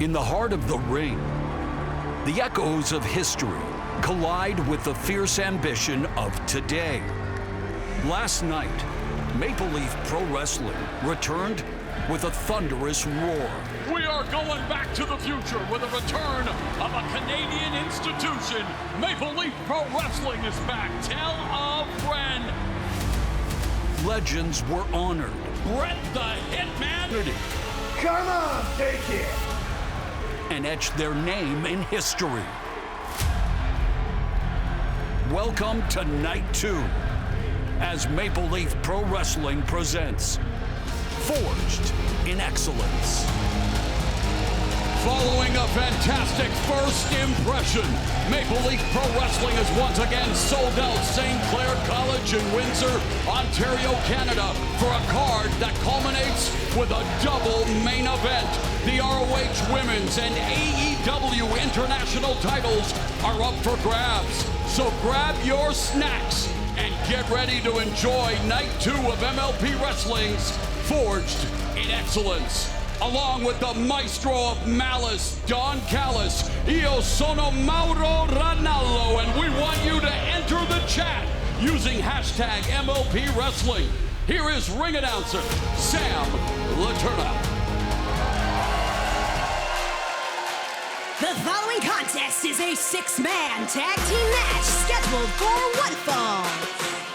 In the heart of the ring, the echoes of history collide with the fierce ambition of today. Last night, Maple Leaf Pro Wrestling returned with a thunderous roar. We are going back to the future with a return of a Canadian institution. Maple Leaf Pro Wrestling is back. Tell a friend. Legends were honored. Brett the Hitman. Come on, take it. And etched their name in history. Welcome to Night 2, as Maple Leaf Pro Wrestling presents Forged in Excellence. Following a fantastic first impression, Maple Leaf Pro Wrestling has once again sold out St. Clair College in Windsor, Ontario, Canada, for a card that culminates with a double main event. The ROH Women's and AEW International titles are up for grabs. So grab your snacks and get ready to enjoy Night 2 of MLP Wrestling's Forged in Excellence. Along with the maestro of malice, Don Callis, Io sono Mauro Ranallo, and we want you to enter the chat using hashtag MLP Wrestling. Here is ring announcer, Sam Laterna. The following contest is a six-man tag team match scheduled for one fall.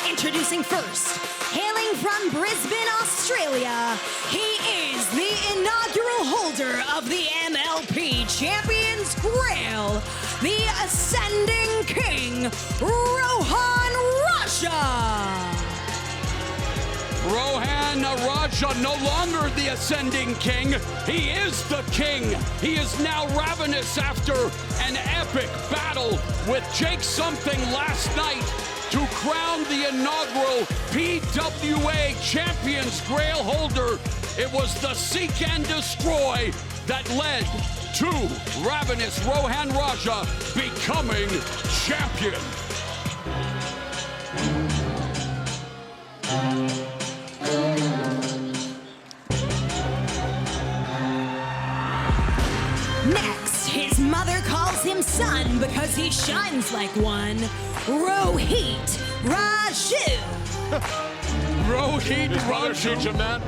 Introducing first, hailing from Brisbane, Australia, he is the inaugural holder of the MLP Champions Grail, the Ascending King, Rohan Raja. Rohan Raja, no longer the Ascending King. He is the king. He is now ravenous after an epic battle with Jake Something last night to crown the inaugural PWA Champions Grail holder. It was the Seek and Destroy that led to ravenous Rohan Raja becoming champion. Next, his mother calls him son because he shines like one. Rohitt Raju. Rohitt Raju. Raju. Man.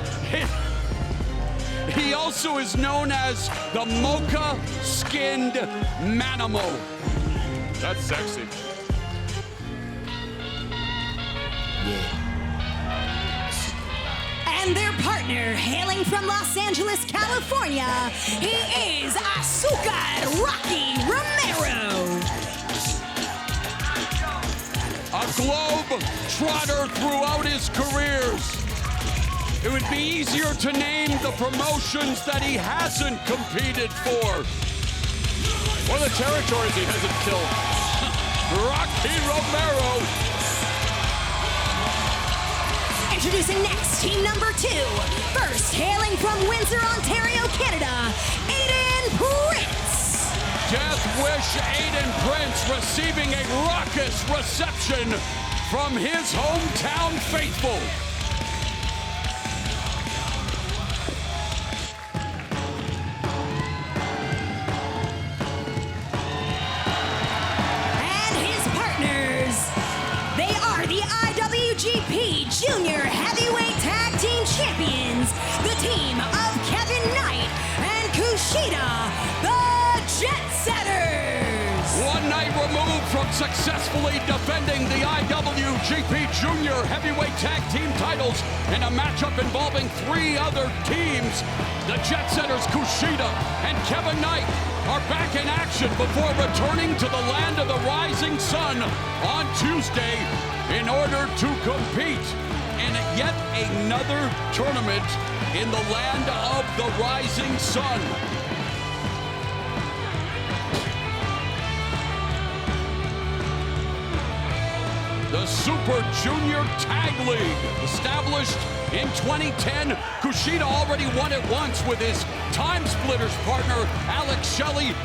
He also is known as the mocha-skinned Manimo. That's sexy. And their partner, hailing from Los Angeles, California, he is Azúcar Rocky Romero. A globe trotter throughout his careers. It would be easier to name the promotions that he hasn't competed for. Or the territories he hasn't killed. Rocky Romero. Introducing next, team number 2. First, hailing from Windsor, Ontario, Canada, Aiden Prince. Death Wish Aiden Prince receiving a raucous reception from his hometown faithful. And his partners, they are the IWGP Junior Heavyweight Tag Team Champions, the team of Kevin Knight and Kushida, the Jet Setters. One night removed from successfully defending the IWGP Junior Heavyweight Tag Team titles in a matchup involving 3 other teams, the Jet Setters Kushida and Kevin Knight are back in action before returning to the land of the rising sun on Tuesday in order to compete in yet another tournament in the land of the rising sun. The Super Junior Tag League, established in 2010, Kushida already won it once with his Time Splitters partner, Alex Shelley.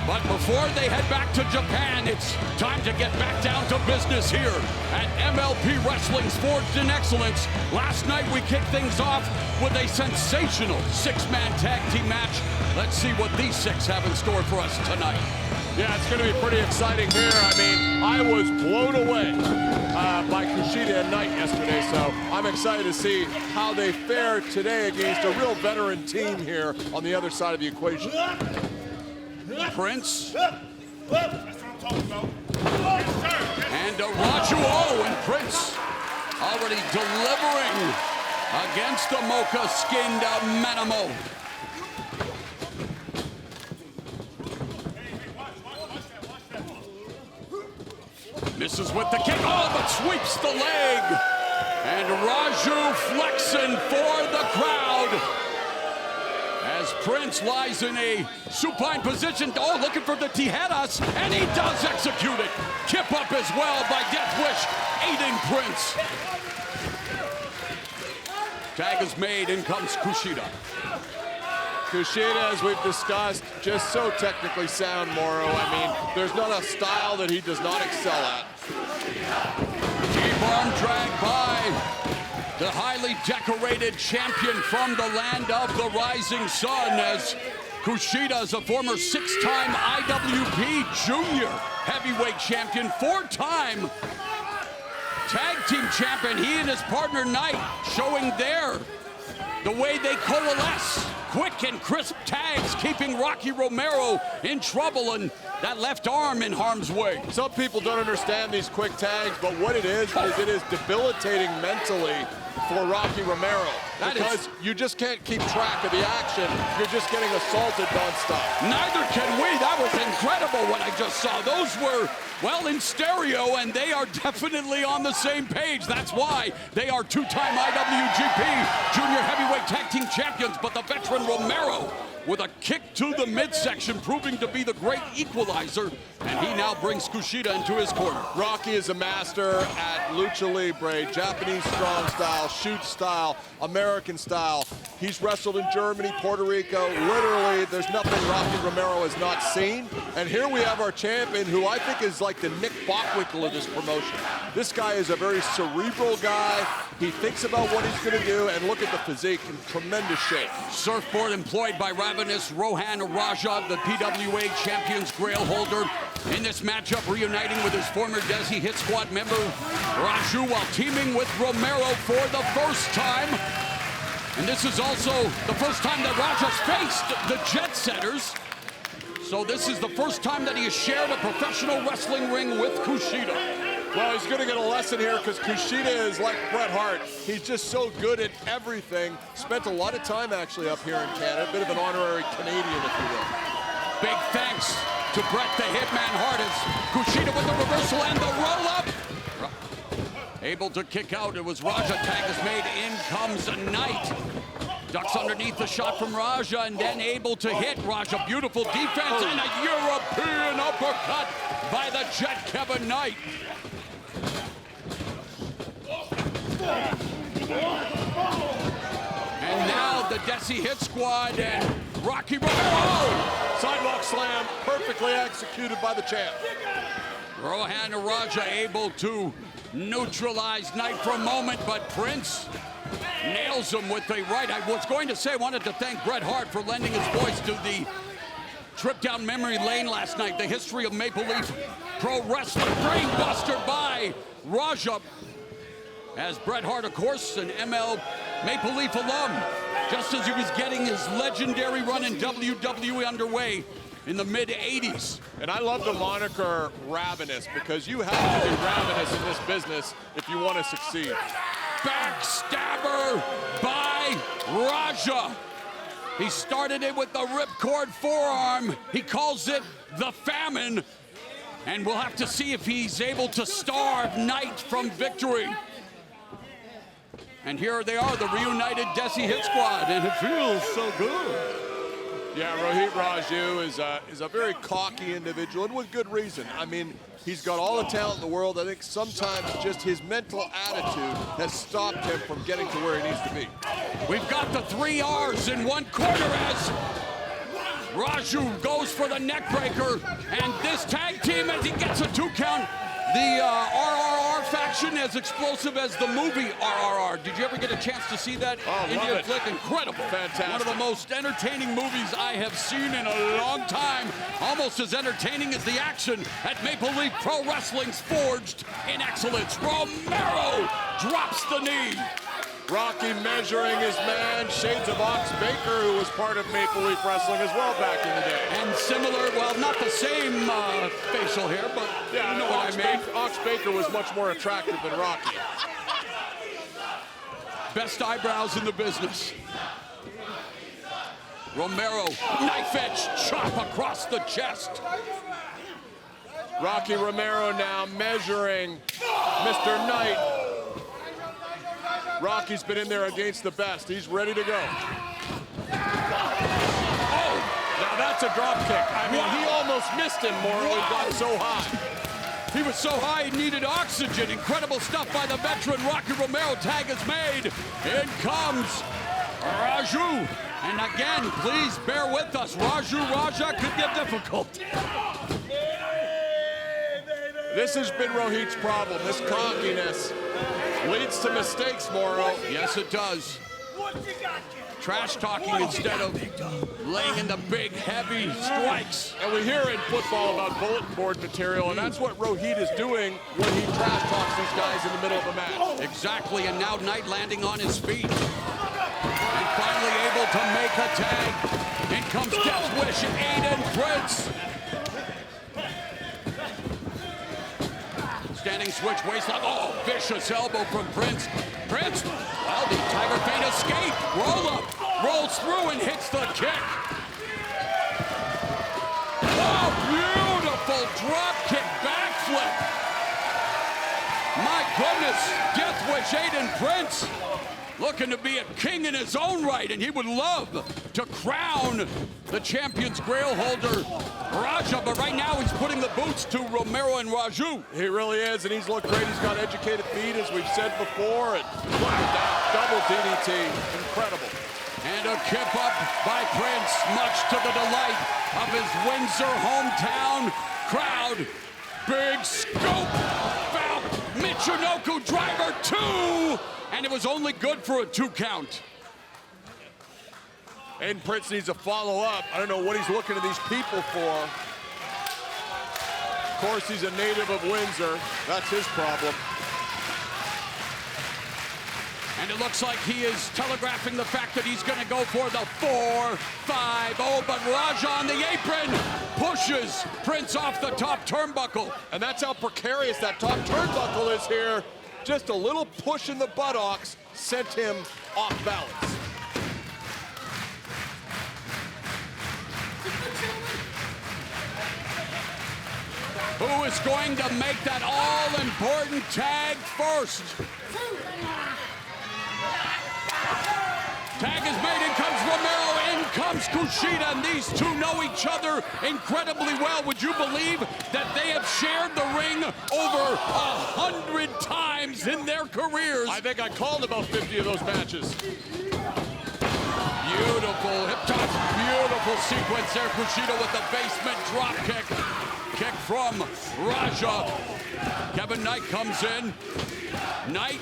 But before they head back to Japan, it's time to get back down to business here at MLP Wrestling's Forged in Excellence. Last night we kicked things off with a sensational six-man tag team match. Let's see what these six have in store for us tonight. Yeah, it's going to be pretty exciting here. I mean, I was blown away by Kushida and Knight yesterday, so I'm excited to see how they fare today against a real veteran team here on the other side of the equation. Prince. And Raju and Prince already delivering against the mocha-skinned Manamo. Misses with the kick, but sweeps the leg. And Raju flexing for the crowd. As Prince lies in a supine position, looking for the tijeras, and he does execute it. Kip up as well by Death Wish, Aiden Prince. Tag is made, in comes Kushida. Kushida, as we've discussed, just so technically sound, Moro. I mean, there's not a style that he does not excel at. T-Bar drag by the highly decorated champion from the land of the rising sun, as Kushida is a former six-time IWP Junior Heavyweight Champion, four-time Tag Team Champion. He and his partner Knight showing the way they coalesce. Quick and crisp tags, keeping Rocky Romero in trouble and that left arm in harm's way. Some people don't understand these quick tags, but what it is it is debilitating mentally for Rocky Romero. Because you just can't keep track of the action. You're just getting assaulted nonstop. Neither can we. That was incredible what I just saw. Those were, well, in stereo, and they are definitely on the same page. That's why they are two-time IWGP Junior Heavyweight Tag Team Champions. But the veteran Romero with a kick to the midsection, proving to be the great equalizer, and he now brings Kushida into his corner. Rocky is a master at lucha libre, Japanese strong style, shoot style, American style. He's wrestled in Germany, Puerto Rico. Literally, there's nothing Rocky Romero has not seen. And here we have our champion, who I think is like the Nick Bockwinkel of this promotion. This guy is a very cerebral guy. He thinks about what he's going to do, and look at the physique, in tremendous shape. Surfboard employed by ravenous Rohan Raja, the PWA Champions Grail holder. In this matchup, reuniting with his former Dhesi Hit Squad member, Raju, while teaming with Romero for the first time. And this is also the first time that Raja's faced the Jet Setters. So this is the first time that he has shared a professional wrestling ring with Kushida. Well, he's going to get a lesson here because Kushida is like Bret Hart. He's just so good at everything. Spent a lot of time actually up here in Canada. A bit of an honorary Canadian, if you will. Big thanks to Bret the Hitman Hart as Kushida with the reversal and the roll-up. Able to kick out. It was Raja. Tag is made. In comes Knight. Ducks underneath the shot from Raja and then able to hit Raja. Beautiful defense and a European uppercut by the Jet Kevin Knight. And now the Dhesi Hit Squad and Rocky Romero. Sidewalk slam, perfectly executed by the champ. Rohan Raja able to neutralize Knight for a moment, but Prince nails him with a right. I was going to say, I wanted to thank Bret Hart for lending his voice to the trip down memory lane last night. The history of Maple Leaf Pro Wrestling. Brain buster by Raja. As Bret Hart, of course, an ML Maple Leaf alum, just as he was getting his legendary run in WWE underway in the mid-'80s. And I love the moniker Ravenous, because you have to be ravenous in this business if you want to succeed. Backstabber by Raja. He started it with the ripcord forearm. He calls it the famine. And we'll have to see if he's able to starve Knight from victory. And here they are, the reunited Dhesi Hit Squad, and it feels so good. Yeah, Rohit Raju is a very cocky individual, and with good reason. I mean, he's got all the talent in the world. I think sometimes just his mental attitude has stopped him from getting to where he needs to be. We've got the 3 R's in one corner as Raju goes for the neck breaker, and this tag team, as he gets a 2 count, the RRR faction, as explosive as the movie RRR. Did you ever get a chance to see that Indian flick? Incredible. Fantastic. One of the most entertaining movies I have seen in a long time. Almost as entertaining as the action at Maple Leaf Pro Wrestling's Forged in Excellence. Romero drops the knee. Rocky measuring his man, shades of Ox Baker, who was part of Maple Leaf Wrestling as well back in the day. And similar, well, not the same facial hair, but Yeah, you know what I mean. Ox Baker was much more attractive than Rocky. Best eyebrows in the business. Romero, knife edge chop across the chest. Rocky Romero now measuring Mr. Knight. Rocky's been in there against the best. He's ready to go. Oh, Now that's a drop kick. I mean, he almost missed him, Moro. He got so high. he was so high he needed oxygen. Incredible stuff by the veteran Rocky Romero. Tag is made. In comes Raju. And again, please bear with us. Raja could get difficult. This has been Rohit's problem. This cockiness leads to mistakes, Moro. Yes, it does. Trash talking instead of laying in the big, heavy strikes. And we hear in football about bulletin board material, and that's what Rohit is doing when he trash talks these guys in the middle of a match. Exactly, and now Knight landing on his feet. And finally able to make a tag. In comes Death Wish, Aiden Prince. Standing switch waistlock. Oh, vicious elbow from Prince. Prince, well, the Tiger Feint escape. Roll up, rolls through and hits the kick. Oh, beautiful drop kick backflip. My goodness, Death Wish Aiden Prince looking to be a king in his own right, and he would love to crown the champion's grail holder, Raja, but right now he's putting the boots to Romero and Raju. He really is, and he's looked great. He's got educated feet, as we've said before, and double DDT, incredible. And a kip up by Prince, much to the delight of his Windsor hometown crowd. Big scoop, foul, Michinoku driver 2, and it was only good for a 2 count. Aiden Prince needs a follow-up. I don't know what he's looking to these people for. Of course, he's a native of Windsor. That's his problem. And it looks like he is telegraphing the fact that he's going to go for the 4-5-0, but Raja on the apron pushes Prince off the top turnbuckle. And that's how precarious that top turnbuckle is here. Just a little push in the buttocks sent him off balance. Who is going to make that all-important tag first? Tag is made, in comes Romero, in comes Kushida, and these two know each other incredibly well. Would you believe that they have shared the ring over 100 times in their careers? I think I called about 50 of those matches. Beautiful hip toss, beautiful sequence there. Kushida with the basement drop kick. Kick from Raja. Kevin Knight comes in. Knight,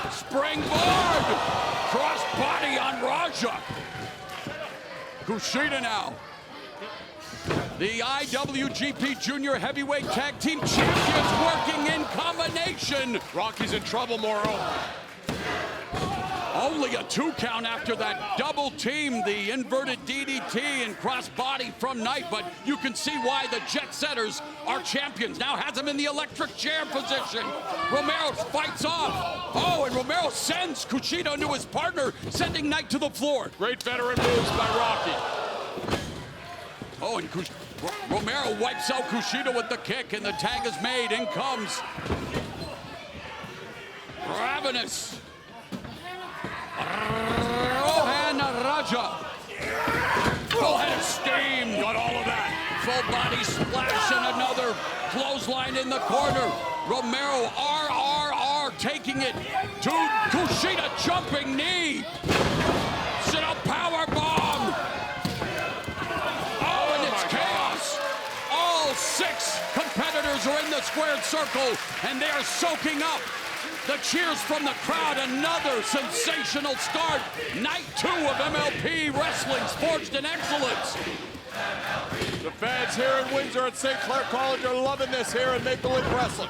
springboard! Cross body on Raja. Kushida now. The IWGP Junior Heavyweight Tag Team Champions working in combination. Rocky's in trouble, Moro. Only a 2 count after that double team, the inverted DDT and cross body from Knight, but you can see why the Jet Setters are champions. Now has him in the electric chair position. Romero fights off. Oh, and Romero sends Kushida into his partner, sending Knight to the floor. Great veteran moves by Rocky. Oh, and Romero wipes out Kushida with the kick, and the tag is made. In comes Ravenous. Rohan Raja. Full head of steam. Got all of that. Full body splash and another clothesline in the corner. Romero, RRR, taking it to Kushida, jumping knee. Sit up power bomb. Oh, 6 competitors are in the squared circle, and they are soaking up the cheers from the crowd. Another sensational start. Night 2 of MLP Wrestling's Forged in Excellence. The fans here in Windsor at St. Clair College are loving this here in Maple Leaf Wrestling.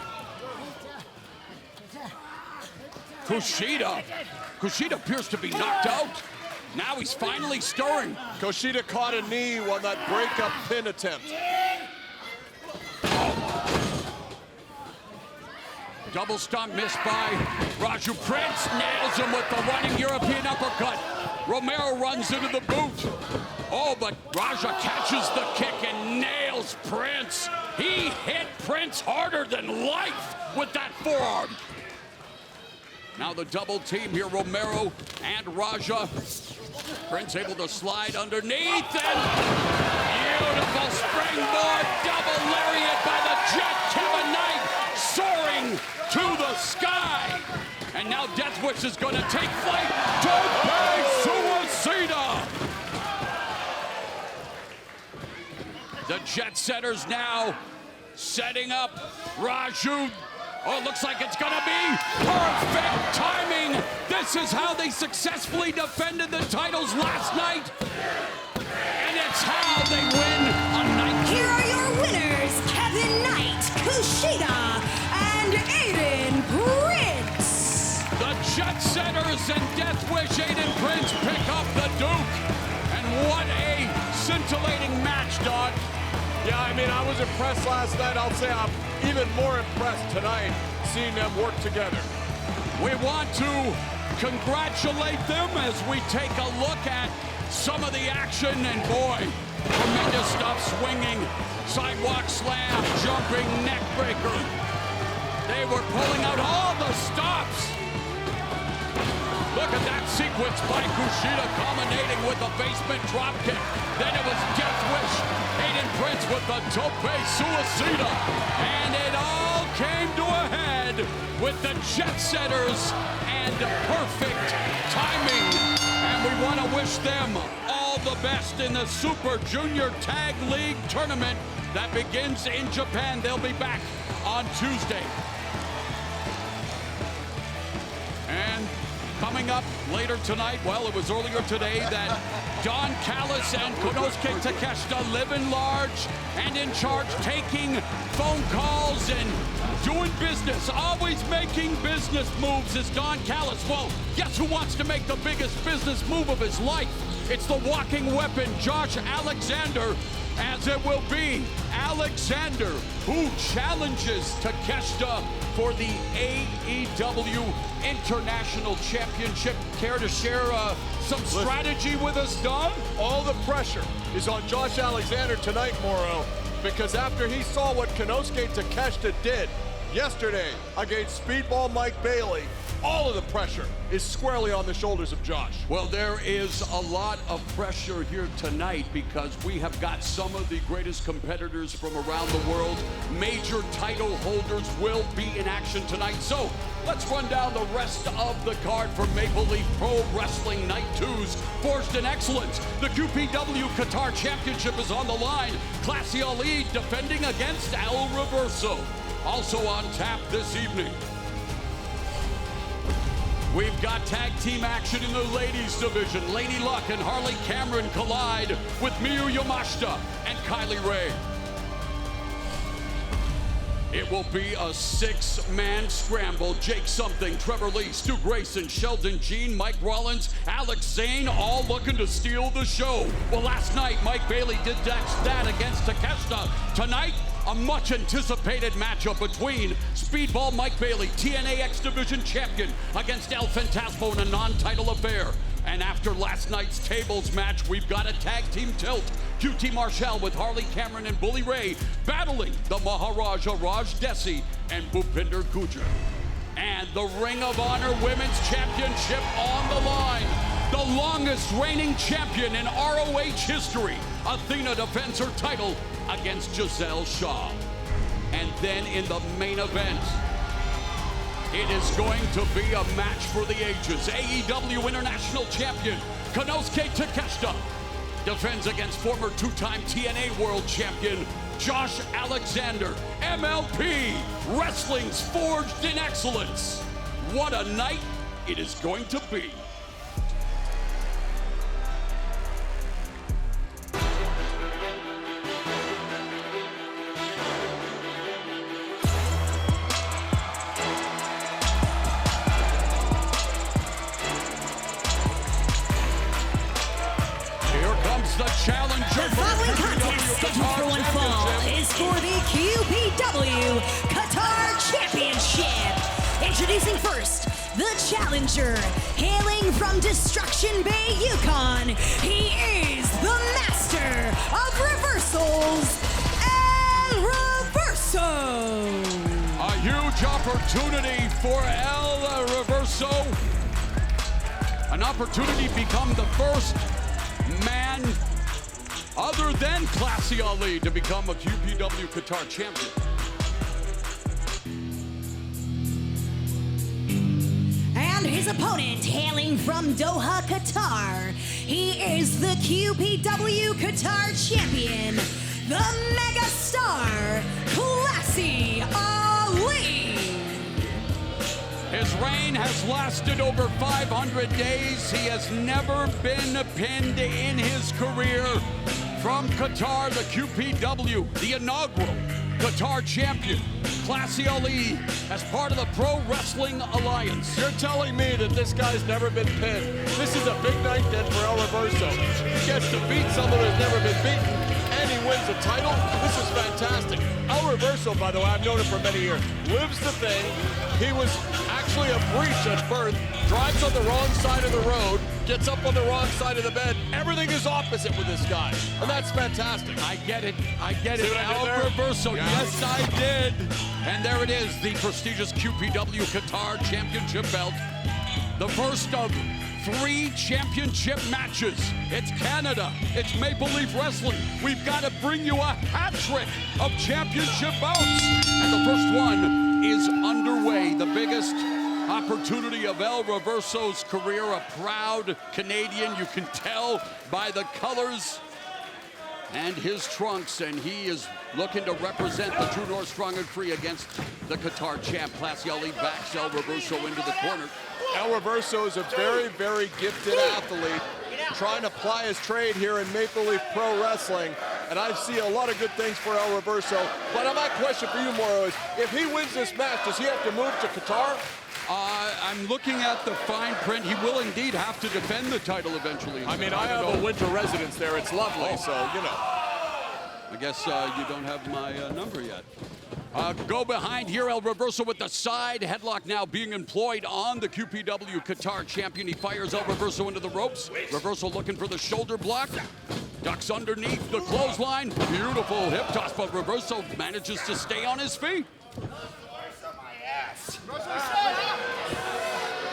Kushida appears to be knocked out. Now he's finally stirring. Kushida caught a knee on that breakup pin attempt. Double stomp missed by Raju. Prince nails him with the running European uppercut. Romero runs into the boot. Oh, but Raja catches the kick and nails Prince. He hit Prince harder than life with that forearm. Now the double team here, Romero and Raja. Prince able to slide underneath, and beautiful springboard double lariat by the Jet. Kevin Knight soaring to the sky. And now Death Wish is going to take flight. Tope Suicida. The Jet Setters now setting up Raju. Oh, it looks like it's gonna be perfect timing. This is how they successfully defended the titles last night. And it's how they win a night. Here are your winners, Kevin Knight, Kushida, and Aiden Prince. The Jet Setters and Death Wish Aiden Prince pick up the Duke. And what a scintillating match, Don. Yeah, I mean, I was impressed last night. I'll say I'm even more impressed tonight seeing them work together. We want to congratulate them as we take a look at some of the action. And boy, tremendous stuff. Swinging, sidewalk slam, jumping neck breaker. They were pulling out all the stops. Look at that sequence by Kushida culminating with a basement dropkick. Then it was Death Wish, Aiden Prince with the Tope Suicida. And it all came to a head with the Jet Setters and perfect timing. And we want to wish them all the best in the Super Junior Tag League tournament that begins in Japan. They'll be back on Tuesday. And coming up later tonight, well, it was earlier today that Don Callis and Konosuke Takeshita living large and in charge, taking phone calls and doing business, always making business moves is Don Callis. Well, guess who wants to make the biggest business move of his life? It's the walking weapon, Josh Alexander, as it will be Alexander who challenges Takeshita for the AEW International Championship. Care to share some strategy with us, Don? All the pressure is on Josh Alexander tonight, Moro, because after he saw what Konosuke Takeshita did yesterday against Speedball Mike Bailey, all of the pressure is squarely on the shoulders of Josh. Well, there is a lot of pressure here tonight because we have got some of the greatest competitors from around the world. Major title holders will be in action tonight. So let's run down the rest of the card for Maple Leaf Pro Wrestling Night 2's Forged in Excellence. The QPW Qatar Championship is on the line. Classy Ali defending against El Reverso. Also on tap this evening, we've got tag team action in the ladies division. Laynie Luck and Harley Cameron collide with Miyu Yamashita and Kylie Ray. It will be a 6-man scramble. Jake Something, Trevor Lee, Stu Grayson, Sheldon Jean, Mike Rollins, Alex Zayne, all looking to steal the show. Well, last night, Mike Bailey did that against Takeshita. Tonight, a much anticipated matchup between Speedball Mike Bailey, TNA X Division champion, against El Phantasmo in a non-title affair. And after last night's tables match, we've got a tag team tilt. QT Marshall with Harley Cameron and Bully Ray battling the Maharaja Raj Dhesi and Bhupinder Gujjar. And the Ring of Honor Women's Championship on the line. The longest reigning champion in ROH history. Athena defends her title against Gisele Shaw. And then in the main event, it is going to be a match for the ages. AEW International Champion Konosuke Takeshita defends against former two-time TNA World Champion Josh Alexander. MLP, wrestling's forged in excellence. What a night it is going to be. The challenger. The following contest scheduled for one fall is for the QPW Qatar Championship. Introducing first, the challenger, hailing from Destruction Bay, Yukon. He is the master of reversals, El Reverso. A huge opportunity for El Reverso. An opportunity to become the first man other than Classy Ali to become a QPW Qatar champion. And his opponent, hailing from Doha, Qatar, he is the QPW Qatar champion, the megastar, Classy Ali. His reign has lasted over 500 days. He has never been pinned in his career. From Qatar, the QPW, the inaugural Qatar champion, Classy Ali, as part of the Pro Wrestling Alliance. You're telling me that this guy's never been pinned. This is a big night then for El Reverso. He gets to beat someone who's never been beaten, and he wins the title. This is fantastic. El Reverso, by the way, I've known him for many years, lives the thing. He was actually a breach at birth, drives on the wrong side of the road, gets up on the wrong side of the bed. Everything is opposite with this guy, and that's fantastic. I get it. I get See it. what I did El there? Reverso. Yeah. Yes, I did. And there it is, the prestigious QPW Qatar Championship belt. The first of 3 championship matches. It's Canada. It's Maple Leaf Wrestling. We've got to bring you a hat trick of championship bouts. And the first one is underway. The biggest opportunity of El Reverso's career. A proud Canadian. You can tell by the colors and his trunks, and he is looking to represent the True North Strong and Free against the Qatar champ. Classy Ali backs El Reverso into the corner. El Reverso is a very, very gifted athlete trying to ply his trade here in Maple Leaf Pro Wrestling, and I see a lot of good things for El Reverso. But my question for you, Moro, is if he wins this match, does he have to move to Qatar? I'm looking at the fine print. He will indeed have to defend the title eventually. I mean, I have a winter residence there. It's lovely, so, you know. I guess you don't have my number yet. Go behind here, El Reverso with the side headlock now being employed on the QPW Qatar champion. He fires El Reverso into the ropes. Reverso looking for the shoulder block. Ducks underneath the clothesline. Beautiful hip toss, but Reverso manages to stay on his feet.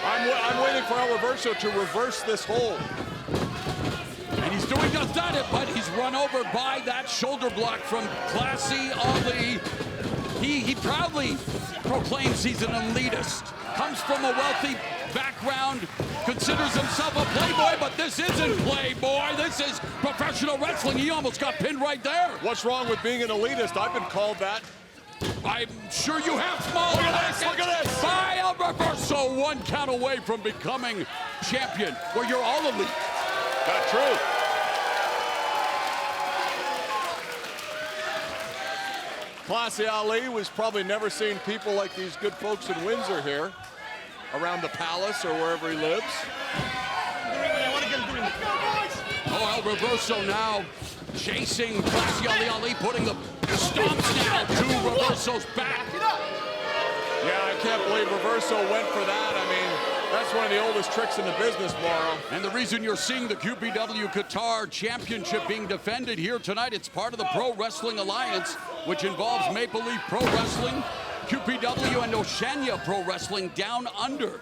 I'm waiting for El Reverso to reverse this hold. And he's doing just that, but he's run over by that shoulder block from Classy Ali. He proudly proclaims he's an elitist. Comes from a wealthy background, considers himself a playboy, but this isn't playboy. This is professional wrestling. He almost got pinned right there. What's wrong with being an elitist? I've been called that. I'm sure you have, small. Look at this, look at this. By El Reverso, 1 count away from becoming champion, where you're all elite. Not true. Classy Ali was probably never seen people like these good folks in Windsor here, around the palace or wherever he lives. Oh, El Reverso now chasing Classy Ali, putting the stomps now to Reverso's back. Yeah, I can't believe Reverso went for that. I mean, that's one of the oldest tricks in the business, Morrow. And the reason you're seeing the QPW Qatar Championship being defended here tonight, it's part of the Pro Wrestling Alliance, which involves Maple Leaf Pro Wrestling, QPW, and Oceania Pro Wrestling down under.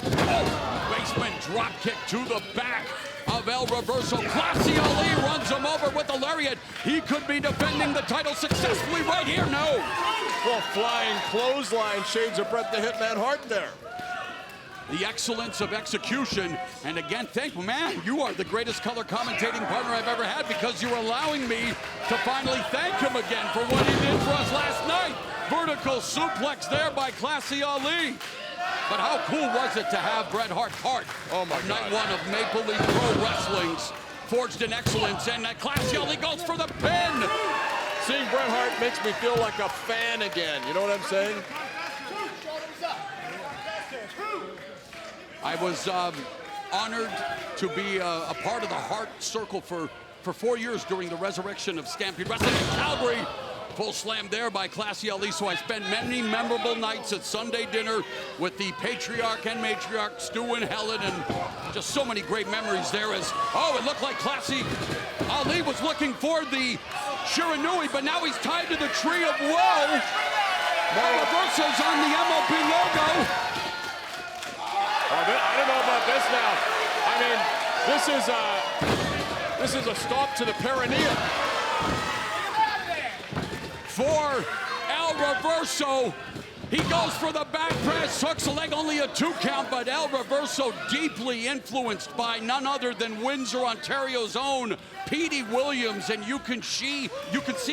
Oh, basement drop kick to the back of El Reverso. Classy Ali runs him over with a lariat. He could be defending the title successfully right here. No. Well, flying clothesline, shades of Bret the Hitman Hart there. the excellence of execution. And again, man, you are the greatest color commentating partner I've ever had, because you're allowing me to finally thank him again for what he did for us last night. Vertical suplex there by Classy Ali. But how cool was it to have Bret Hart part of night one of Maple Leaf Pro Wrestling's Forged in Excellence, and Classy Ali goes for the pin. Seeing Bret Hart makes me feel like a fan again. You know what I'm saying? I was honored to be a part of the Hart Circle for 4 years during the resurrection of Stampede Wrestling in Calgary. Full slam there by Classy Ali. So I spent many memorable nights at Sunday dinner with the patriarch and matriarch, Stu and Helen, and just so many great memories there. As it looked like Classy Ali was looking for the Shiranui, but now he's tied to the Tree of Woe. Reverso's on the MLP logo. I don't know about this now. I mean, this is a stop to the perineum. For El Reverso, he goes for the back press, hooks a leg, only a 2 count, but El Reverso deeply influenced by none other than Windsor, Ontario's own Petey Williams, and you can see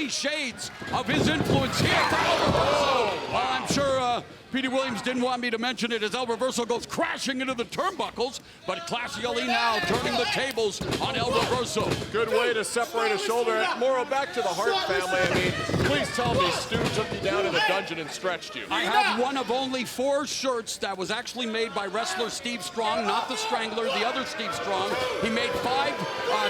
shades of his influence here from El Reverso. Well, I'm sure Petey Williams didn't want me to mention it as El Reverso goes crashing into the turnbuckles, but Classy Ali now turning the tables on El Reverso. Good way to separate a shoulder. Moro, back to the Hart family. I mean, please tell me Stu took you down in the dungeon and stretched you. I have one of only 4 shirts that was actually made by wrestler Steve Strong, not the Strangler, the other Steve Strong. He made 5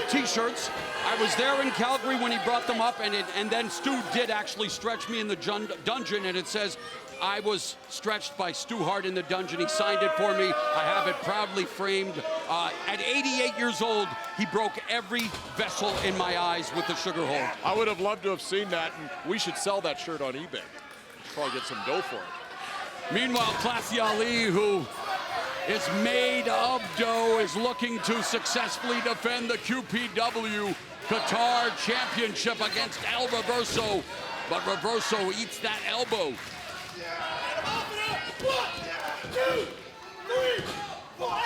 t-shirts. I was there in Calgary when he brought them up, and then Stu did actually stretch me in the dungeon, and it says, I was stretched by Stu Hart in the dungeon. He signed it for me. I have it proudly framed. At 88 years old, he broke every vessel in my eyes with the sugar hole. I would have loved to have seen that, and we should sell that shirt on eBay. Probably get some dough for it. Meanwhile, Classy Ali, who is made of dough, is looking to successfully defend the QPW Qatar Championship against El Reverso. But Reverso eats that elbow. 1, 2, 3, 4.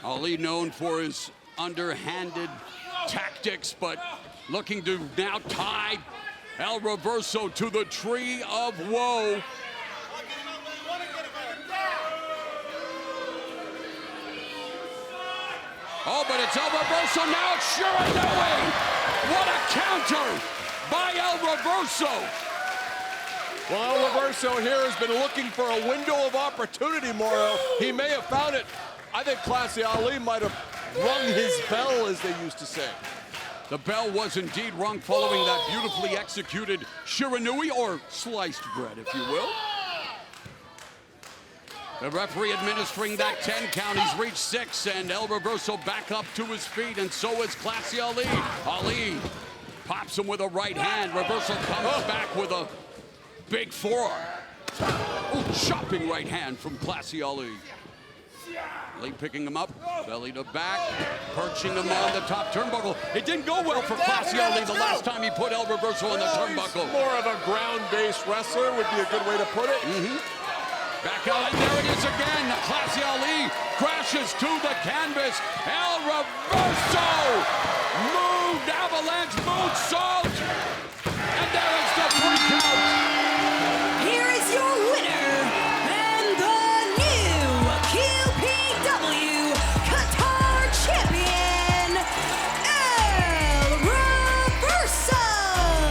Ali known for his underhanded tactics, but looking to now tie El Reverso to the Tree of Woe. Oh, but it's El Reverso now. It's Shiranui. What a counter by El Reverso. Well, El Reverso here has been looking for a window of opportunity, Moro. He may have found it. I think Classy Ali might have rung his bell, as they used to say. The bell was indeed rung following that beautifully executed Shiranui, or sliced bread, if you will. The referee administering that 10 count. He's reached 6, and El Reverso back up to his feet, and so is Classy Ali. Ali pops him with a right hand. Reverso comes back with a big forearm. Ooh, chopping right hand from Classy Ali. Ali picking him up, belly to back, perching him on the top turnbuckle. It didn't go well for Classy Ali the last time he put El Reverso on the turnbuckle. More of a ground-based wrestler would be a good way to put it. Back out, and there it is again. Classy Ali crashes to the canvas. El Reverso moved, avalanche moonsault, and there is the 3 count. Here is your winner and the new QPW Qatar champion, El Reverso.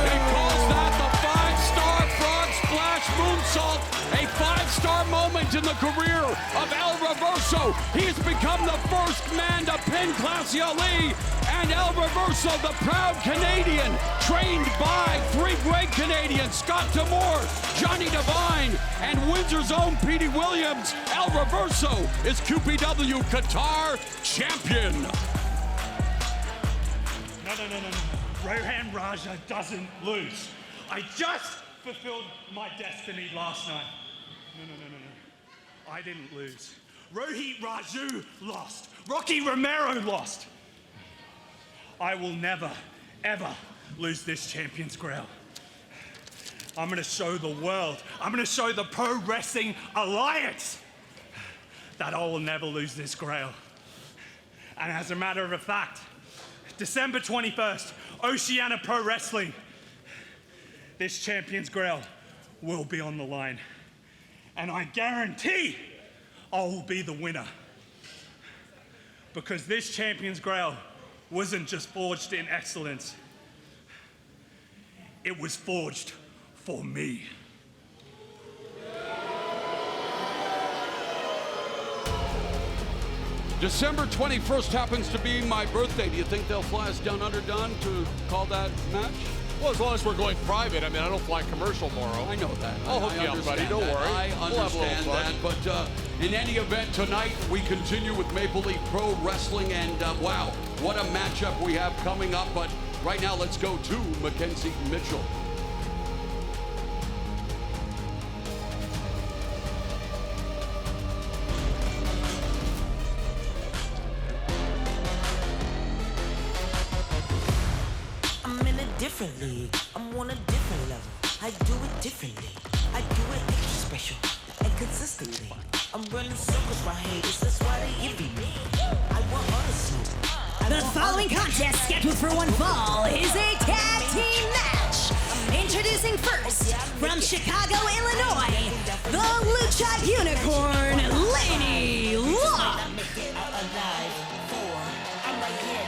He calls that the 5-star frog splash moonsault. A 5-star moment in the career of El Reverso. He has become the first man to pin Classy Ali, and El Reverso, the proud Canadian, trained by 3 great Canadians, Scott D'Amore, Johnny Devine, and Windsor's own Petey Williams. El Reverso is QPW Qatar champion. No. Rohan Raja doesn't lose. I just fulfilled my destiny last night. No. I didn't lose. Rohitt Raju lost. Rocky Romero lost. I will never, ever lose this champion's grail. I'm gonna show the world, I'm gonna show the Pro Wrestling Alliance that I will never lose this grail. And as a matter of fact, December 21st, Oceania Pro Wrestling, this champion's grail will be on the line. And I guarantee I will be the winner. Because this champion's grail wasn't just forged in excellence, it was forged for me. December 21st happens to be my birthday. Do you think they'll fly us down under, Don, to call that match? Well, as long as we're going private. I mean, I don't fly commercial tomorrow. I know that. I'll hook you up, buddy. Don't worry. I We'll have a little understand fun. that. But in any event, tonight we continue with Maple Leaf Pro Wrestling. And wow, what a matchup we have coming up. But right now, let's go to Mackenzie Mitchell. Different league, I'm on a different level. I do it differently. I do it extra special and consistently. I'm running circles my haters, that's why they envy me. I want honesty. The following contest scheduled for one fall is a tag team match. Introducing first, from Chicago, Illinois, the Lucha Unicorn, Laynie Luck.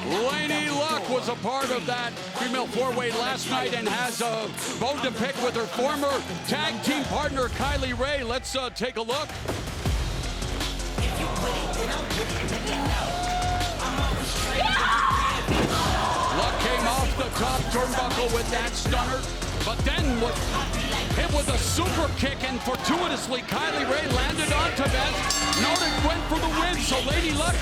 Laynie Luck was a part of that female four-way last night and has a bone to pick with her former tag team partner, Kylie Ray. Let's take a look. Luck came off the top turnbuckle with that stunner, but then was hit with a super kick, and fortuitously Kylie Ray landed on Tevez. Nordic went for the win, so Laynie Luck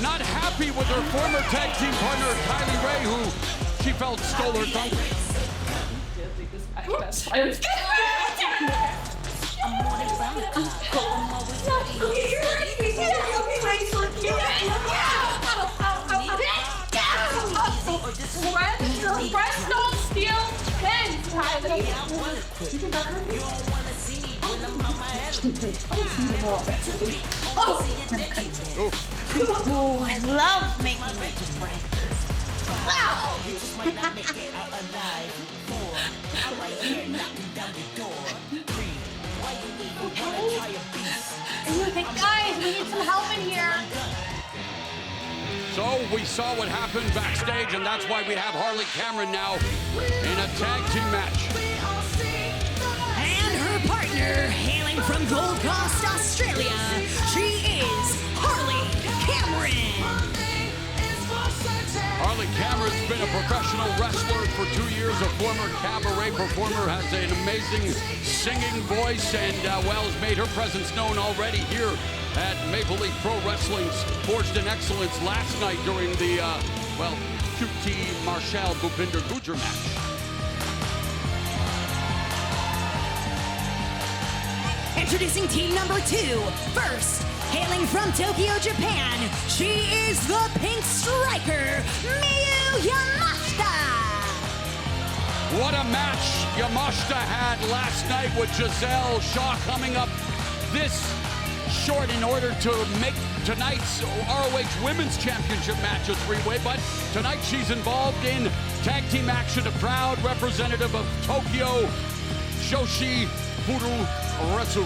not happy with her former tag team partner, Kylie Ray, who she felt stole her thunder. Press don't steal pins, Kylie. Oh, I love making bread. Wow! Guys, we need some help in here. So we saw what happened backstage, and that's why we have Harley Cameron now in a tag team match. And her partner, hailing from Gold Coast, Australia, she is Harley Cameron. Harley Cameron's been a professional wrestler for 2 years, a former cabaret performer, has an amazing singing voice, and well, has made her presence known already here at Maple Leaf Pro Wrestling's Forged in Excellence last night during the, well, QT Marshall Bhupinder Gujjar match. Introducing team number 2. First, hailing from Tokyo, Japan, she is the Pink Striker, Miyu Yamashita. What a match Yamashita had last night with Gisele Shaw coming up this short in order to make tonight's ROH Women's Championship match a three-way, but tonight she's involved in tag team action, a proud representative of Tokyo, Shoshi Fururetsu.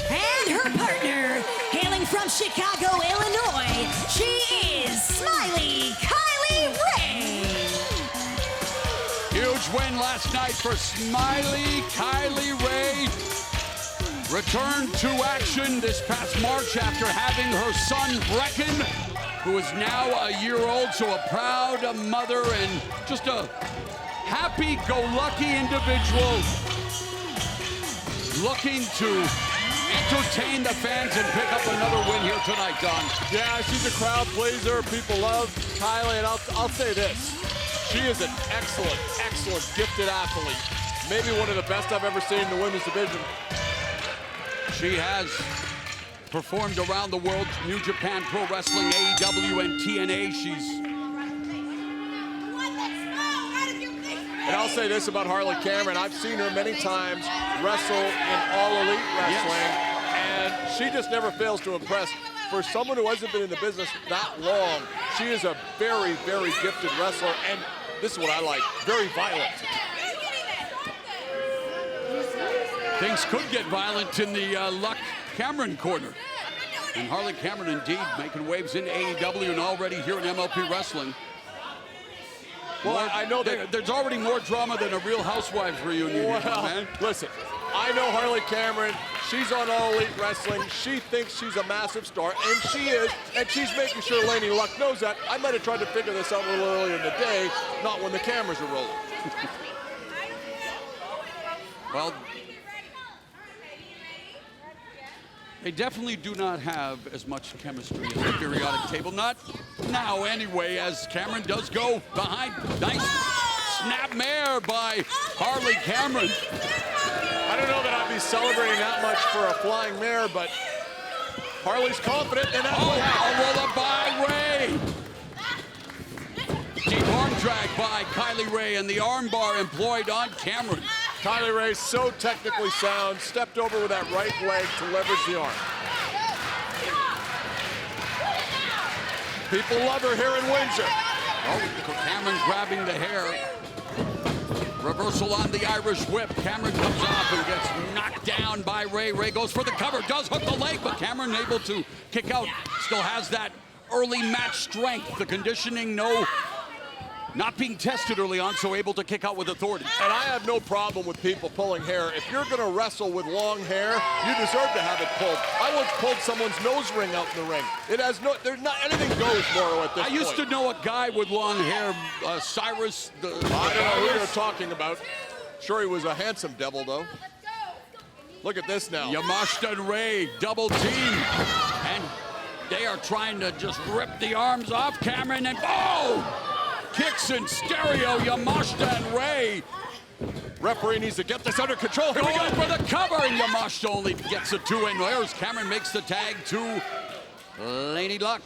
And her partner, hailing from Chicago, Illinois, she is Smiley Kylie Ray. Huge win last night for Smiley Kylie Ray. Returned to action this past March after having her son Brecken, who is now a year old, so a proud mother and just a happy-go-lucky individual looking to entertain the fans and pick up another win here tonight, Don. Yeah, she's a crowd pleaser. People love Kylie, and I'll say this. She is an excellent, excellent, gifted athlete. Maybe one of the best I've ever seen in the women's division. She has performed around the world, New Japan Pro Wrestling, AEW, and TNA. She's say this about Harley Cameron. I've seen her many times wrestle in All Elite Wrestling, and she just never fails to impress. For someone who hasn't been in the business that long, she is a very, very gifted wrestler, and this is what I like, very violent. Things could get violent in the Luck Cameron corner. And Harley Cameron indeed making waves in AEW and already here in MLP Wrestling. Well, I know that there's already more drama than a Real Housewives reunion. Well, man. Listen, I know Harley Cameron. She's on All Elite Wrestling. She thinks she's a massive star, and she is, and she's making sure Laynie Luck knows that. I might have tried to figure this out a little earlier in the day, not when the cameras are rolling. Well, they definitely do not have as much chemistry as the periodic table. Not now, anyway, as Cameron does go behind. Nice snapmare by Harley Cameron. I don't know that I'd be celebrating that much for a flying mare, but Harley's confident, and that's what happened. A roll up by Ray. Deep arm drag by Kylie Ray, and the arm bar employed on Cameron. Kylie Ray, so technically sound, stepped over with that right leg to leverage the arm. People love her here in Windsor. Oh, Cameron grabbing the hair. Reversal on the Irish whip. Cameron comes off and gets knocked down by Ray. Ray goes for the cover, does hook the leg, but Cameron able to kick out. Still has that early match strength. The conditioning, not being tested early on, so able to kick out with authority. And I have no problem with people pulling hair. If you're going to wrestle with long hair, you deserve to have it pulled. I once pulled someone's nose ring out in the ring. It has there's not anything goes more at this point. I used to know a guy with long hair, Cyrus. I don't know who you're talking about. Sure, he was a handsome devil, though. Look at this now. Yamashita and Ray double team, and they are trying to just rip the arms off Cameron, and kicks in stereo, Yamashita and Ray. Referee needs to get this under control. Here we go for the cover, and Yamashita only gets a two-in. There's Cameron makes the tag to Laynie Luck.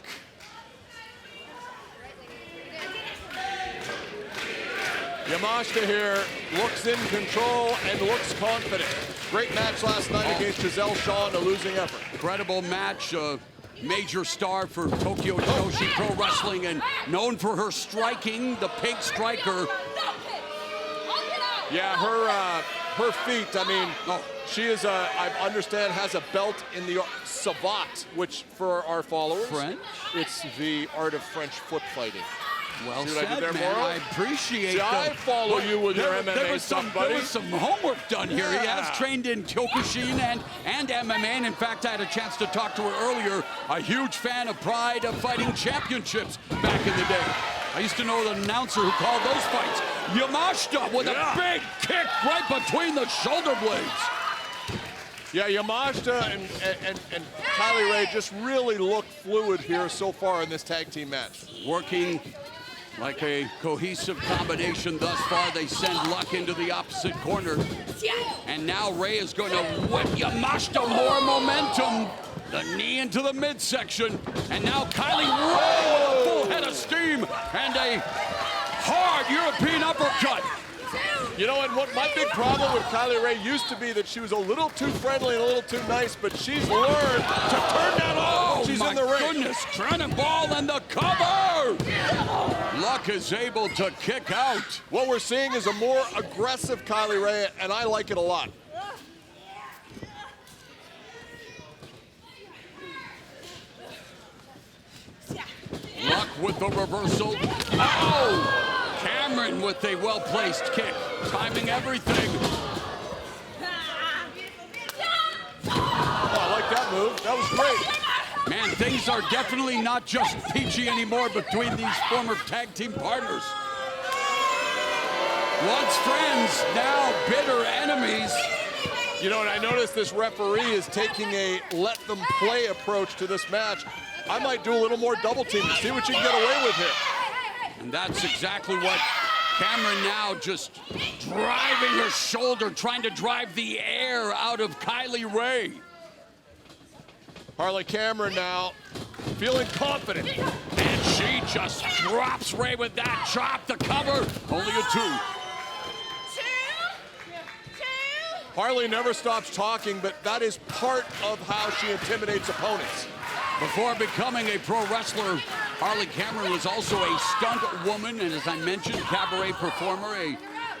Yamashita here looks in control and looks confident. Great match last night against Gisele Shaw in a losing effort. Incredible match. Major star for Tokyo Joshi Pro Wrestling and known for her striking, the pink striker. Yeah, her feet, I mean, she is I understand, has a belt in the savate, which for our followers, French? It's the art of French foot fighting. Well See said, what I did there, man. Moro? I appreciate that. I follow you with your MMA stuff, buddy. There was some homework done here. He has trained in Kyokushin and MMA, and in fact, I had a chance to talk to her earlier. A huge fan of Pride of Fighting Championships back in the day. I used to know the announcer who called those fights. Yamashita with a big kick right between the shoulder blades. Yeah, Yamashita and Kylie Ray just really look fluid here so far in this tag team match. Working like a cohesive combination thus far. They send Luck into the opposite corner. And now Ray is going to whip Yamashita more momentum. The knee into the midsection. And now Kylie Ray with a full head of steam and a hard European uppercut. You know, and what my big problem with Kylie Ray used to be that she was a little too friendly and a little too nice, but she's learned to turn that off. She's in the ring. Oh, my goodness. Cannonball and the cover. Luck is able to kick out. What we're seeing is a more aggressive Kylie Ray, and I like it a lot. Luck with the reversal. Oh! Cameron with a well-placed kick, timing everything. Oh, I like that move. That was great. Man, things are definitely not just peachy anymore between these former tag team partners. Once friends, now bitter enemies. You know, and I noticed this referee is taking a let them play approach to this match. I might do a little more double team to see what you can get away with here. And that's exactly what Cameron now just driving her shoulder, trying to drive the air out of Kylie Ray. Harley Cameron now feeling confident. And she just drops Ray with that chop. The cover, only a two. Harley never stops talking, but that is part of how she intimidates opponents. Before becoming a pro wrestler, Harley Cameron was also a stunt woman, and as I mentioned, cabaret performer, a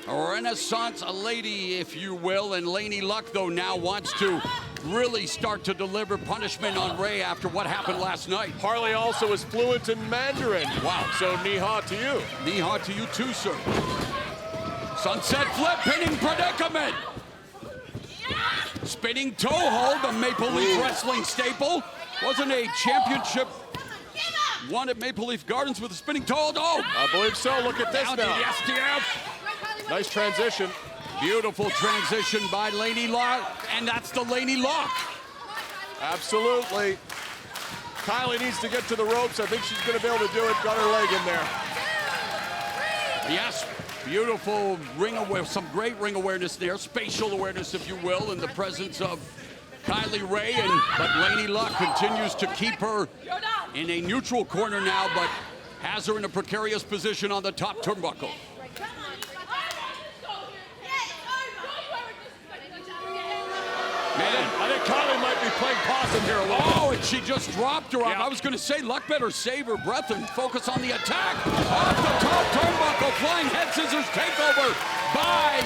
Renaissance lady, if you will. And Laynie Luck, though, now wants to really start to deliver punishment on Ray after what happened last night. Harley also is fluent in Mandarin. Wow. So knee-ha to you. Knee-ha to you too, sir. Sunset flip, pinning predicament. Spinning toe hold, a Maple Leaf Wrestling staple. Wasn't a championship won at Maple Leaf Gardens with a spinning toe hold. Oh! I believe so. Look at this Down now. to the STF. Nice transition. Beautiful transition by Laynie Luck, and that's the Laynie Luck. Absolutely. Kylie needs to get to the ropes. I think she's going to be able to do it. Got her leg in there. Yes, beautiful ring awareness, some great ring awareness there, spatial awareness, if you will, in the presence of Kylie Ray, but Laynie Luck continues to keep her in a neutral corner now, but has her in a precarious position on the top turnbuckle. Man, I think Kylie might be playing possum here a little. oh, and she just dropped her off. Yeah. I was going to say, Luck better save her breath and focus on the attack. Off the top turnbuckle, flying head scissors takeover by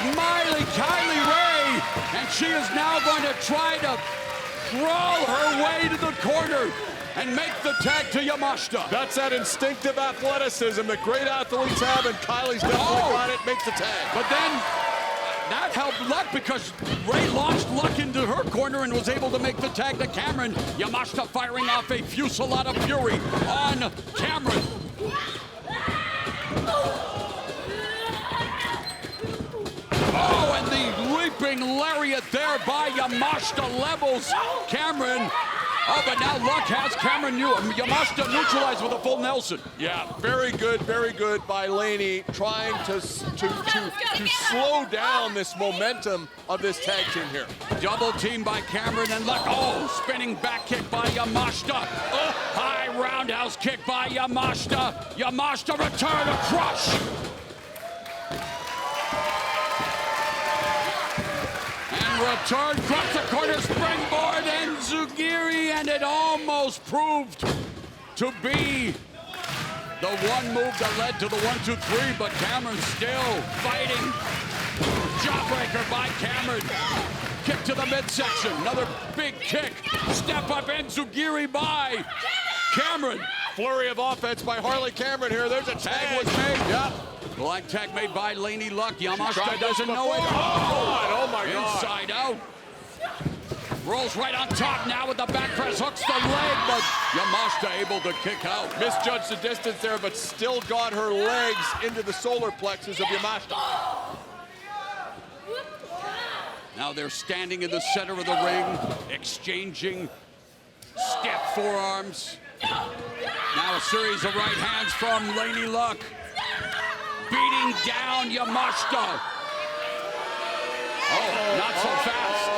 Smiley Kylie Ray. And she is now going to try to crawl her way to the corner and make the tag to Yamashita. That's that instinctive athleticism that great athletes have, and Kylie's definitely got it. Makes the tag. But then that helped Luck because Ray launched Luck into her corner and was able to make the tag to Cameron. Yamashita firing off a fusillade of fury on Cameron. Oh, and the leaping lariat there by Yamashita levels Cameron. Oh, but now Luck has Cameron Yamashita neutralized with a full Nelson. Yeah, very good by Laynie, trying to slow down this momentum of this tag team here. Double team by Cameron and Luck. Oh, spinning back kick by Yamashita. Oh, high roundhouse kick by Yamashita. Yamashita return to crush. And return, cross the corner, springboard, and Zugiri, and it almost proved to be the one move that led to the 1-2-3, but Cameron still fighting. Jawbreaker by Cameron. Kick to the midsection, another big kick. Step up and Zugiri by Cameron. Flurry of offense by Harley Cameron here. There's a Tag was made. Yep. Black tag made by Laynie Luck. Yamashita doesn't know it. Oh my God. Inside out. Rolls right on top now with the back press. Hooks the leg, but Yamashita able to kick out. Misjudged the distance there, but still got her legs into the solar plexus of Yamashita. Now they're standing in the center of the ring, exchanging stiff forearms. Now a series of right hands from Laynie Luck. Beating down Yamashita. Oh, not so fast.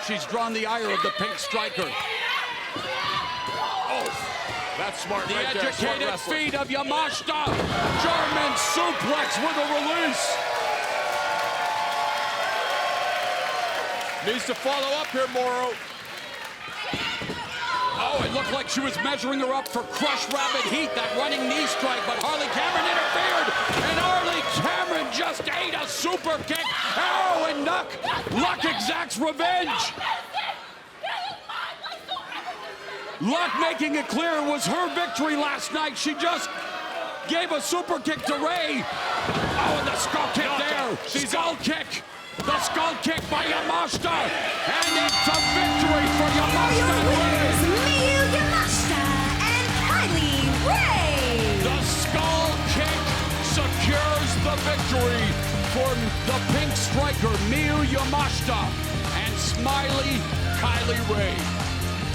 She's drawn the ire of the pink striker. Oh, that's smart the right there. educated feet of Yamashita. German suplex with a release. Needs to follow up here, Moro. Oh, it looked like she was measuring her up for crushed rabbit heat, that running knee strike, but Harley Cameron interfered, and Harley Cameron just ate a super kick. Oh, and Luck exacts revenge. Luck making it clear it was her victory last night. She just gave a super kick to Ray. Oh, and the skull kick there. Skull kick. The skull kick by Yamashita, and it's a victory for Yamashita. Miyu Yamashita and Kylie Ray. The skull kick secures the victory for the pink striker Miyu Yamashita and Smiley Kylie Ray.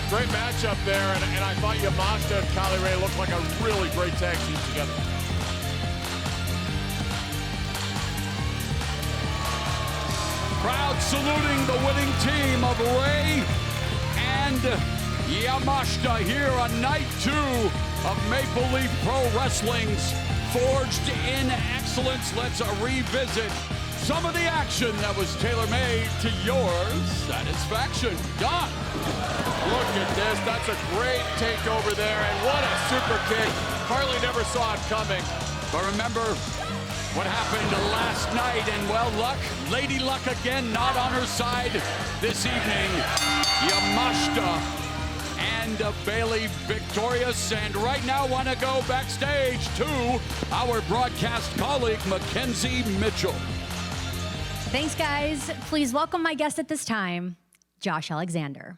Great matchup there, and I thought Yamashita and Kylie Ray looked like a really great tag team together. Crowd saluting the winning team of Ray and Yamashita here on night 2 of Maple Leaf Pro Wrestling's Forged in Excellence. Let's revisit some of the action that was tailor-made to your satisfaction. Don. Look at this. That's a great takeover there, and what a super kick. Harley never saw it coming. But remember what happened last night, and well, luck, Lady Luck again, not on her side this evening. Yamashita and Bailey victorious, and right now want to go backstage to our broadcast colleague, Mackenzie Mitchell. Thanks, guys. Please welcome my guest at this time, Josh Alexander.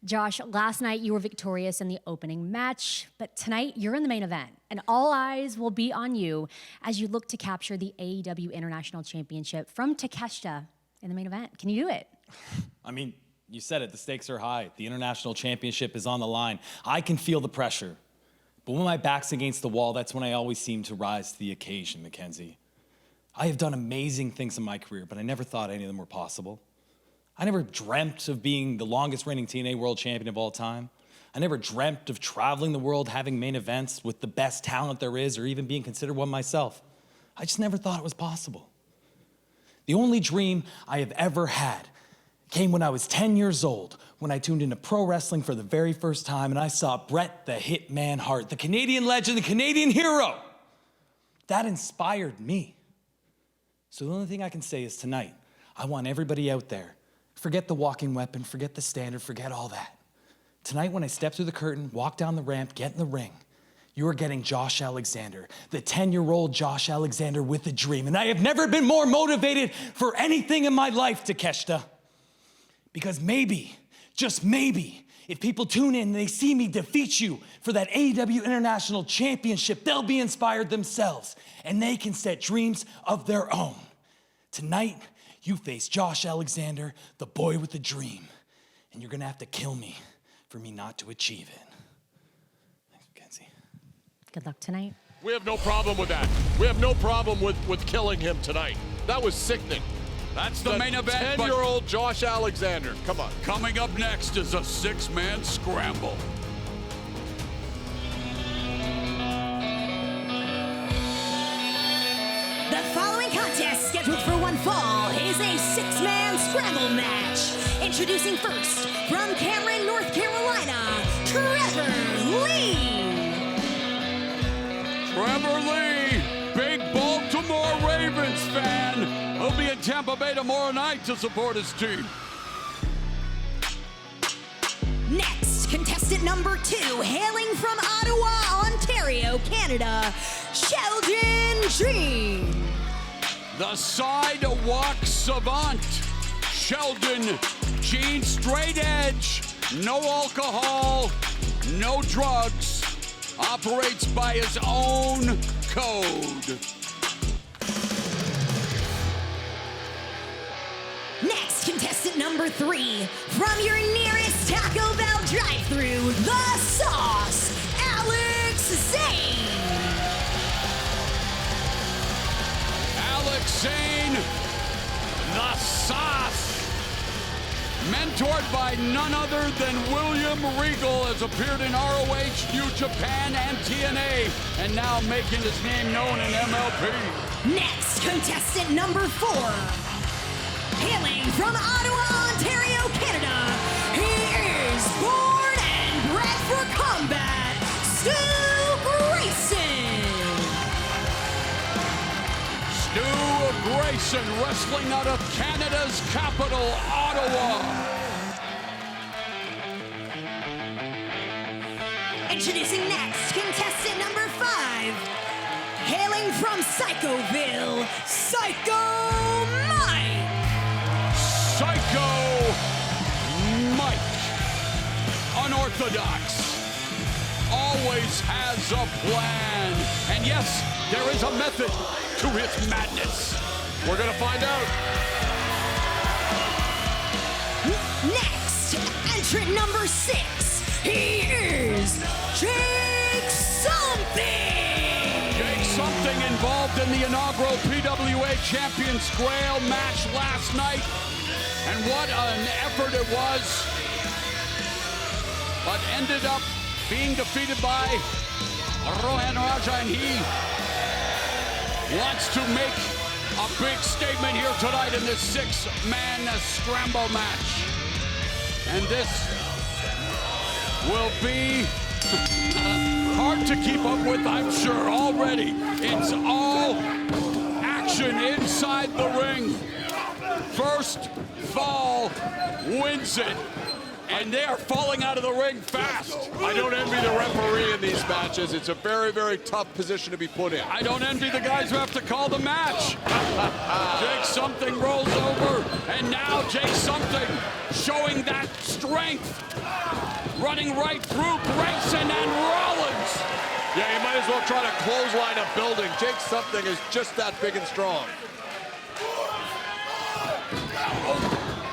Josh, last night you were victorious in the opening match, but tonight you're in the main event, and all eyes will be on you as you look to capture the AEW International Championship from Takeshita in the main event. Can you do it? I mean, you said it, the stakes are high. The International Championship is on the line. I can feel the pressure, but when my back's against the wall, that's when I always seem to rise to the occasion, Mackenzie. I have done amazing things in my career, but I never thought any of them were possible. I never dreamt of being the longest reigning TNA World Champion of all time. I never dreamt of traveling the world, having main events with the best talent there is, or even being considered one myself. I just never thought it was possible. The only dream I have ever had came when I was 10 years old, when I tuned into pro wrestling for the very first time, and I saw Bret the Hitman Hart, the Canadian legend, the Canadian hero. That inspired me. So the only thing I can say is tonight, I want everybody out there, forget the walking weapon, forget the standard, forget all that. Tonight, when I step through the curtain, walk down the ramp, get in the ring, you are getting Josh Alexander, the 10-year-old Josh Alexander with a dream. And I have never been more motivated for anything in my life, Takeshita. Because maybe, just maybe, if people tune in and they see me defeat you for that AEW International Championship, they'll be inspired themselves, and they can set dreams of their own. Tonight, you face Josh Alexander, the boy with the dream, and you're gonna have to kill me for me not to achieve it. Thanks, Mackenzie. Good luck tonight. We have no problem with that. We have no problem with killing him tonight. That was sickening. That's the main event. 10-year-old Josh Alexander. Come on. Coming up next is a six-man scramble. The following contest, scheduled for one fall, is a six-man scramble match. Introducing first, from Cameron, North Carolina, Trevor Lee. Trevor Lee, big Baltimore Ravens fan. He'll be in Tampa Bay tomorrow night to support his team. Next, contestant number 2, hailing from Ottawa, Ontario, Canada, Sheldon Jean. The sidewalk savant, Sheldon Jean, straight edge, no alcohol, no drugs, operates by his own code. Next, contestant number 3, from your nearest Taco Bell drive-thru, The Sauce, Zayne. Zayne, The Sauce, mentored by none other than William Regal, has appeared in ROH, New Japan, and TNA, and now making his name known in MLP. Next, contestant number 4, hailing from Ottawa, Ontario, Canada, he is born and bred for combat, Grayson. Grayson, wrestling out of Canada's capital, Ottawa. Introducing next, contestant number 5, hailing from Psychoville, Psycho Mike. Psycho Mike, unorthodox, always has a plan. And yes, there is a method to his madness. We're gonna find out. Next, entrant number 6, he is Jake Something. Jake Something involved in the inaugural PWA Champions Grail match last night. And what an effort it was. But ended up being defeated by Rohan and he wants to make a big statement here tonight in this 6-man scramble match. And this will be hard to keep up with, I'm sure, already. It's all action inside the ring. First fall wins it. And they are falling out of the ring fast. I don't envy the referee in these matches. It's a very, very tough position to be put in. I don't envy the guys who have to call the match. Jake Something rolls over, and now Jake Something showing that strength. Running right through Grayson and Rollins. Yeah, you might as well try to clothesline a building. Jake Something is just that big and strong.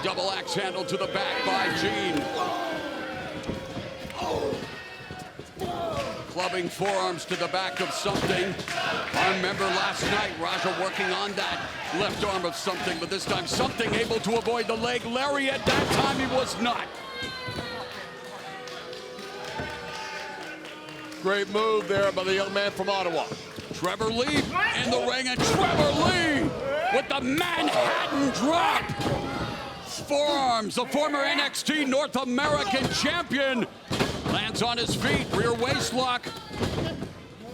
Double axe handle to the back by Gene. Clubbing forearms to the back of Something. I remember last night, Raju working on that left arm of Something, but this time Something able to avoid the leg lariat. That time he was not. Great move there by the young man from Ottawa. Trevor Lee in the ring, and Trevor Lee with the Manhattan drop. Forearms, the former NXT North American champion, lands on his feet, rear waist lock.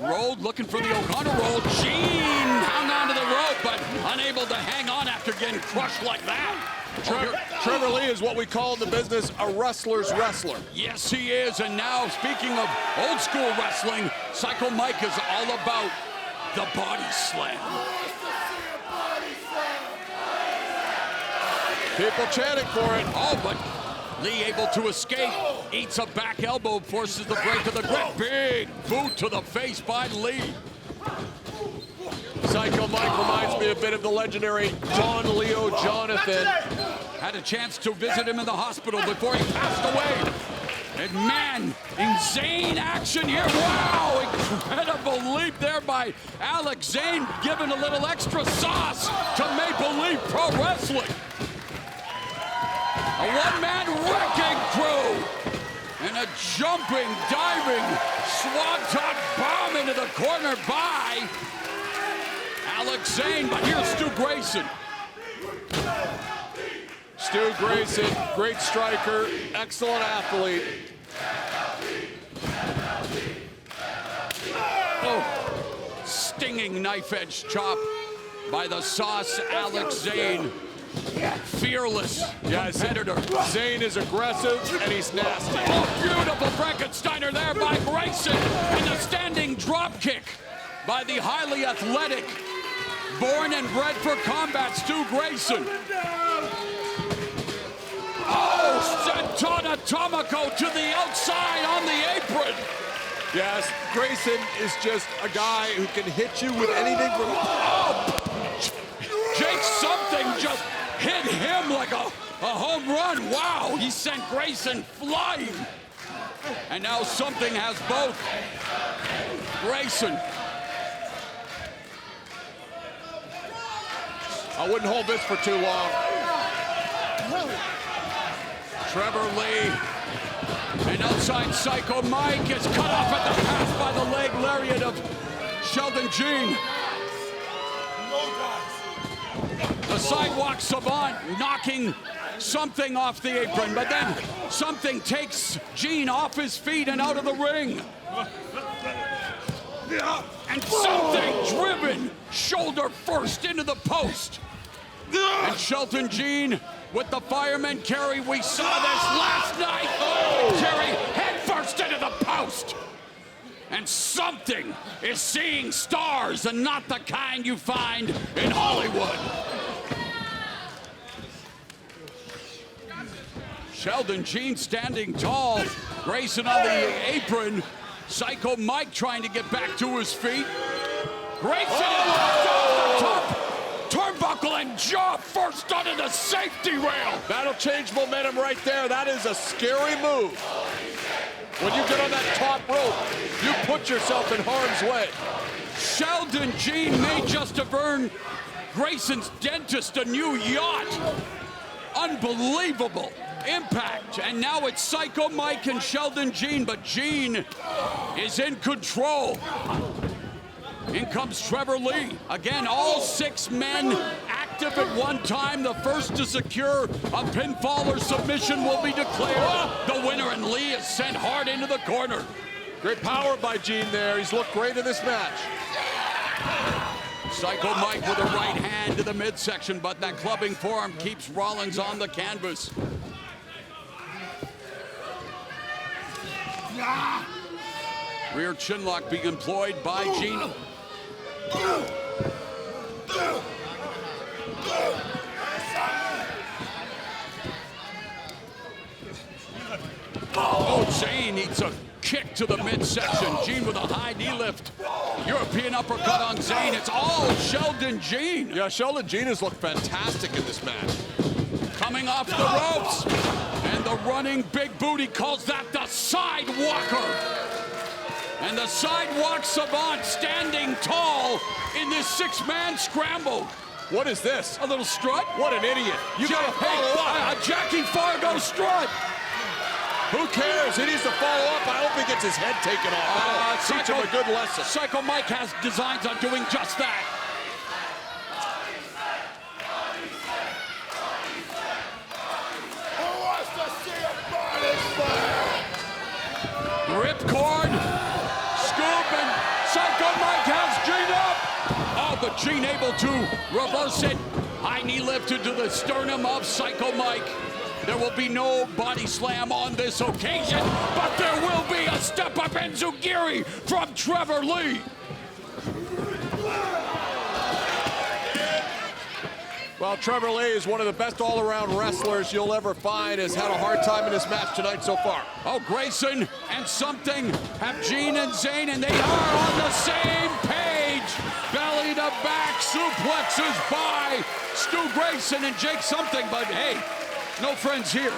Rolled, looking for the O'Connor roll. Gene hung onto the rope, but unable to hang on after getting crushed like that. Trevor Lee is what we call in the business a wrestler's wrestler. Yes, he is. And now, speaking of old school wrestling, Psycho Mike is all about the body slam. People chanting for it. Oh, but Lee able to escape. Eats a back elbow, forces the break of the grip. Big boot to the face by Lee. Psycho Mike reminds me a bit of the legendary John Leo Jonathan. Had a chance to visit him in the hospital before he passed away. And man, insane action here. Wow, incredible leap there by Alex Zayne, giving a little extra sauce to Maple Leaf Pro Wrestling. A one-man wrecking crew. And a jumping, diving, swanton bomb into the corner by Alex Zayne, but here's Stu Grayson. Stu Grayson, great striker, excellent athlete. Oh, stinging knife-edge chop by the sauce Alex Zayne. Fearless competitor. Zayne is aggressive and he's nasty. Oh, beautiful Frankensteiner there by Grayson, and the standing drop kick by the highly athletic, born and bred for combat, Stu Grayson. Oh, Santana Tomoko to the outside on the apron. Yes, Grayson is just a guy who can hit you with anything from... Oh, Jake Something just hit him like a home run. Wow, he sent Grayson flying. And now Something has both. Grayson. I wouldn't hold this for too long. Trevor Lee. And outside Psycho Mike is cut off at the pass by the leg lariat of Sheldon Gene. The sidewalk savant knocking Something off the apron, but then Something takes Gene off his feet and out of the ring. And Something driven shoulder first into the post. And Sheldon Gene with the fireman carry. We saw this last night. Oh, carry head first into the post. And Something is seeing stars, and not the kind you find in Hollywood. Sheldon Gene standing tall. Grayson on the apron. Psycho Mike trying to get back to his feet. Grayson off the top. Turnbuckle and jaw first onto the safety rail. That'll change momentum right there. That is a scary move. When you get on that top rope, you put yourself in harm's way. Sheldon Gene may just have earned Grayson's dentist a new yacht. Unbelievable impact. And now it's Psycho Mike and Sheldon Gene, but Gene is in control. In comes Trevor Lee. Again, all 6 men active at one time. The first to secure a pinfall or submission will be declared the winner, and Lee is sent hard into the corner. Great power by Gene there. He's looked great in this match. Psycho Mike with a right hand to the midsection, but that clubbing forearm keeps Rollins on the canvas. Rear chinlock being employed by Gene. Oh, Zayne needs a kick to the midsection. Gene with a high knee lift. European uppercut on Zayne. It's all Sheldon Gene. Yeah, Sheldon Gene has looked fantastic in this match. Coming off the ropes. And the running big booty calls that the sidewalker. And the sidewalk savant standing tall in this 6-man scramble. What is this? A little strut? What an idiot. You gotta follow up. A Jackie Fargo strut. Who cares? He needs to follow up. I hope he gets his head taken off. Teach him a good lesson. Psycho Mike has designs on doing just that. Who wants to see a body slam? Ripcord, scoop, and Psycho Mike has Gene up. Oh, but Gene able to reverse it. High knee lifted to the sternum of Psycho Mike. There will be no body slam on this occasion, but there will be a step-up enziguri from Trevor Lee. Well, Trevor Lee is one of the best all-around wrestlers you'll ever find. Has had a hard time in this match tonight so far. Oh, Grayson and something have Gene and Zayne, and they are on the same page. Belly to back suplexes by Stu Grayson and Jake something, but hey, no friends here.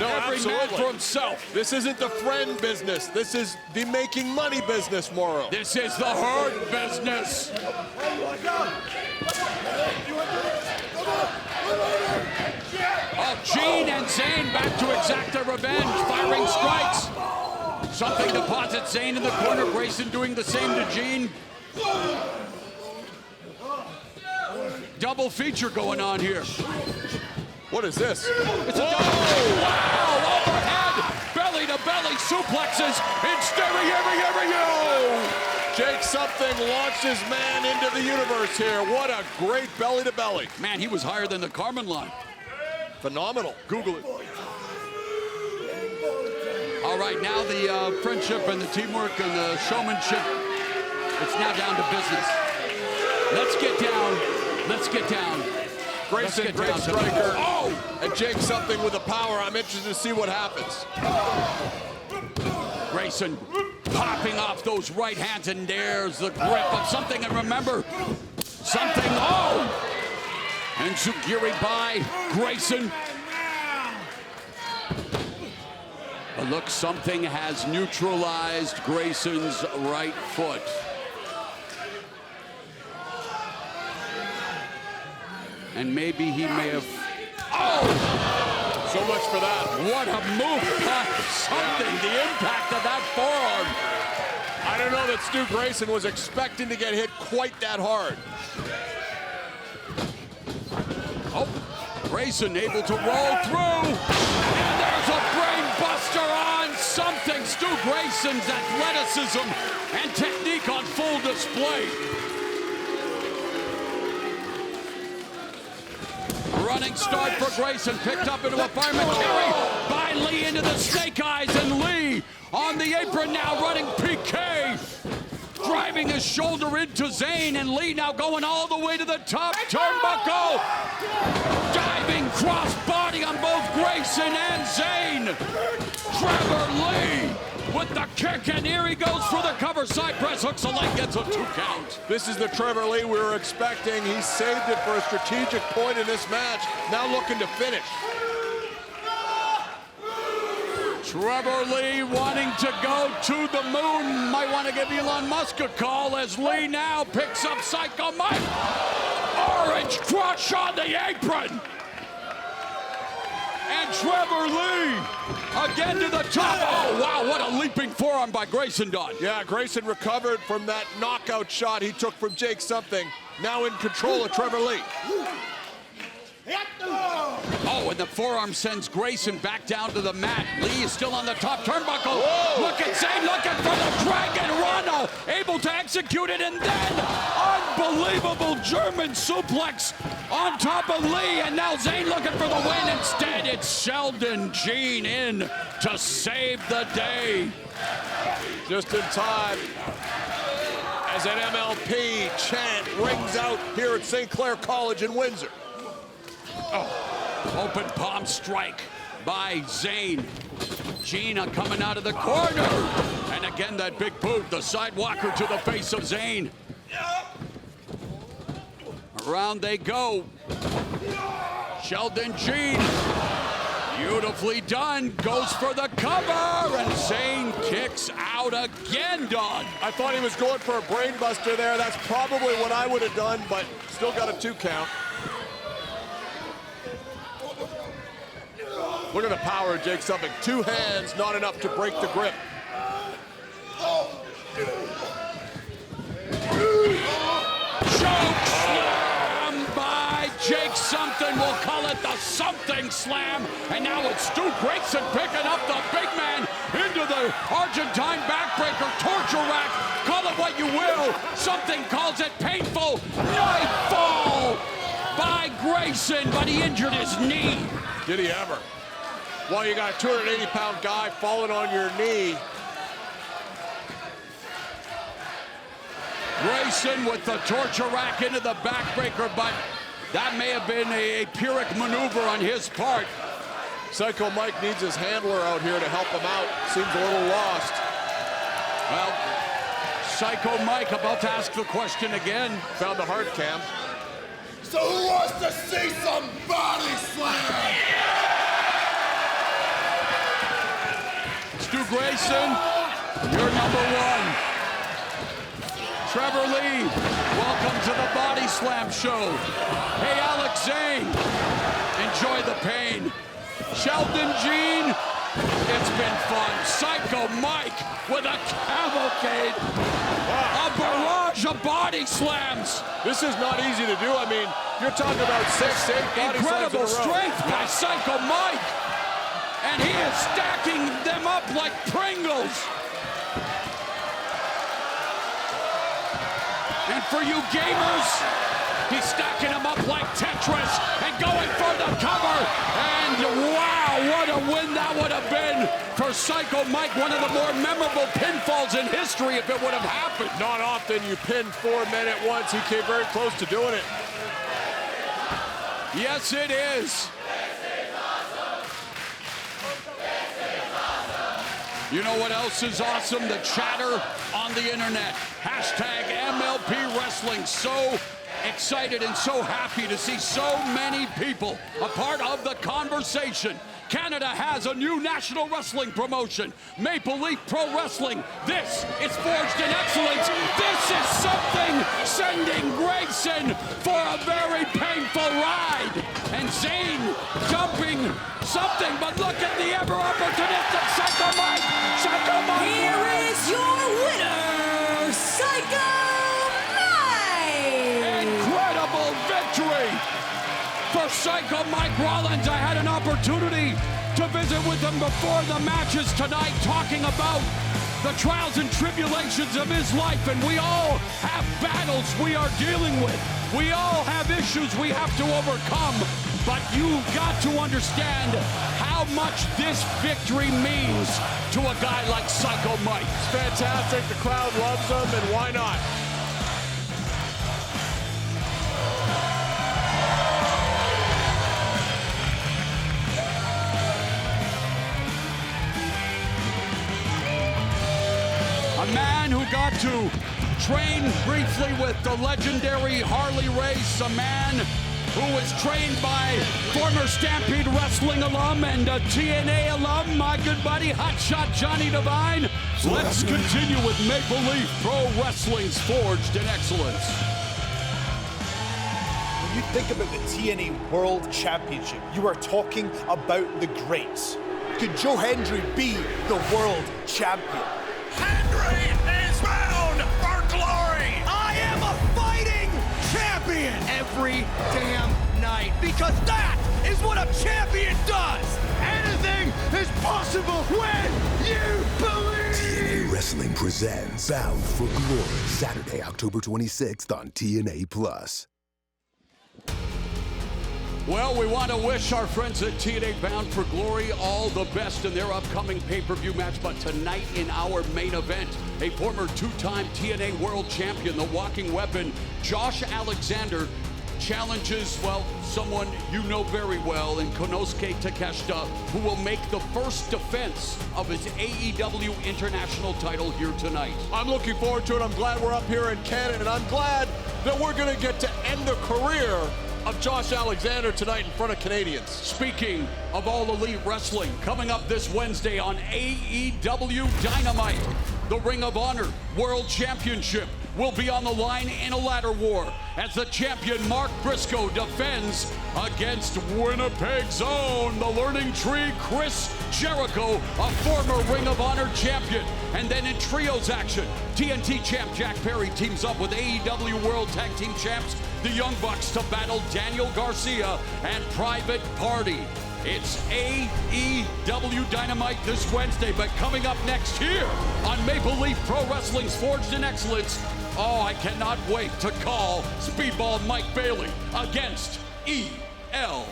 No, Every absolutely. man for himself. This isn't the friend business. This is the making money business, Moro. This is the hurt business. Oh, Gene and Zayne back to exact their revenge, firing strikes. Something deposits Zayne in the corner. Grayson doing the same to Gene. Double feature going on here. What is this? It's a double. Wow, overhead, belly to belly suplexes in stereo. Jake something launches man into the universe here. What a great belly to belly. Man, he was higher than the Carmen line. Phenomenal. Google it. All right, now the friendship and the teamwork and the showmanship, it's now down to business. Let's get down. Let's get down. Grayson, great striker. Oh! And Jake something with the power. I'm interested to see what happens. Grayson popping off those right hands, and there's the grip of something. And remember, something, oh! And Zugiri by Grayson. But look, something has neutralized Grayson's right foot. And maybe he may have, oh! So much for that. What a move by something, the impact of that forearm. I don't know that Stu Grayson was expecting to get hit quite that hard. Oh, Grayson able to roll through. And there's a brain buster on something. Stu Grayson's athleticism and technique on full display. Running start for Grayson, picked up into a fireman carry by Lee into the snake eyes, and Lee on the apron now running PK. Driving his shoulder into Zayne, and Lee now going all the way to the top turnbuckle. Diving crossbody on both Grayson and Zayne. Trevor Lee with the kick, and here he goes for the cover. Side press, hooks a leg, gets a 2 count. This is the Trevor Lee we were expecting. He saved it for a strategic point in this match. Now looking to finish. Trevor Lee wanting to go to the moon. Might want to give Elon Musk a call as Lee now picks up Psycho Mike. Orange crush on the apron. And Trevor Lee again to the top. Oh, wow, what a leaping forearm by Grayson done. Yeah, Grayson recovered from that knockout shot he took from Jake Something. Now in control of Trevor Lee. Oh, and the forearm sends Grayson back down to the mat. Lee is still on the top turnbuckle. Whoa. Look at Zayne looking for the Dragon Rana, able to execute it, and then unbelievable German suplex on top of Lee, and now Zayne looking for the win. Instead, it's Sheldon Jean in to save the day. Just in time as an MLP chant rings out here at St. Clair College in Windsor. Oh, open palm strike by Zayne. Gina coming out of the corner. And again, that big boot, the sidewalker to the face of Zayne. Around they go. Sheldon Jean, beautifully done, goes for the cover, and Zayne kicks out again, Don. I thought he was going for a brain buster there. That's probably what I would have done, but still got a 2 count. Look at the power of Jake Something. 2 hands, not enough to break the grip. Choke slam by Jake Something. We'll call it the Something Slam. And now it's Stu Grayson picking up the big man into the Argentine backbreaker torture rack. Call it what you will. Something calls it painful. Knife fall by Grayson, but he injured his knee. Did he ever? Well, you got a 280-pound guy falling on your knee. Grayson with the torture rack into the backbreaker, but that may have been a Pyrrhic maneuver on his part. Psycho Mike needs his handler out here to help him out. Seems a little lost. Well, Psycho Mike about to ask the question again. Found the hard cam. So who wants to see some body slam? Stu Grayson, you're number 1. Trevor Lee, welcome to the Body Slam Show. Hey, Alex Zayne, enjoy the pain. Sheldon Jean, it's been fun. Psycho Mike with a cavalcade. A barrage of body slams. This is not easy to do. I mean, you're talking about 6, 8 body Incredible slams in a row. strength by Psycho Mike. And he is stacking them up like Pringles. And for you gamers, he's stacking them up like Tetris and going for the cover. And wow, what a win that would have been for Psycho Mike. One of the more memorable pinfalls in history if it would have happened. Not often you pin 4 men at once. He came very close to doing it. Yes, it is. You know what else is awesome? The chatter on the internet. Hashtag MLP Wrestling. So excited and so happy to see so many people a part of the conversation. Canada has a new national wrestling promotion, Maple Leaf Pro Wrestling. This is Forged in Excellence. This is Something sending Grayson for a very painful ride. And Zayne jumping Something, but look at the ever opportunistic Psycho Mike. Psycho Mike. Here is your winner, Psycho Mike. Incredible victory for Psycho Mike Rollins. I had an opportunity to visit with him before the matches tonight, talking about the trials and tribulations of his life, and we all have battles we are dealing with. We all have issues we have to overcome, but you've got to understand how much this victory means to a guy like Psycho Mike. It's fantastic. The crowd loves him, and why not? A man who got to train briefly with the legendary Harley race, a man who was trained by former Stampede Wrestling alum and a TNA alum, my good buddy, Hotshot Johnny Devine. Let's continue with Maple Leaf Pro Wrestling's Forged in Excellence. When you think about the TNA World Championship, you are talking about the greats. Could Joe Hendry be the world champion? Henry is bound for glory! I am a fighting champion every damn night, because that is what a champion does! Anything is possible when you believe! TNA Wrestling presents Bound for Glory, Saturday, October 26th on TNA+. Well, we want to wish our friends at TNA Bound for Glory all the best in their upcoming pay-per-view match. But tonight in our main event, a former two-time TNA World Champion, the Walking Weapon, Josh Alexander, challenges, well, someone you know very well in Konosuke Takeshita, who will make the first defense of his AEW International title here tonight. I'm looking forward to it. I'm glad we're up here in Canada, and I'm glad that we're going to get to end the career of Josh Alexander tonight in front of Canadians. Speaking of All Elite Wrestling, coming up this Wednesday on AEW Dynamite, the Ring of Honor World Championship will be on the line in a ladder war as the champion Mark Briscoe defends against Winnipeg's own, the Learning Tree, Chris Jericho, a former Ring of Honor champion. And then in trios action, TNT champ Jack Perry teams up with AEW World Tag Team champs, the Young Bucks, to battle Daniel Garcia and Private Party. It's AEW Dynamite this Wednesday, but coming up next here on Maple Leaf Pro Wrestling's Forged in Excellence, oh, I cannot wait to call Speedball Mike Bailey against ELP.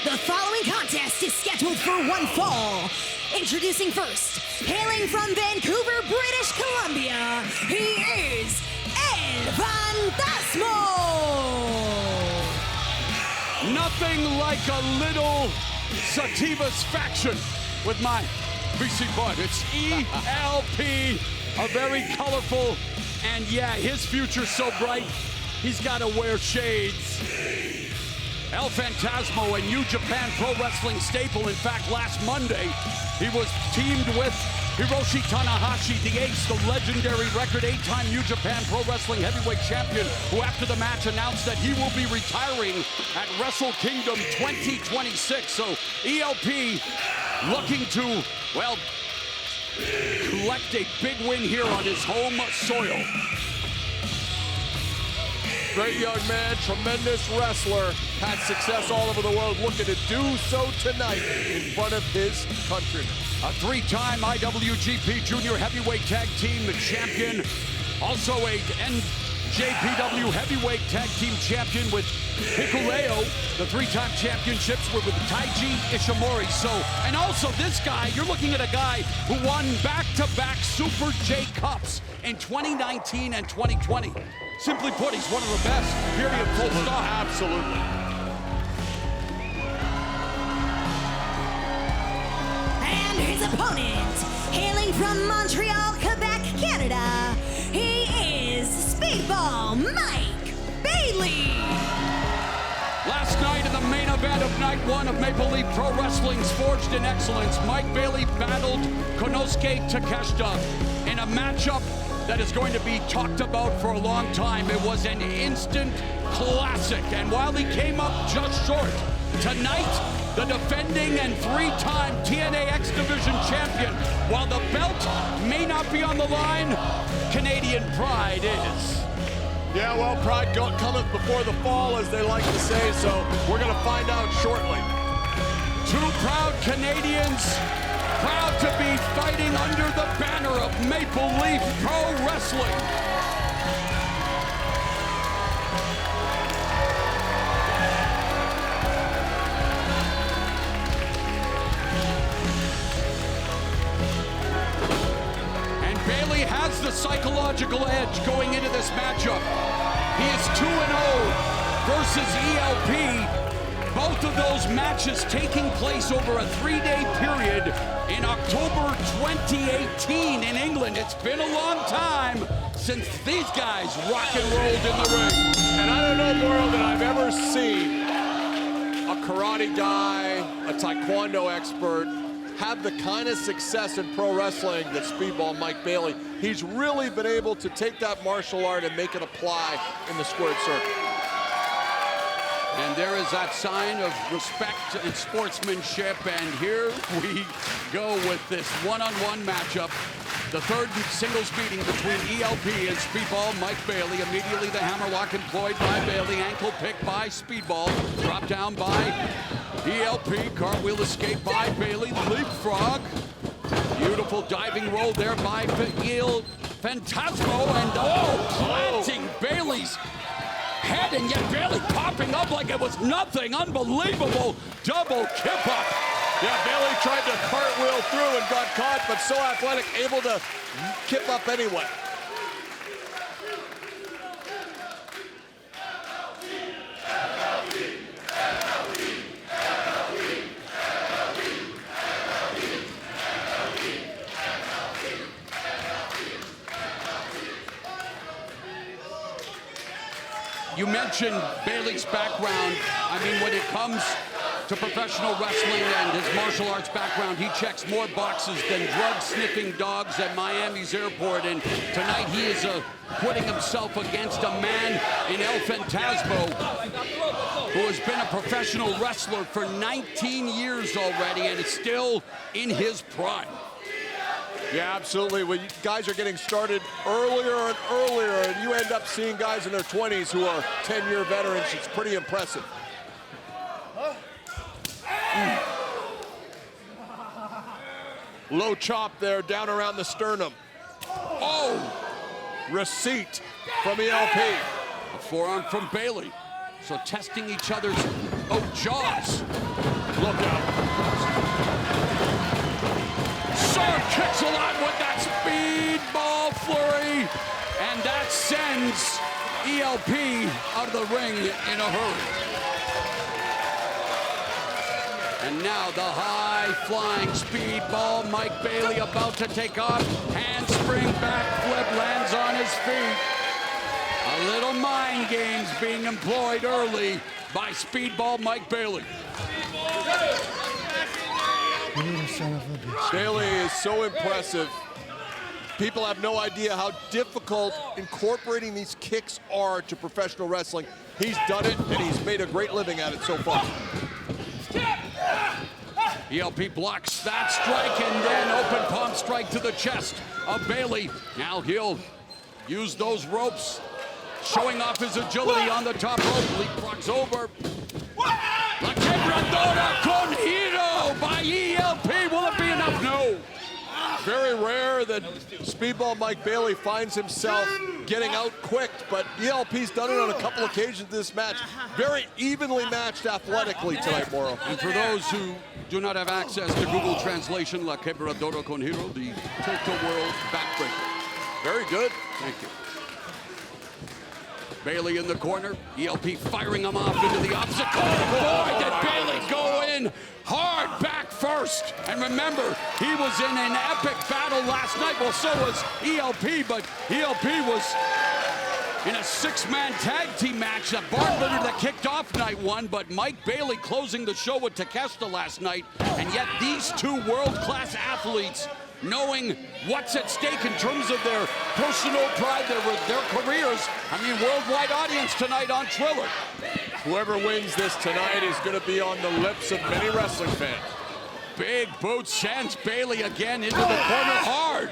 The following contest is scheduled for one fall. Introducing first, hailing from Vancouver, British Columbia, he is El Phantasmo! Nothing like a little satisfaction with my BC bud. It's ELP, a very colorful, and yeah, his future's so bright, he's got to wear shades. El Phantasmo, a New Japan Pro Wrestling staple. In fact, last Monday, he was teamed with Hiroshi Tanahashi, the ace, the legendary record 8-time New Japan Pro Wrestling heavyweight champion, who after the match announced that he will be retiring at Wrestle Kingdom 2026. So ELP looking to, well, collect a big win here on his home soil. Great young man, tremendous wrestler, had success all over the world, looking to do so tonight in front of his countrymen. A three-time IWGP Junior Heavyweight Tag Team champion, also a NJPW Heavyweight Tag Team champion with Hikuleo. The three-time championships were with Taiji Ishimori. So, and also this guy, you're looking at a guy who won back-to-back Super J Cups in 2019 and 2020. Simply put, he's one of the best, period, full stop. Absolutely. And his opponent, hailing from Montreal, Quebec, Canada, he is Speedball Mike Bailey. Last night in the main event of night one of Maple Leaf Pro Wrestling's Forged in Excellence, Mike Bailey battled Konosuke Takeshita in a matchup that is going to be talked about for a long time. It was an instant classic, and while he came up just short, tonight, the defending and three-time TNA X Division champion, while the belt may not be on the line, Canadian pride is. Yeah, well, pride cometh before the fall, as they like to say, so we're going to find out shortly. Two proud Canadians, proud to be fighting under the banner of Maple Leaf Pro Wrestling. And Bailey has the psychological edge going into this matchup. He is 2-0 versus ELP. Both of those matches taking place over a 3-day period in October 2018 in England. It's been a long time since these guys rock and rolled in the ring. And I don't know more that I've ever seen a karate guy, a taekwondo expert, have the kind of success in pro wrestling that Speedball Mike Bailey, he's really been able to take that martial art and make it apply in the squared circle. And there is that sign of respect and sportsmanship, and here we go with this one-on-one matchup. The third singles meeting between ELP and Speedball Mike Bailey. Immediately the hammerlock employed by Bailey, ankle pick by Speedball, drop down by ELP, cartwheel escape by Bailey, leapfrog. Beautiful diving roll there by Phantasmo, and planting Bailey's head, and yet Bailey popping up like it was nothing. Unbelievable double kip up. Yeah, Bailey tried to cartwheel through and got caught, but so athletic, able to kip up anyway. You mentioned Bailey's background. I mean, when it comes to professional wrestling and his martial arts background, he checks more boxes than drug-sniffing dogs at Miami's airport. And tonight he is putting himself against a man in El Phantasmo who has been a professional wrestler for 19 years already and is still in his prime. Yeah, absolutely. When guys are getting started earlier and earlier, and you end up seeing guys in their 20s who are 10-year veterans, it's pretty impressive. Low chop there, down around the sternum. Oh! Receipt from ELP. A forearm from Bailey. So testing each other's, jaws. Look out. Sword kicks a lot with that speedball flurry. And that sends ELP out of the ring in a hurry. And now the high-flying speedball, Mike Bailey about to take off. Handspring backflip lands on his feet. A little mind games being employed early by speedball Mike Bailey. Bailey is so impressive. People have no idea how difficult incorporating these kicks are to professional wrestling. He's done it, and he's made a great living at it so far. ELP blocks that strike and then open palm strike to the chest of Bailey. Now he'll use those ropes, showing off his agility on the top rope. Leapfrogs over. La Quebradora con Hero by ELP. Will it be enough? No. Very rare that speedball Mike Bailey finds himself getting out quick, but ELP's done it on a couple occasions this match. Very evenly matched athletically tonight, Moro. And for those who do not have access to Google Translation, La Quebradora con Hero, the tilt-a-whirl backbreaker. Very good. Thank you. Bailey in the corner, ELP firing him off into the opposite corner. Boy, did Bailey go in hard back first. And remember, he was in an epic battle last night. Well, so was ELP, but ELP was in a six-man tag team match, a barn burner that kicked off night one, but Mike Bailey closing the show with Takeshita last night. And yet these two world-class athletes, knowing what's at stake in terms of their personal pride, their careers. I mean, worldwide audience tonight on Triller. Whoever wins this tonight is going to be on the lips of many wrestling fans. Big boot sends Bailey again into the corner hard.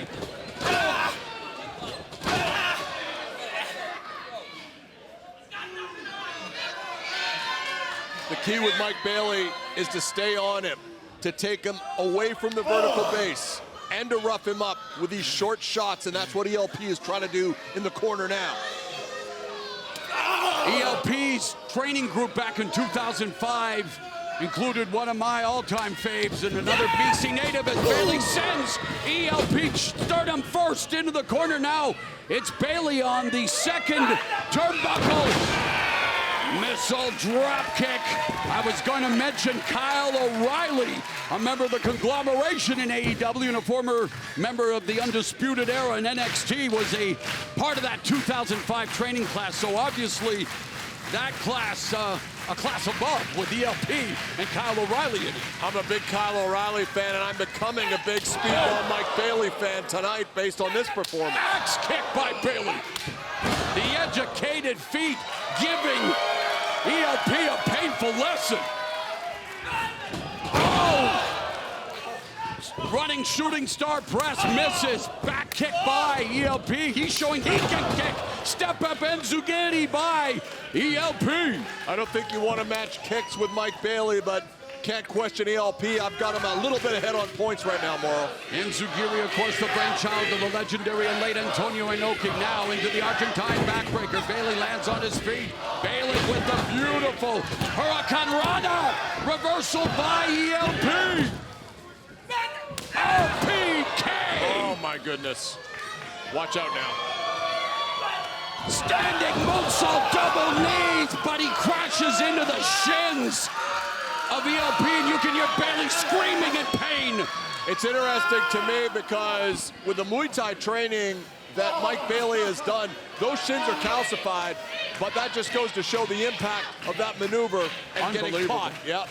The key with Mike Bailey is to stay on him, to take him away from the vertical base, and to rough him up with these short shots, and that's what ELP is trying to do in the corner now. ELP's training group back in 2005 included one of my all-time faves and another BC native as Bailey sends ELP stardom first into the corner. Now it's Bailey on the second turnbuckle. Missile drop kick. I was going to mention Kyle O'Reilly, a member of the conglomeration in AEW and a former member of the Undisputed Era in NXT, was a part of that 2005 training class. So obviously that class, a class above with ELP and Kyle O'Reilly in it. I'm a big Kyle O'Reilly fan, and I'm becoming a big Speedball Mike Bailey fan tonight based on this performance. Axe kick by Bailey. The educated feet giving ELP a painful lesson. Oh! Running shooting star press misses. Back kick by ELP. He's showing he can kick. Step up Enzugiri by ELP. I don't think you want to match kicks with Mike Bailey, but can't question ELP. I've got him a little bit ahead on points right now, Moro. Enzugiri, of course, the brainchild of the legendary and late Antonio Inoki. Now into the Argentine backbreaker. Bailey lands on his feet. Bailey with the beautiful Hurricane Rana. Reversal by ELP. RPK! Oh my goodness. Watch out now. Standing moonsault, double knees, but he crashes into the shins of ELP, and you can hear Bailey screaming in pain. It's interesting to me because with the Muay Thai training that Mike Bailey has done, those shins are calcified, but that just goes to show the impact of that maneuver and getting caught. Yep.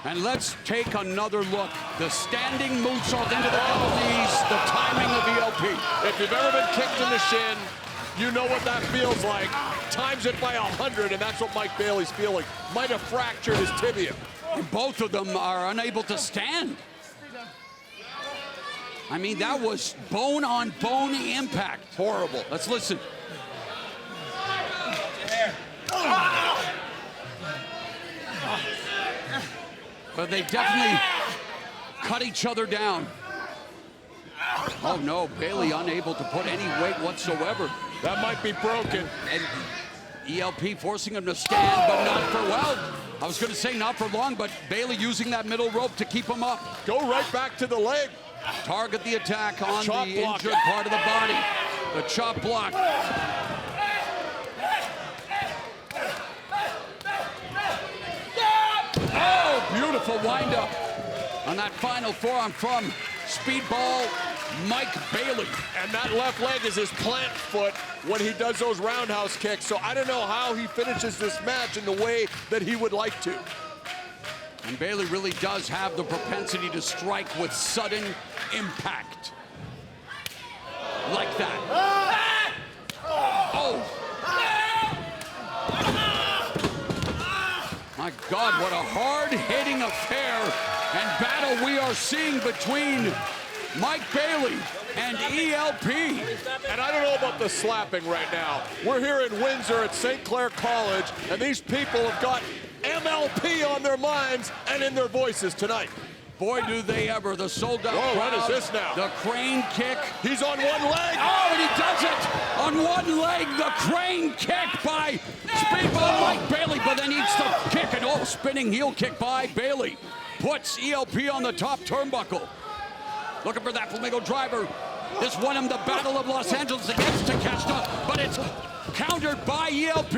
And let's take another look. The standing moonsault into the double knees, the timing of ELP. If you've ever been kicked in the shin, you know what that feels like. Times it by 100, and that's what Mike Bailey's feeling. Might have fractured his tibia. And both of them are unable to stand. I mean, that was bone-on-bone impact. Horrible. Let's listen. But they definitely cut each other down. Oh no, Bailey unable to put any weight whatsoever. That might be broken. And ELP forcing him to stand, but not for, well, I was going to say not for long, but Bailey using that middle rope to keep him up. Go right back to the leg. Target the attack on Chop the block. injured part of the body. The chop block. Oh, beautiful windup on that final forearm from Speedball Mike Bailey. And that left leg is his plant foot when he does those roundhouse kicks. So I don't know how he finishes this match in the way that he would like to. And Bailey really does have the propensity to strike with sudden impact. Like that. Oh! My God, what a hard-hitting affair and battle we are seeing between Mike Bailey and ELP. And I don't know about the slapping right now. We're here in Windsor at St. Clair College, and these people have got MLP on their minds and in their voices tonight. Boy, do they ever. The sold-out crowd. What is this now? The crane kick. He's on one leg. Oh, and he does it on one leg. The crane kick by Speedball Mike Bailey, but then needs to kick it. Oh, spinning heel kick by Bailey. Puts ELP on the top turnbuckle. Looking for that flamingo driver. This won him the Battle of Los Angeles against Takeshita, but it's countered by ELP.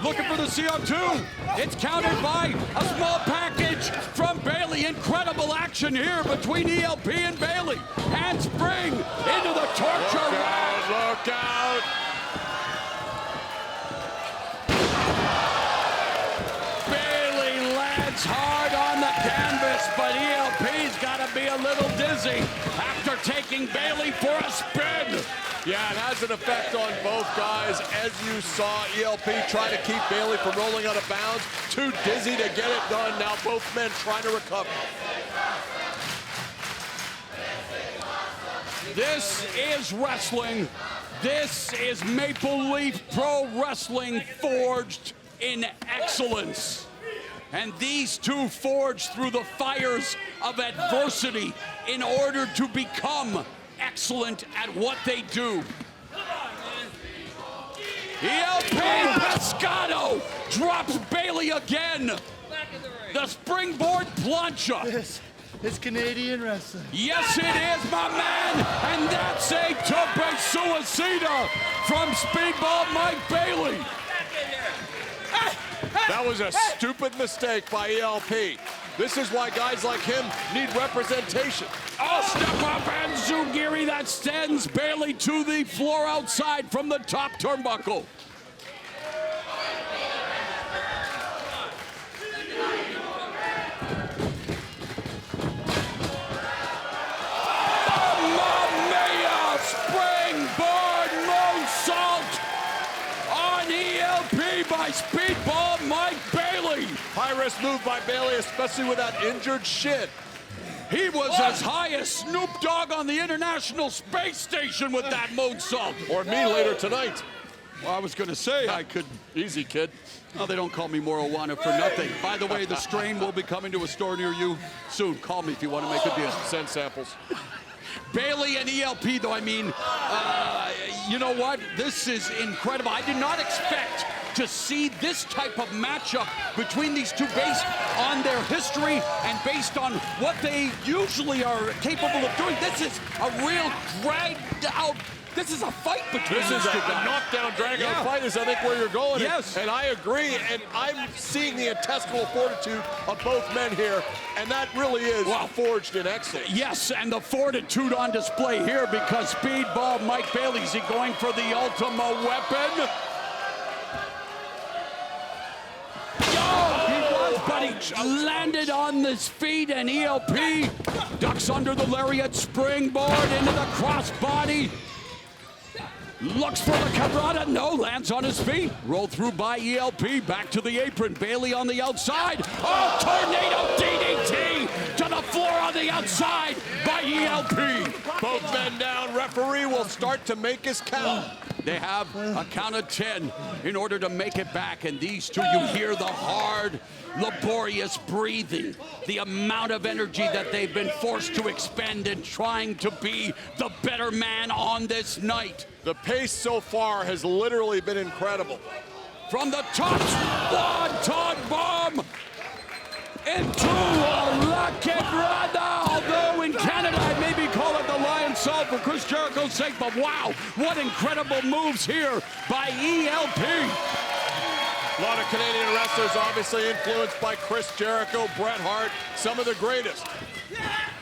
Looking for the CO2. It's countered by a small package from Bailey. Incredible action here between ELP and Bailey. Handspring into the torture rack. Look out. Bailey lands hard on the canvas, but ELP's got to be a little dizzy after taking Bailey for a spin. Yeah, it has an effect on both guys. As you saw, ELP try to keep Bailey from rolling out of bounds. Too dizzy to get it done. Now both men trying to recover. This is wrestling. This is Maple Leaf Pro Wrestling forged in excellence. And these two forged through the fires of adversity in order to become excellent at what they do. ELP Pescado drops Bailey again. The springboard plancha. This is Canadian wrestling. Yes, it is, my man. And that's a tope suicida from Speedball Mike Bailey. That was a stupid mistake by ELP. This is why guys like him need representation. Oh, step up and Zugiri that sends Bailey to the floor outside from the top turnbuckle. by Speedball Mike Bailey. High-risk move by Bailey, especially with that injured shin. He was as high as Snoop Dogg on the International Space Station with that moonsault. Or me later tonight. Well, I was going to say I could. Easy, kid. Oh, they don't call me Morowana for nothing. By the way, the strain will be coming to a store near you soon. Call me if you want to make a deal. Send samples. Bailey and ELP, though, I mean, you know what? This is incredible. I did not expect to see this type of matchup between these two based on their history and based on what they usually are capable of doing. This is a real dragged out. This is a fight between This is a knockdown, drag-out fight is, I think, where you're going. Yes. And I agree, and I'm seeing the intestinal fortitude of both men here, and that really is forged in excellence. Yes, and the fortitude on display here because Speedball Mike Bailey's going for the ultimate weapon. But he landed on his feet, and ELP ducks under the lariat, springboard into the crossbody. Looks for the Cabrata, no, lands on his feet. Rolled through by ELP, back to the apron. Bailey on the outside. Oh, tornado DDT to the floor on the outside by ELP. Both men down, referee will start to make his count. They have a count of 10 in order to make it back, and these two, you hear the hard, laborious breathing, the amount of energy that they've been forced to expend in trying to be the better man on this night. The pace so far has literally been incredible. From the top, one-ton bomb into a La Quebrada, although in Canada I maybe call it the Lion Salt for Chris Jericho's sake, but wow, what incredible moves here by ELP. A lot of Canadian wrestlers obviously influenced by Chris Jericho, Bret Hart, some of the greatest.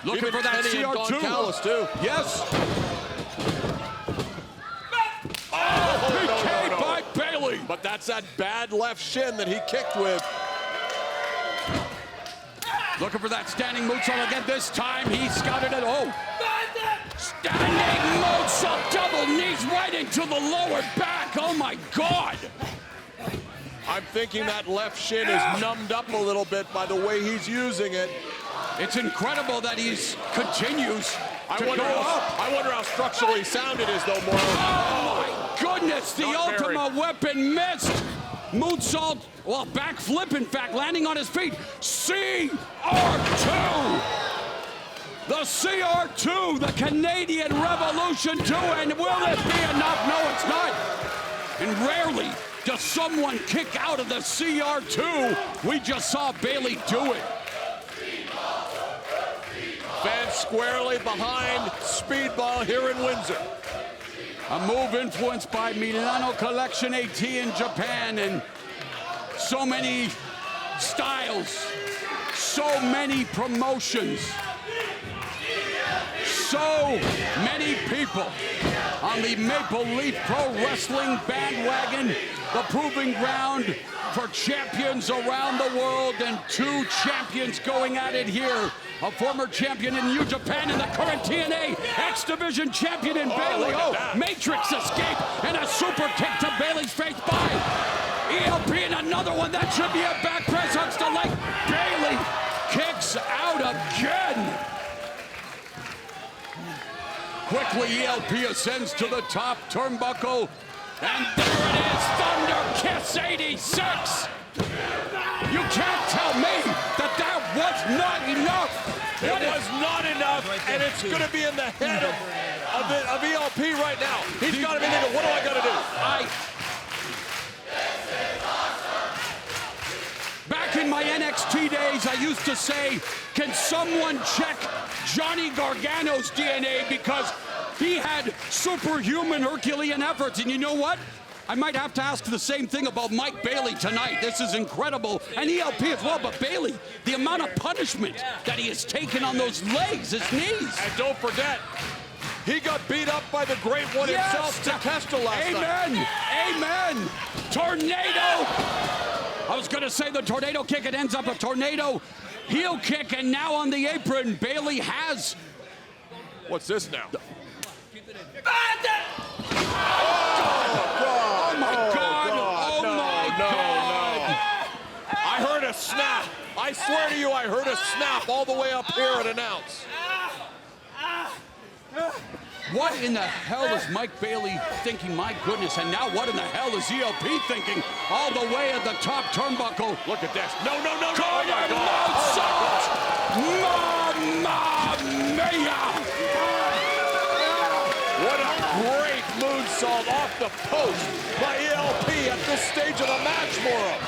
Looking Even for that Kenny and CR2. Don Callis too. Yes. PK by Bailey. But that's that bad left shin that he kicked with. Looking for that standing moonsault again. This time he scouted it. Oh. Standing moonsault, double knees right into the lower back. Oh my God. I'm thinking that left shin is numbed up a little bit by the way he's using it. It's incredible that he's continues I to wonder go up. I wonder how structurally sound it is, though, Moro. Oh my goodness, the Not ultimate weapon missed. Moonsault, well, backflip, in fact, landing on his feet. CR2! The CR2, the Canadian Revolution 2, and will it be enough? No, it's not. And rarely does someone kick out of the CR2. We just saw Bailey do it. Fans squarely behind Speedball here in Windsor. A move influenced by Milano Collection AT in Japan, and so many styles, so many promotions, so many people on the Maple Leaf Pro Wrestling bandwagon, the proving ground for champions around the world, and two champions going at it here. A former champion in New Japan and the current TNA X-Division champion in Bailey. Oh, Matrix escape and a super kick to Bailey's face by ELP, and another one. That should be a back press, hooks the leg. Bailey kicks out again. Quickly, ELP ascends to the top turnbuckle, and there it is, Thunder Kiss 86. You can't tell me that that was not enough. It was not enough, and it's going to be in the head of ELP right now. He's got to be thinking, what do I got to do? Back in my NXT days, I used to say, can someone check Johnny Gargano's DNA, because he had superhuman Herculean efforts, and you know what? I might have to ask the same thing about Mike Bailey tonight. This is incredible. And ELP as well, but Bailey, the amount of punishment that he has taken on those legs, his knees. And don't forget, he got beat up by the great one himself, Takeshita, last night. Amen. Tornado. I was going to say the tornado kick. It ends up a tornado heel kick, and now on the apron, Bailey has... What's this now? I heard a snap. I swear to you, I heard a snap all the way up here at announce. What in the hell is Mike Bailey thinking? My goodness. And now what in the hell is ELP thinking? All the way at the top turnbuckle. Look at this. No. Mamma mia! What a great moonsault off the post by ELP at this stage of the match for him.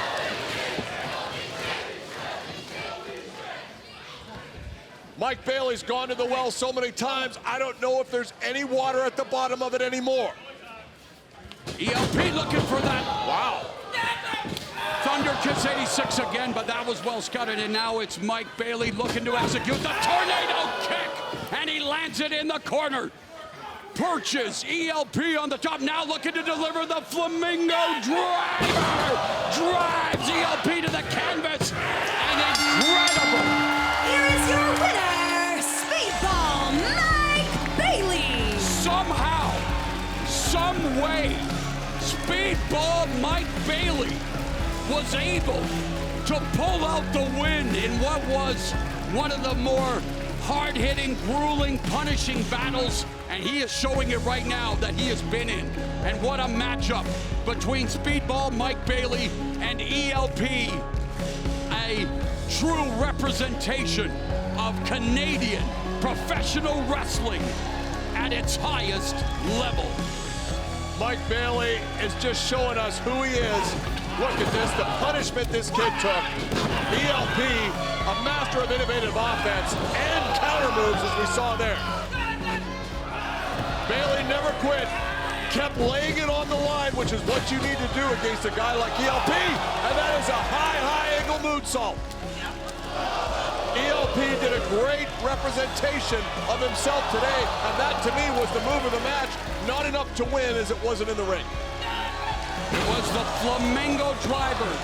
Mike Bailey's gone to the well so many times, I don't know if there's any water at the bottom of it anymore. ELP looking for that. Wow. Thunder Kiss 86 again, but that was well scouted, and now it's Mike Bailey looking to execute the tornado kick, and he lands it in the corner. Perches ELP on the top, now looking to deliver the Flamingo driver. Drives ELP to the canvas, and incredible. Here is your winner, Speedball Mike Bailey. Somehow, some way, Speedball Mike Bailey was able to pull out the win in what was one of the more hard-hitting, grueling, punishing battles, and he is showing it right now that he has been in. And what a matchup between Speedball Mike Bailey and ELP, a true representation of Canadian professional wrestling at its highest level. Mike Bailey is just showing us who he is. Look at this, the punishment this kid took. ELP, a master of innovative offense and counter moves, as we saw there. Bailey never quit, kept laying it on the line, which is what you need to do against a guy like ELP, and that is a high angle moonsault. ELP did a great representation of himself today, and that to me was the move of the match. Not enough to win as it wasn't in the ring. It was the Flamingo driver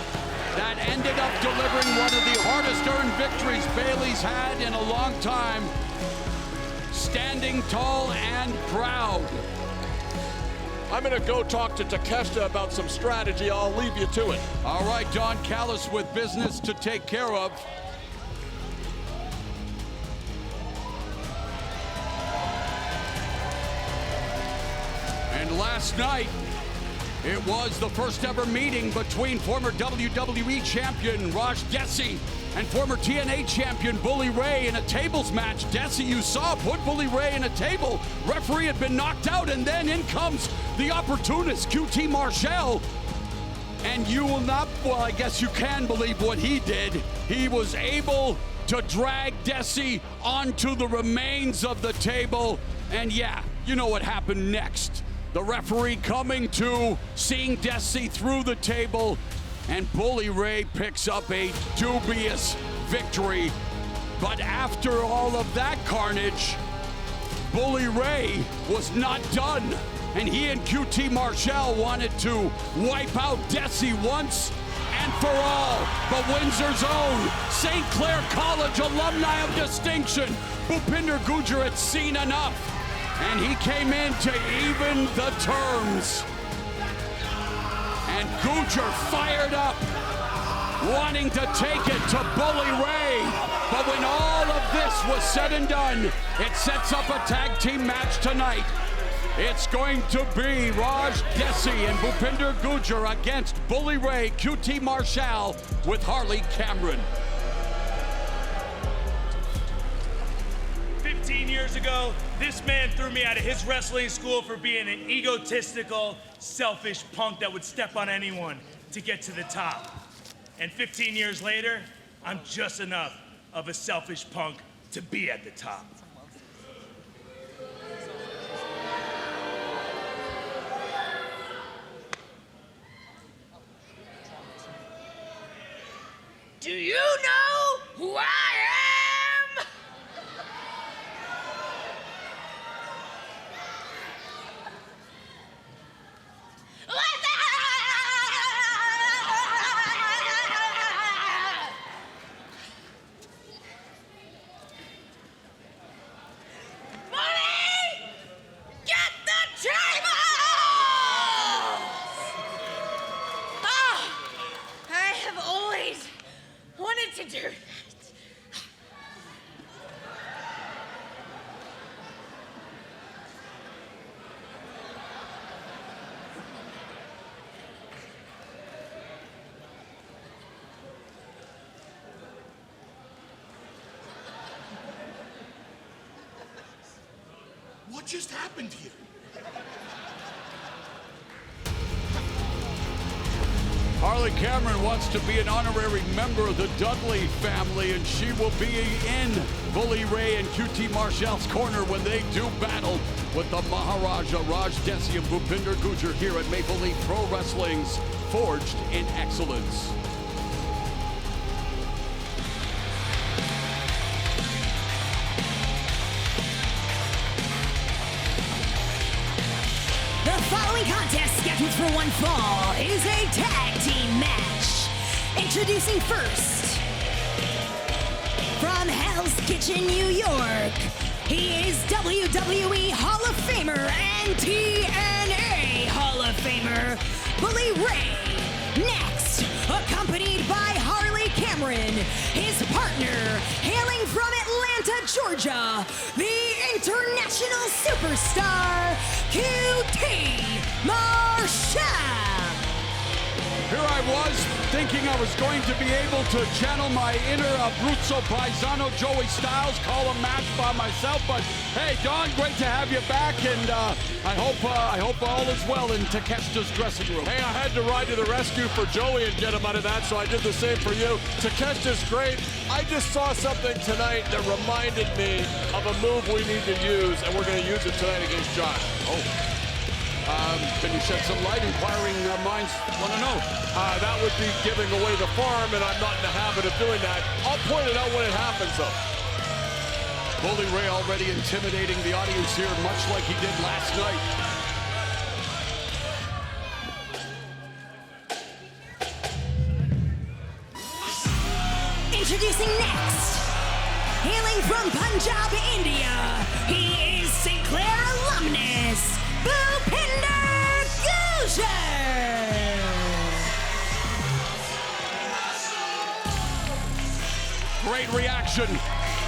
that ended up delivering one of the hardest earned victories Bailey's had in a long time. Standing tall and proud. I'm gonna go talk to Takeshita about some strategy. I'll leave you to it. All right, Don Callis with business to take care of. And last night, it was the first ever meeting between former WWE champion Dhesi and former TNA champion Bully Ray in a tables match. Dhesi, you saw, put Bully Ray in a table. Referee had been knocked out, and then in comes the opportunist, QT Marshall. And you will not, well, I guess you can believe what he did. He was able to drag Dhesi onto the remains of the table. And yeah, you know what happened next. The referee coming to, seeing Dhesi through the table, and Bully Ray picks up a dubious victory. But after all of that carnage, Bully Ray was not done, and he and QT Marshall wanted to wipe out Dhesi once and for all. But Windsor's own St. Clair College alumni of distinction, Bhupinder Gujjar, had seen enough. And he came in to even the terms. And Gujjar fired up, wanting to take it to Bully Ray. But when all of this was said and done, it sets up a tag team match tonight. It's going to be Dhesi and Bhupinder Gujjar against Bully Ray, QT Marshall with Harley Cameron. 15 years ago, this man threw me out of his wrestling school for being an egotistical, selfish punk that would step on anyone to get to the top. And 15 years later, I'm just enough of a selfish punk to be at the top. Do you know who I am? to do that. What just happened here? Harley Cameron wants to be an honorary member of the Dudley family, and she will be in Bully Ray and QT Marshall's corner when they do battle with the Maharaja Raj Dhesi and Bhupinder Gujjar here at Maple Leaf Pro Wrestling's Forged in Excellence. The following contest, scheduled for one fall, is a tag team match. Introducing first, from Hell's Kitchen, New York, he is WWE Hall of Famer and TNA Hall of Famer, Bully Ray. Next, accompanied by Harley Cameron, his partner, hailing from Atlanta, Georgia, the international superstar, QT Marshall. Here I was, thinking I was going to be able to channel my inner Abruzzo Paisano Joey Styles, call a match by myself, but hey, Don, great to have you back, and I hope all is well in Takeshita's dressing room. Hey, I had to ride to the rescue for Joey and get him out of that, so I did the same for you. Takeshita's great. I just saw something tonight that reminded me of a move we need to use, and we're going to use it tonight against Josh. Oh. Can you shed some light? Inquiring minds want to know. That would be giving away the farm, and I'm not in the habit of doing that. I'll point it out when it happens, though. Bully Ray already intimidating the audience here, much like he did last night. Introducing next, hailing from Punjab, India, he is St. Clair alumnus, Bhupinder Gujjar. Great reaction,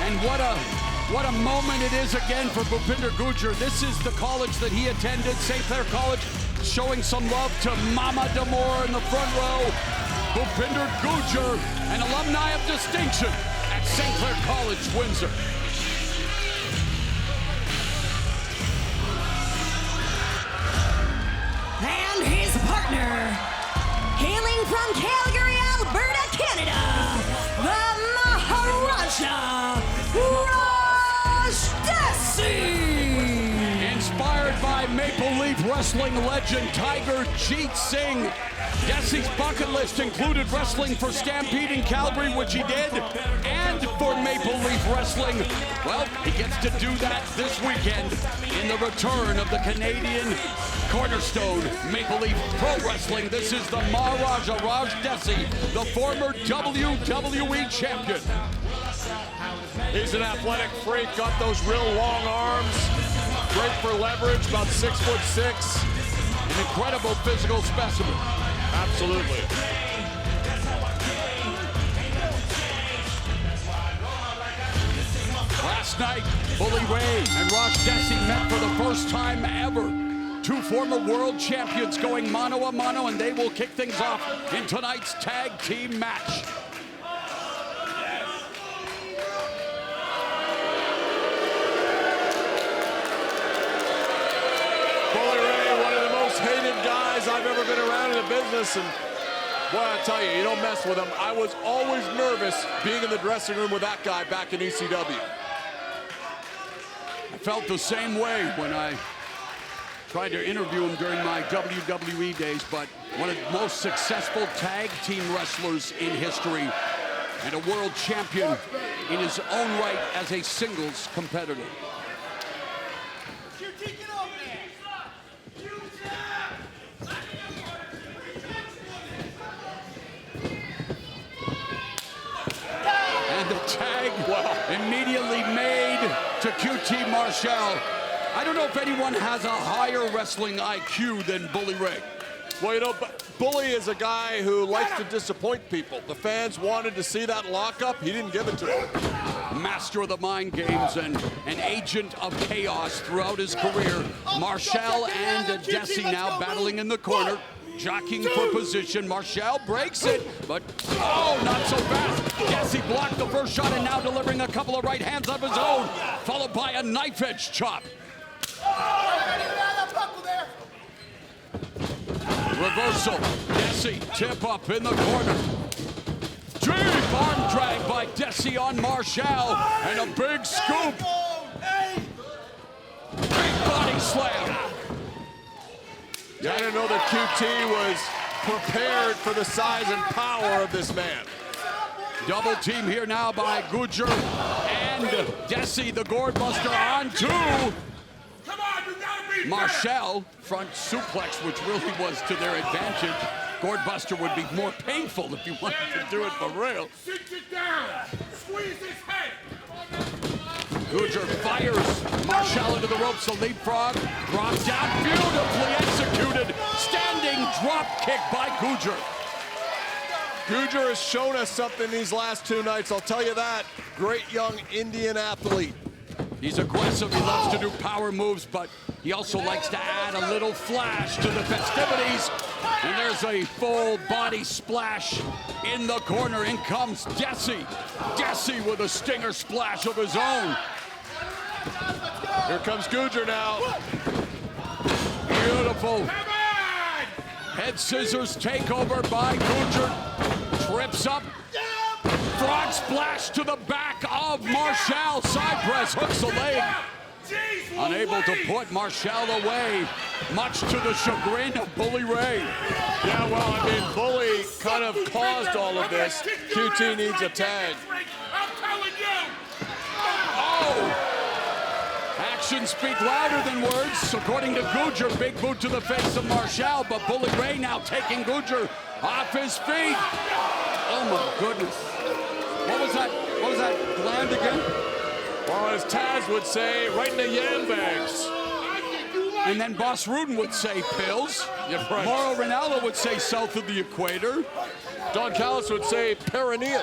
and what a moment it is again for Bhupinder Gujjar. This is the college that he attended, St. Clair College, showing some love to Mama D'Amore in the front row. Bhupinder Gujjar, an alumni of distinction at St. Clair College, Windsor. And his partner, hailing from Calgary, Alberta, Canada, the Maharaja Raj Dhesi. Inspired by Maple Leaf Wrestling legend Tiger Jeet Singh, Dhesi's bucket list included wrestling for Stampede in Calgary, which he did, and for Maple Leaf Wrestling. Well, he gets to do that this weekend in the return of the Canadian cornerstone, Maple Leaf Pro Wrestling. This is the Maharaja Raj Dhesi, the former WWE champion. He's an athletic freak, got those real long arms, great for leverage, about 6'6". An incredible physical specimen. Absolutely. Last night, Bully Ray and Raj Dhesi met for the first time ever. Two former world champions going mano a mano, and they will kick things off in tonight's tag team match. Bully Ray, one of the most hated guys I've ever been around in the business, and boy, I tell you, you don't mess with him. I was always nervous being in the dressing room with that guy back in ECW. I felt the same way when I tried to interview him during my WWE days, but one of the most successful tag team wrestlers in history and a world champion in his own right as a singles competitor. And the tag immediately made to QT Marshall. I don't know if anyone has a higher wrestling IQ than Bully Ray. Well, you know, Bully is a guy who likes to disappoint people. The fans wanted to see that lockup. He didn't give it to them. Master of the mind games and an agent of chaos throughout his career. Marshall and Dhesi now battling in the corner, jockeying for position. Marshall breaks it, but oh, not so fast. Dhesi blocked the first shot and now delivering a couple of right hands of his own, followed by a knife edge chop. Reversal. Dhesi tip up in the corner. Deep arm drag by Dhesi on Marshall and a big scoop. Big body slam. Yeah, I didn't know that QT was prepared for the size and power of this man. Double team here now by Gujjar and Dhesi, the gourd buster on two. Marshall, front suplex, which really was to their advantage. Gourd buster would be more painful if you wanted to do it for real. Sit it down. Squeeze his head. Gujjar fires Marshall into the ropes, a leapfrog, drop down, beautifully executed, standing drop kick by Gujjar. Gujjar has shown us something these last 2 nights, I'll tell you that. Great young Indian athlete. He's aggressive, he loves to do power moves, but he also likes to add a little flash to the festivities. And there's a full body splash in the corner. In comes Dhesi. Dhesi with a stinger splash of his own. Here comes Gujjar now. Beautiful. Head scissors takeover by Gujjar. Trips up. Frog splash to the back of Marshall. Side press, hooks the leg. Unable to put Marshall away, much to the chagrin of Bully Ray. Yeah, well, I mean, Bully kind of caused all of this. QT needs a tag. I'm telling you. Oh! Actions speak louder than words. According to Gujjar, big boot to the face of Marshall, but Bully Ray now taking Gujjar off his feet. Oh my goodness. What was that? What was that gland again? Well, as Taz would say, right in the yam bags. And then Boss Rudin would say pills. Yeah, right. Mauro Ranallo would say south of the equator. Don Callis would say perineum.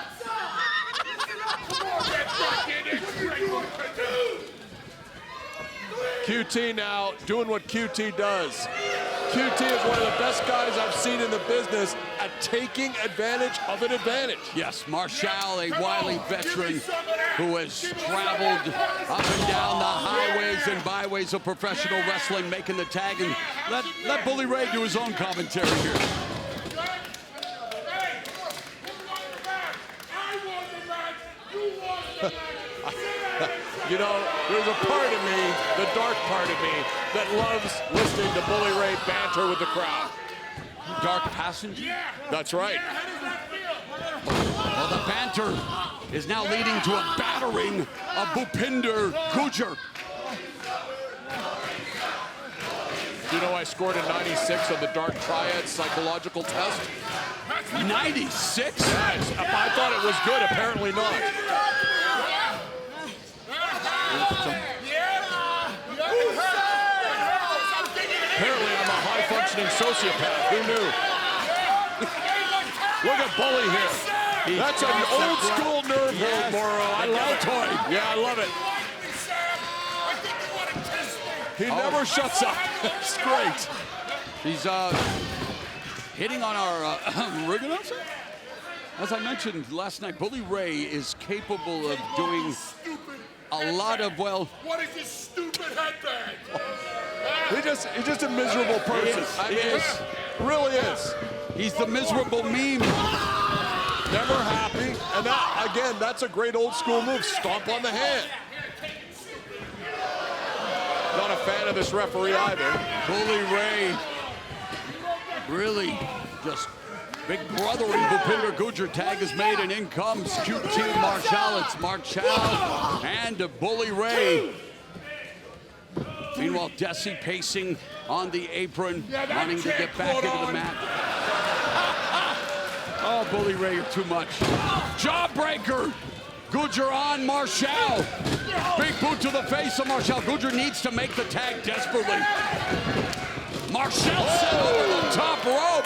QT now doing what QT does. QT is one of the best guys I've seen in the business at taking advantage of an advantage. Yes, Marshall, a wily veteran who has traveled up and down the highways and byways of professional wrestling, making the tag. And let Bully Ray do his own commentary here. You know, there's a part of me, the dark part of me, that loves listening to Bully Ray banter with the crowd. Dark passenger? That's right. Well, the banter is now leading to a battering of Bhupinder Gujjar. Do you know I scored a 96 on the Dark Triad psychological test? 96? Yes, I thought it was good, apparently not. Apparently I'm a high-functioning sociopath. Who knew? Look at Bully here. That's an old-school nerve hold, Moro. I love it. Yeah, I love it. He never shuts up. It's great. He's hitting on our ring announcer. As I mentioned last night, Bully Ray is capable of doing a lot of, well... What is this stupid headband? He's just a miserable person. He is. Really is. He's the miserable meme. Never happy. And that, again, that's a great old school move. Stomp on the hand. Not a fan of this referee either. Bully Ray really just big brother in Bhupinder Gujjar. Tag is made and in comes QT Marshall. It's Marshall and Bully Ray. Meanwhile, Dhesi pacing on the apron, wanting to get back into the mat. Oh, Bully Ray, you're too much. Jawbreaker. Gujjar on Marshall. Big boot to the face of Marshall. Gujjar needs to make the tag desperately. Marshall sent over the top rope.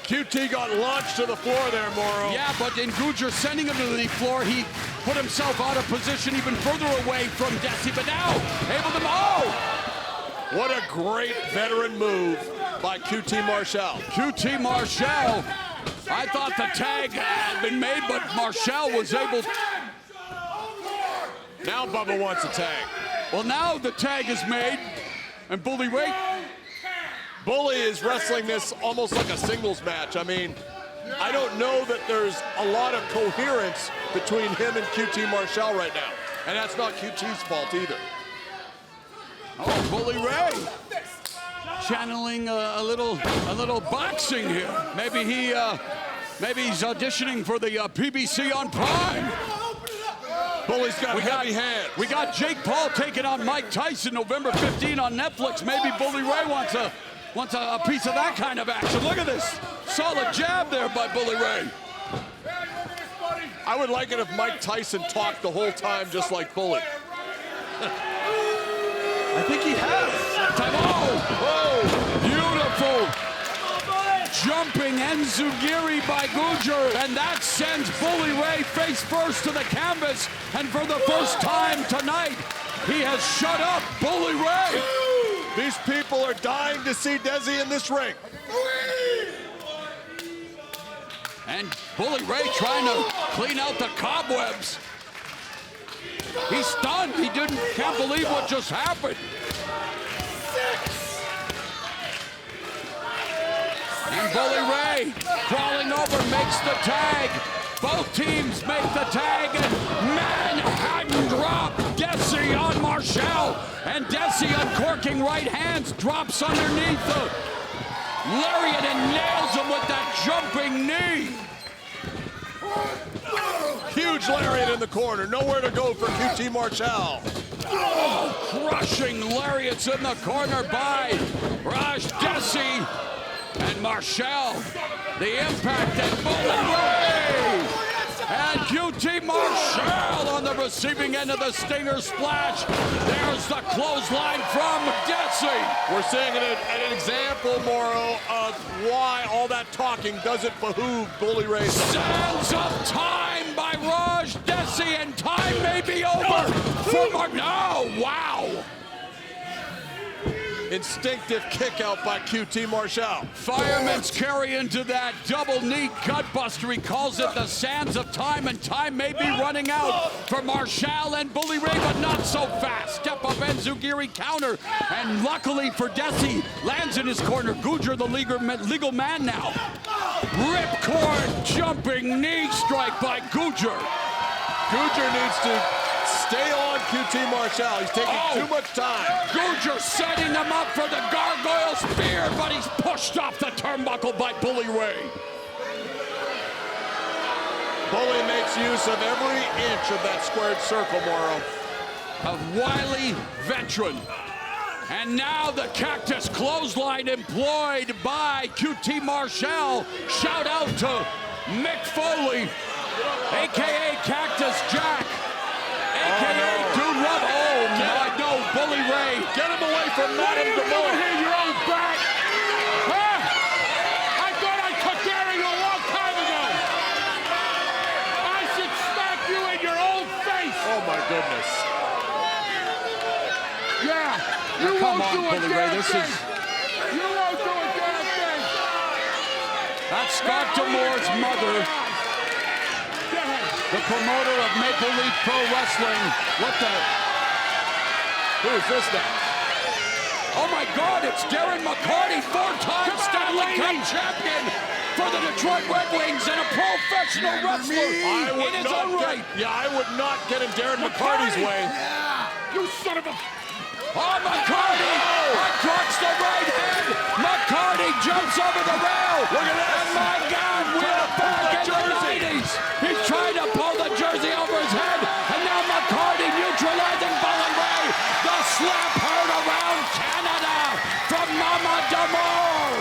QT got launched to the floor there, Moro. Yeah, but in Gujjar sending him to the floor, he put himself out of position even further away from Dhesi, but now able to, What a great veteran move by QT Marshall. QT Marshall, I thought the tag had been made, but Marshall was able. Now Bubba wants a tag. Well, now the tag is made, and Bully Ray. Bully is wrestling this almost like a singles match. I mean, I don't know that there's a lot of coherence between him and QT Marshall right now. And that's not QT's fault either. Oh, Bully Ray channeling a little boxing here. Maybe he's auditioning for the PBC on Prime. Bully's got a heavy hand. We got Jake Paul taking on Mike Tyson November 15 on Netflix. Maybe Bully Ray wants a piece of that kind of action. Look at this solid jab there by Bully Ray. I would like it if Mike Tyson talked the whole time just like Bully. I think he has. Time. Oh, beautiful. Jumping Enzugiri by Gujjar, and that sends Bully Ray face first to the canvas. And for the first time tonight, he has shut up Bully Ray. These people are dying to see Dhesi in this ring. And Bully Ray trying to clean out the cobwebs. He's stunned. He can't believe what just happened. And Bully Ray crawling over makes the tag. Both teams make the tag, and Manhattan drop Dhesi on Marshall. And Dhesi uncorking right hands, drops underneath the lariat and nails him with that jumping knee. Huge lariat in the corner, nowhere to go for QT Marshall. Oh, crushing lariats in the corner by Raj Dhesi. And Marshall, the impact and Bully Ray. And QT Marshall on the receiving end of the Stinger splash. There's the clothesline from Dhesi. We're seeing an example, Moro, of why all that talking doesn't behoove Bully Ray. Sands of time by Raj Dhesi, and time may be over for No, wow. Instinctive kick out by QT Marshall. Fireman's carry into that double knee gutbuster. He calls it the sands of time, and time may be running out for Marshall and Bully Ray, but not so fast. Step up Enzugiri counter, and luckily for Dhesi, lands in his corner. Gujjar, the legal man now. Ripcord jumping knee strike by Gujjar. Gujjar needs to stay on QT Marshall. He's taking too much time. Gujjar setting him up for the gargoyle spear, but he's pushed off the turnbuckle by Bully Ray. Bully makes use of every inch of that squared circle, Moro. A wily veteran. And now the cactus clothesline employed by QT Marshall. Shout out to Mick Foley, a.k.a. Cactus Jack. AKA Dude Love. Oh my, no, Bully Ray. Get him away from Madame What are you DeMoore. doing here, your own back? Huh? I thought I took care of you a long time ago. I should smack you in your own face. Oh my goodness. Yeah, you Come won't on, do a Bully Ray, damn this thing. is... You won't do a damn thing. That's Scott D'Amore's mother, the promoter of Maple Leaf Pro Wrestling. What the? Who is this now? Oh my God, it's Darren McCarty, four-time Stanley Cup champion for the Detroit Red Wings and a professional wrestler in his own right. I would not get in Darren McCarty's way. Yeah, you son of a... Oh, McCarty attacks the right hand. McCarty jumps over the rail. Look at this. And my God, we're back in the 90s. He's trying to pull the jersey over his head. And now McCarty neutralizing Bully Ray. The slap heard around Canada from Mama D'Amore.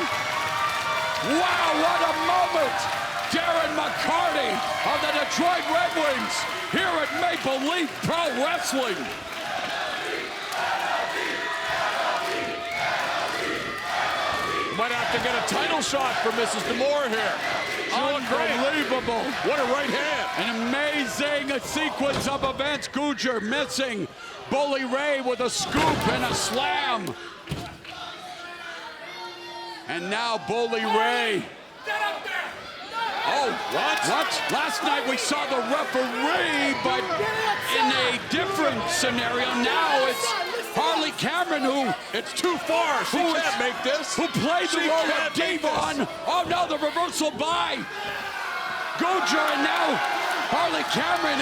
Wow, what a moment. Darren McCarty of the Detroit Red Wings here at Maple Leaf Pro Wrestling. Might have to get a title shot for Mrs. D'Amore here. Unbelievable. What a right hand. An amazing sequence of events. Gujjar missing. Bully Ray with a scoop and a slam. And now Bully Ray. Oh, what? Last night we saw the referee, but in a different scenario. Now it's Harley Cameron who, it's too far. She can't make this. Who played the role of Devon. Oh no, the reversal by Gujjar, and now Harley Cameron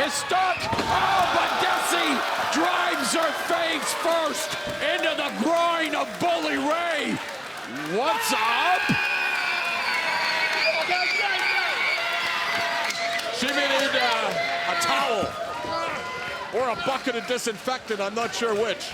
is stuck. Oh, but Dhesi drives her face first into the groin of Bully Ray. What's up? She may need a towel or a bucket of disinfectant. I'm not sure which.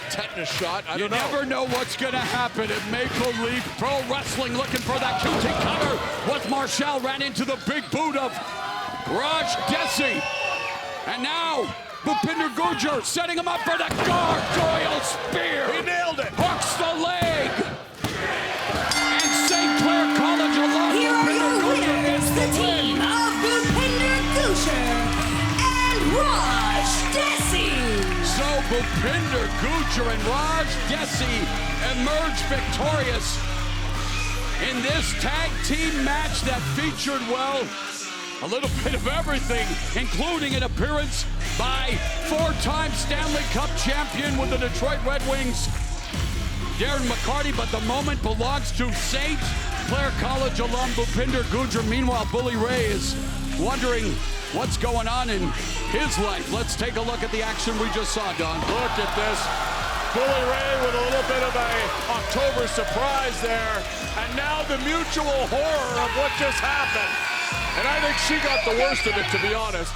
Tetanus shot. I don't know. You never know what's going to happen at Maple Leaf Pro Wrestling. Looking for that QT cutter. With Marshall ran into the big boot of Dhesi. And now Bhupinder Gujjar setting him up for the gargoyle spear. He nailed it. Hooks the leg. And St. Clair College alum. Here are your winners, the team of Bhupinder Gujjar and Dhesi. So Bhupinder Gujjar and Dhesi emerged victorious in this tag team match that featured, well, a little bit of everything, including an appearance by four-time Stanley Cup champion with the Detroit Red Wings, Darren McCarty, but the moment belongs to St. Clair College alum Bhupinder Gujjar. Meanwhile, Bully Ray is wondering what's going on in his life. Let's take a look at the action we just saw, Don. Look at this. Bully Ray with a little bit of a October surprise there. And now the mutual horror of what just happened. And I think she got the worst of it, to be honest.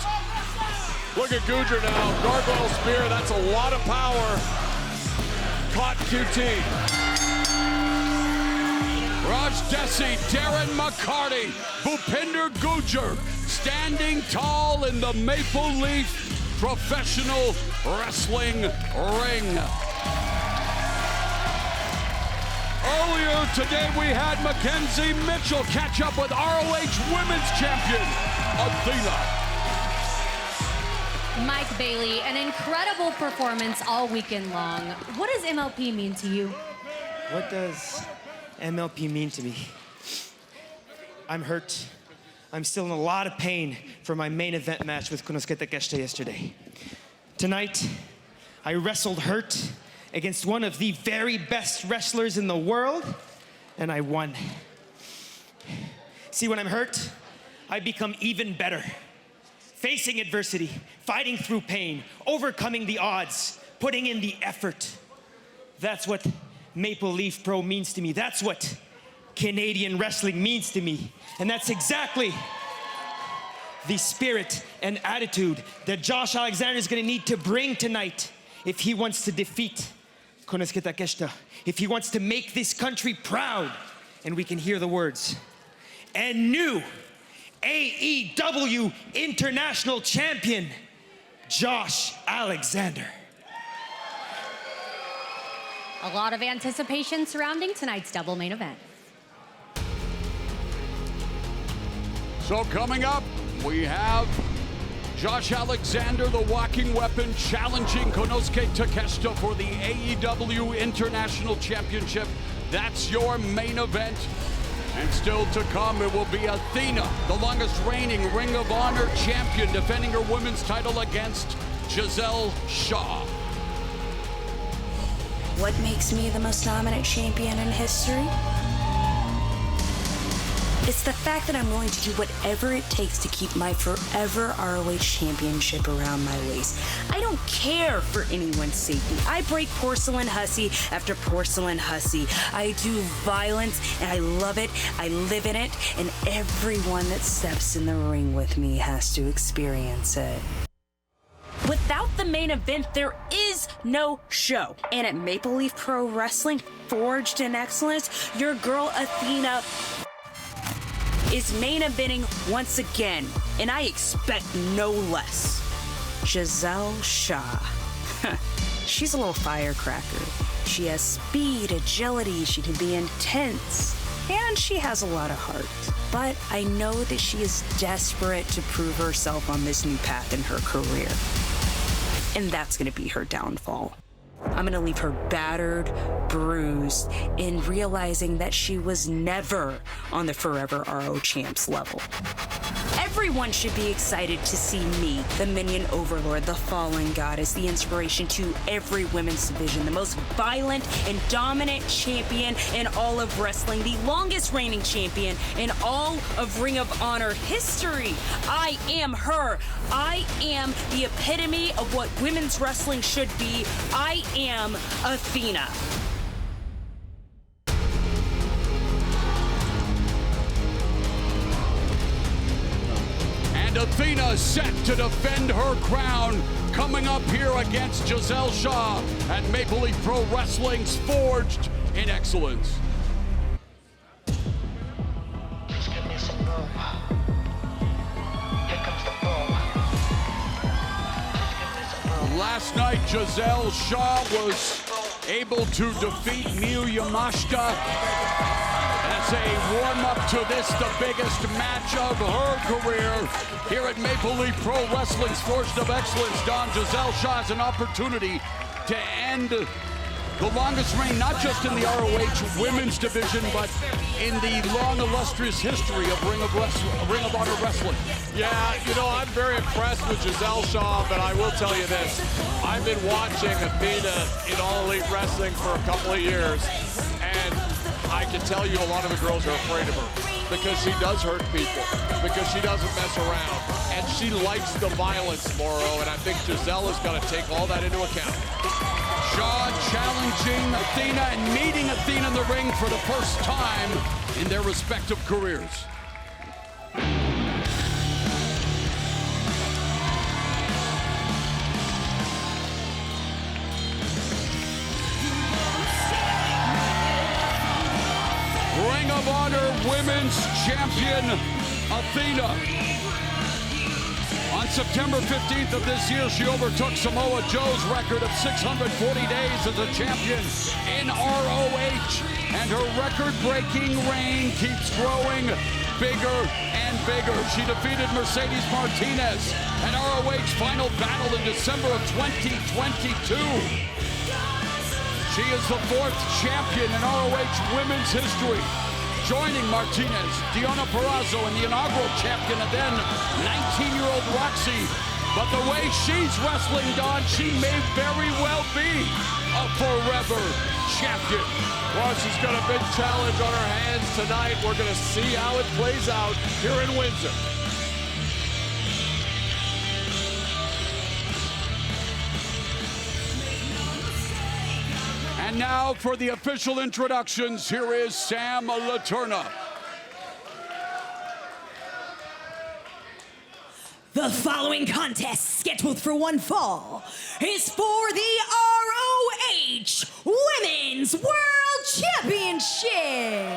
Look at Gujjar now. Gargoyle spear, that's a lot of power. Caught QT. Dhesi, Darren McCarty, Bhupinder Gujjar standing tall in the Maple Leaf Professional Wrestling ring. Earlier today, we had Mackenzie Mitchell catch up with ROH Women's Champion, Athena. Mike Bailey, an incredible performance all weekend long. What does MLP mean to you? What does MLP mean to me? I'm hurt. I'm still in a lot of pain for my main event match with Konosuke Takeshita yesterday. Tonight, I wrestled hurt against one of the very best wrestlers in the world, and I won. See, when I'm hurt, I become even better. Facing adversity, fighting through pain, overcoming the odds, putting in the effort. That's what Maple Leaf Pro means to me. That's what Canadian wrestling means to me. And that's exactly the spirit and attitude that Josh Alexander is gonna need to bring tonight if he wants to defeat Konosuke Takeshita, if he wants to make this country proud. And we can hear the words. And new AEW International Champion, Josh Alexander. A lot of anticipation surrounding tonight's double main event. So coming up, we have Josh Alexander, the walking weapon, challenging Konosuke Takeshita for the AEW International Championship. That's your main event. And still to come, it will be Athena, the longest reigning Ring of Honor champion, defending her women's title against Gisele Shaw. What makes me the most dominant champion in history? It's the fact that I'm willing to do whatever it takes to keep my forever ROH championship around my waist. I don't care for anyone's safety. I break porcelain hussy after porcelain hussy. I do violence, and I love it. I live in it, and everyone that steps in the ring with me has to experience it. Without the main event, there is no show. And at Maple Leaf Pro Wrestling, forged in excellence, your girl Athena is main eventing once again, and I expect no less. Gisele Shaw. She's a little firecracker. She has speed, agility, she can be intense, and she has a lot of heart. But I know that she is desperate to prove herself on this new path in her career. And that's gonna be her downfall. I'm gonna leave her battered, bruised, and realizing that she was never on the Forever RO Champs level. Everyone should be excited to see me, the Minion Overlord, the Fallen Goddess, the inspiration to every women's division, the most violent and dominant champion in all of wrestling, the longest reigning champion in all of Ring of Honor history. I am her. I am the epitome of what women's wrestling should be. I am Athena. And Athena set to defend her crown, coming up here against Gisele Shaw at Maple Leaf Pro Wrestling's Forged in Excellence. Just give me some room. Here comes the boom. Last night, Gisele Shaw was able to defeat Miyu Yamashita as a warm-up to this, the biggest match of her career here at Maple Leaf Pro Wrestling's Forged of Excellence. Don, Gisele Shaw has an opportunity to end the longest reign, not just in the ROH Women's division, but in the long, illustrious history of Ring of Honor Wrestling. Yeah, you know, I'm very impressed with Gisele Shaw, but I will tell you this. I've been watching Athena in All Elite Wrestling for a couple of years, and I can tell you a lot of the girls are afraid of her because she does hurt people, because she doesn't mess around, and she likes the violence, Moro, and I think Gisele is going to take all that into account. Shaw challenging Athena and meeting Athena in the ring for the first time in their respective careers. Ring of Honor Women's Champion Athena. On September 15th of this year, she overtook Samoa Joe's record of 640 days as a champion in ROH. And her record-breaking reign keeps growing bigger and bigger. She defeated Mercedes Martinez at ROH Final Battle in December of 2022. She is the 4th champion in ROH Women's history, joining Martinez, Deonna Purrazzo, and the inaugural champion, and then 19-year-old Roxy. But the way she's wrestling, Don, she may very well be a forever champion. Well, she's got a big challenge on her hands tonight. We're going to see how it plays out here in Windsor. And now for the official introductions, here is Sam Laterna. The following contest, scheduled for one fall, is for the ROH Women's World Championship.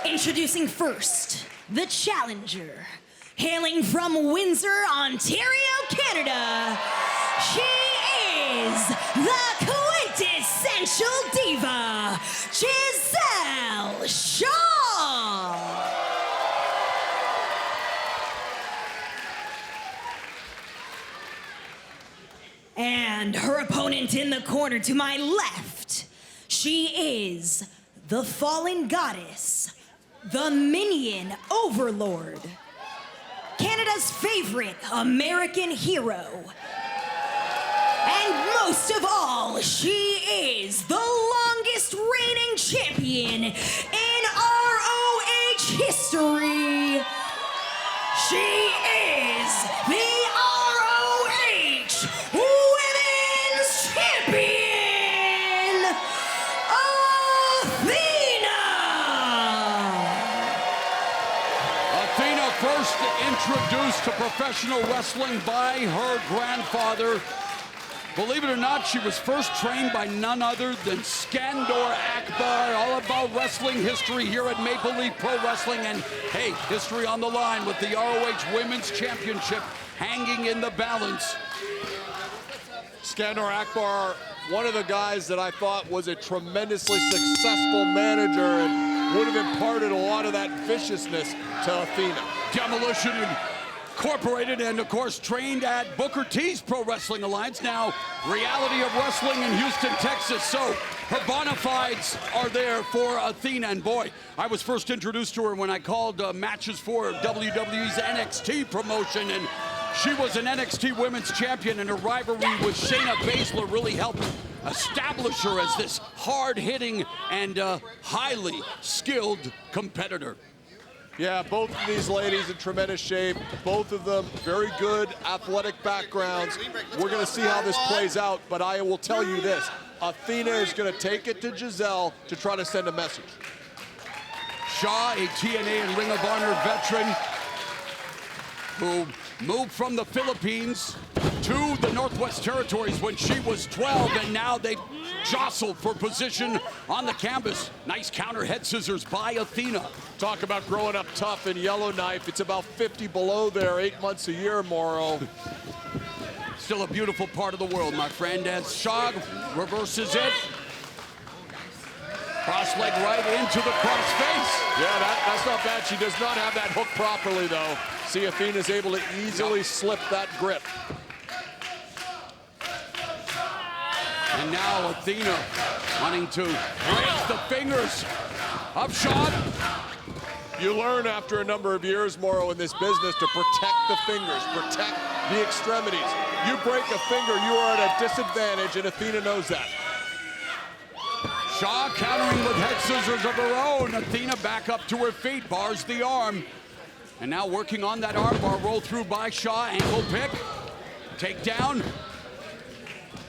Introducing first, the challenger. Hailing from Windsor, Ontario, Canada, she is the quintessential diva, Gisele Shaw. And her opponent in the corner to my left, she is the Fallen Goddess, the Minion Overlord, Canada's favorite American hero. And most of all, she is the longest reigning champion in ROH history. She is the ROH Women's Champion, Athena! Athena first introduced to professional wrestling by her grandfather. Believe it or not, she was first trained by none other than Skandor Akbar. All about wrestling history here at Maple Leaf Pro Wrestling. And hey, history on the line with the ROH Women's Championship hanging in the balance. Skandar Akbar, one of the guys that I thought was a tremendously successful manager and would have imparted a lot of that viciousness to Athena. Demolition Incorporated, and of course trained at Booker T's Pro Wrestling Alliance, now Reality of Wrestling in Houston, Texas. So her bona fides are there for Athena, and boy, I was first introduced to her when I called matches for WWE's NXT promotion, and she was an NXT Women's Champion, and her rivalry with Shayna Baszler really helped establish her as this hard-hitting and highly skilled competitor. Yeah, both of these ladies in tremendous shape. Both of them very good athletic backgrounds. We're going to see how this plays out, but I will tell you this. Athena is going to take it to Gisele to try to send a message. Shaw, a TNA and Ring of Honor veteran who moved from the Philippines to the Northwest Territories when she was 12, and now they jostled for position on the canvas. Nice counter head scissors by Athena. Talk about growing up tough in Yellowknife. It's about 50 below there, 8 months a year, Morrow. Still a beautiful part of the world, my friend, as Shaw reverses it. Cross leg right into the cross face. Yeah, that's not bad. She does not have that hook properly, though. See, Athena's able to easily slip that grip. And now Athena wanting to break the fingers of Shaw. You learn after a number of years, Morrow, in this business to protect the fingers, protect the extremities. You break a finger, you are at a disadvantage, and Athena knows that. Shaw countering with head scissors of her own. Athena back up to her feet, bars the arm. And now working on that arm bar, roll through by Shaw, ankle pick, takedown.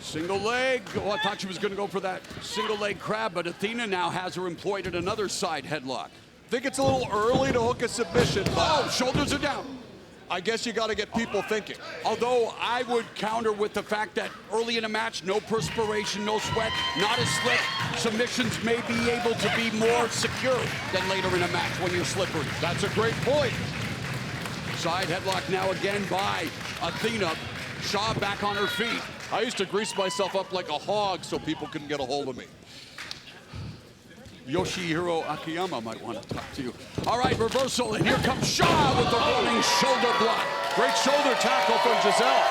Single leg. Oh, I thought she was going to go for that single leg crab, but Athena now has her employed at another side headlock. Think it's a little early to hook a submission. Oh, shoulders are down. I guess you got to get people thinking. Although I would counter with the fact that early in a match, no perspiration, no sweat, not as slick. Submissions may be able to be more secure than later in a match when you're slippery. That's a great point. Side headlock now again by Athena. Shaw back on her feet. I used to grease myself up like a hog so people couldn't get a hold of me. Yoshihiro Akiyama might want to talk to you. All right, reversal, and here comes Shaw with the running shoulder block. Great shoulder tackle from Gisele,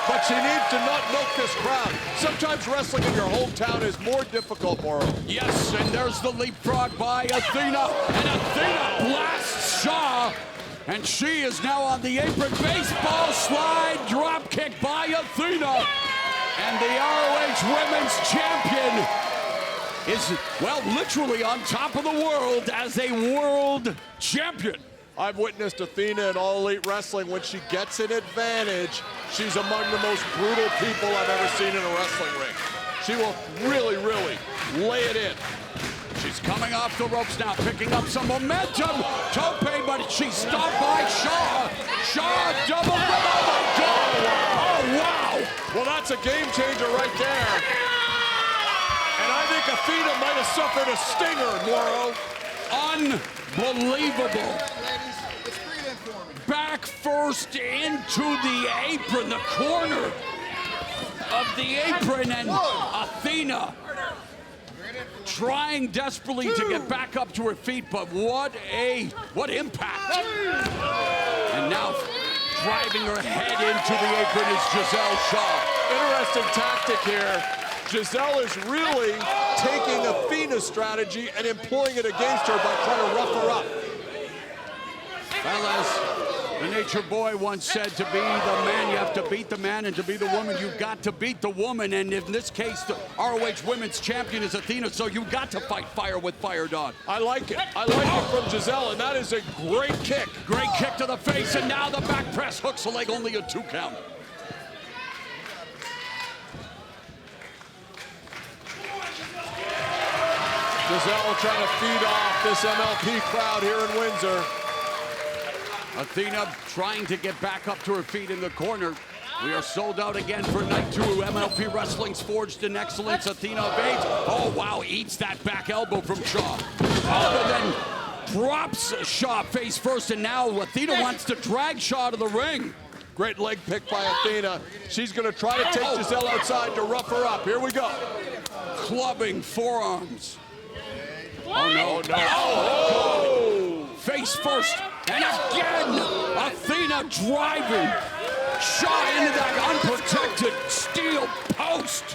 but she needs to not milk this crowd. Sometimes wrestling in your hometown is more difficult, Morrow. Yes, and there's the leapfrog by Athena, and Athena blasts Shaw, and she is now on the apron. Baseball slide drop kick by Athena, and the ROH Women's Champion is, well, literally on top of the world as a world champion. I've witnessed Athena in All Elite Wrestling. When she gets an advantage, she's among the most brutal people I've ever seen in a wrestling ring. She will really, really lay it in. She's coming off the ropes now, picking up some momentum. Tope, but she's stopped by Shaw. Shaw double, oh my God! Oh, wow! Well, that's a game changer right there. And I think Athena might have suffered a stinger, Morrow. Unbelievable. Back first into the apron, the corner of the apron, and Athena trying desperately to get back up to her feet, but what impact. And now driving her head into the apron is Gisele Shaw. Interesting tactic here. Gisele is really taking Athena's strategy and employing it against her by trying to rough her up. Well, as the Nature Boy once said, to be the man, you have to beat the man, and to be the woman, you've got to beat the woman. And in this case, the ROH Women's Champion is Athena, so you've got to fight fire with fire, dog. I like it. I like it from Gisele, and that is a great kick. Great kick to the face, and now the back press hooks the leg, only a 2 count. Gisele trying to feed off this MLP crowd here in Windsor. Athena trying to get back up to her feet in the corner. We are sold out again for night 2. MLP Wrestling's Forged in Excellence. Athena evades. Oh, wow, eats that back elbow from Shaw. Oh, but then drops Shaw face first, and now Athena wants to drag Shaw to the ring. Great leg pick by Athena. She's going to try to take Gisele outside to rough her up. Here we go. Clubbing forearms. Oh, no. Oh. Face first, and again, Athena driving Shaw into that unprotected steel post.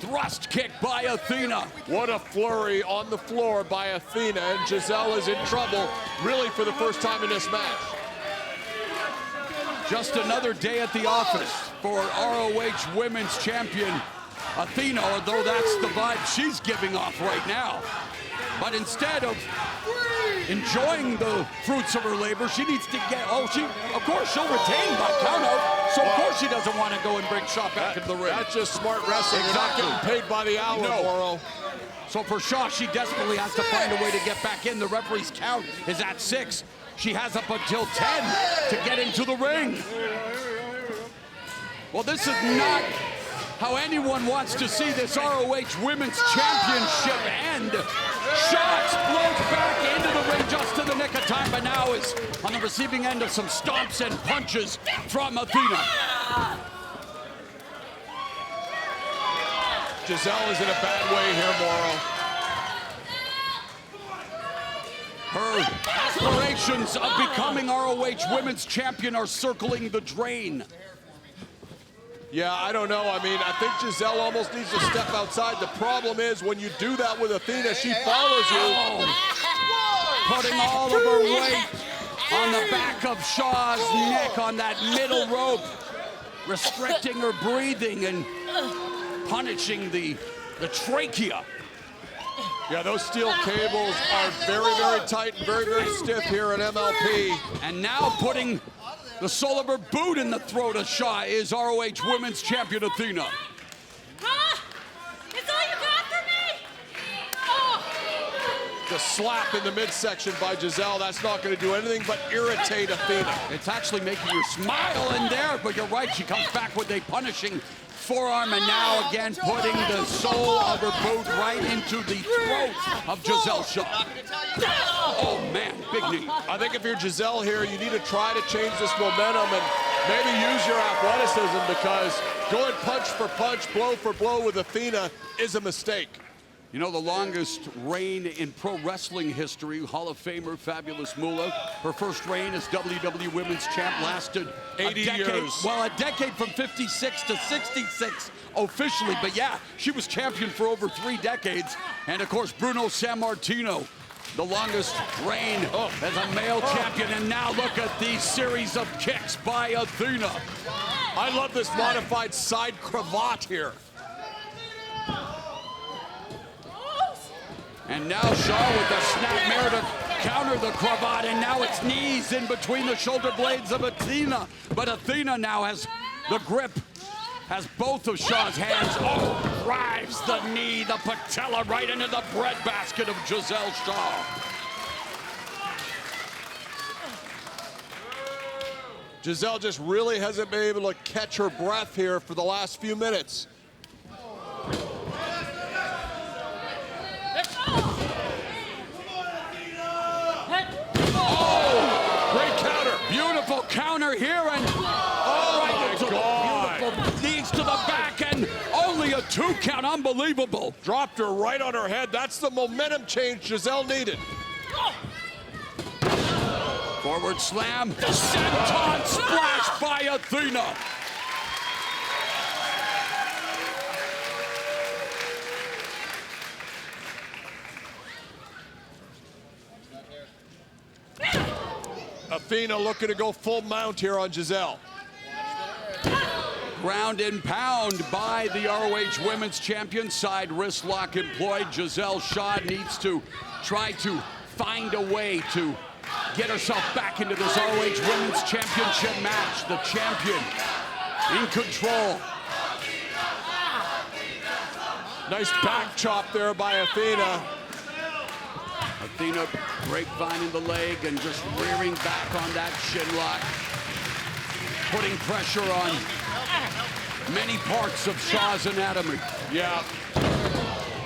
Thrust kick by Athena. What a flurry on the floor by Athena, and Gisele is in trouble, really, for the first time in this match. Just another day at the office for ROH Women's Champion Athena, although that's the vibe she's giving off right now. But instead of enjoying the fruits of her labor, she needs to get, of course, she'll retain by countout, so of course she doesn't want to go and bring Shaw back into the ring. That's just smart wrestling. Exactly. You're not getting paid by the hour, Moro. So for Shaw, she desperately has to find a way to get back in. The referee's count is at 6. She has up until 10 to get into the ring. Well, this is not how anyone wants to see this ROH Women's Championship end. Shaw explodes back into the ring just in the nick of time, but now is on the receiving end of some stomps and punches from Athena. Gisele is in a bad way here, Moro. Her aspirations of becoming ROH Women's Champion are circling the drain. Yeah, I don't know. I mean, I think Gisele almost needs to step outside. The problem is when you do that with Athena, she follows you. Putting all of her weight on the back of Shaw's neck on that middle rope, restricting her breathing and punishing the trachea. Yeah, those steel cables are very, very tight and very, very stiff here at MLP. And now putting the sole of her boot in the throat of Shaw is ROH Women's Champion Athena. Huh? It's all you got for me? Oh. The slap in the midsection by Gisele, that's not going to do anything but irritate Athena. It's actually making her smile in there, but you're right, she comes back with a punishing forearm, and now again putting the sole of her boot right into the throat of Gisele Shaw. Oh man, big knee. I think if you're Gisele here, you need to try to change this momentum and maybe use your athleticism, because going punch for punch, blow for blow with Athena is a mistake. You know, the longest reign in pro wrestling history, Hall of Famer Fabulous Moolah. Her first reign as WWE Women's Champ lasted 80 years. Well, a decade from 56 to 66 officially, but yeah, she was champion for over 3 decades. And of course, Bruno Sammartino, the longest reign as a male champion. And now look at these series of kicks by Athena. I love this modified side cravat here. And now Shaw with the snapmare to counter the cravat, and now it's knees in between the shoulder blades of Athena. But Athena now has the grip, has both of Shaw's hands. Oh, drives the knee, the patella right into the breadbasket of Gisele Shaw. Gisele just really hasn't been able to catch her breath here for the last few minutes. Beautiful counter here, and right into the beautiful knees to the back, and only a 2 count. Unbelievable. Dropped her right on her head. That's the momentum change Gisele needed. Forward slam, senton splash by Athena. Athena looking to go full mount here on Gisele. Ground and pound by the ROH Women's Champion. Side wrist lock employed. Gisele Shaw needs to try to find a way to get herself back into this ROH Women's Championship match. The champion in control. Nice back chop there by Athena. Athena grapevine in the leg and just rearing back on that shin lock. Putting pressure on many parts of Shaw's anatomy. Yeah.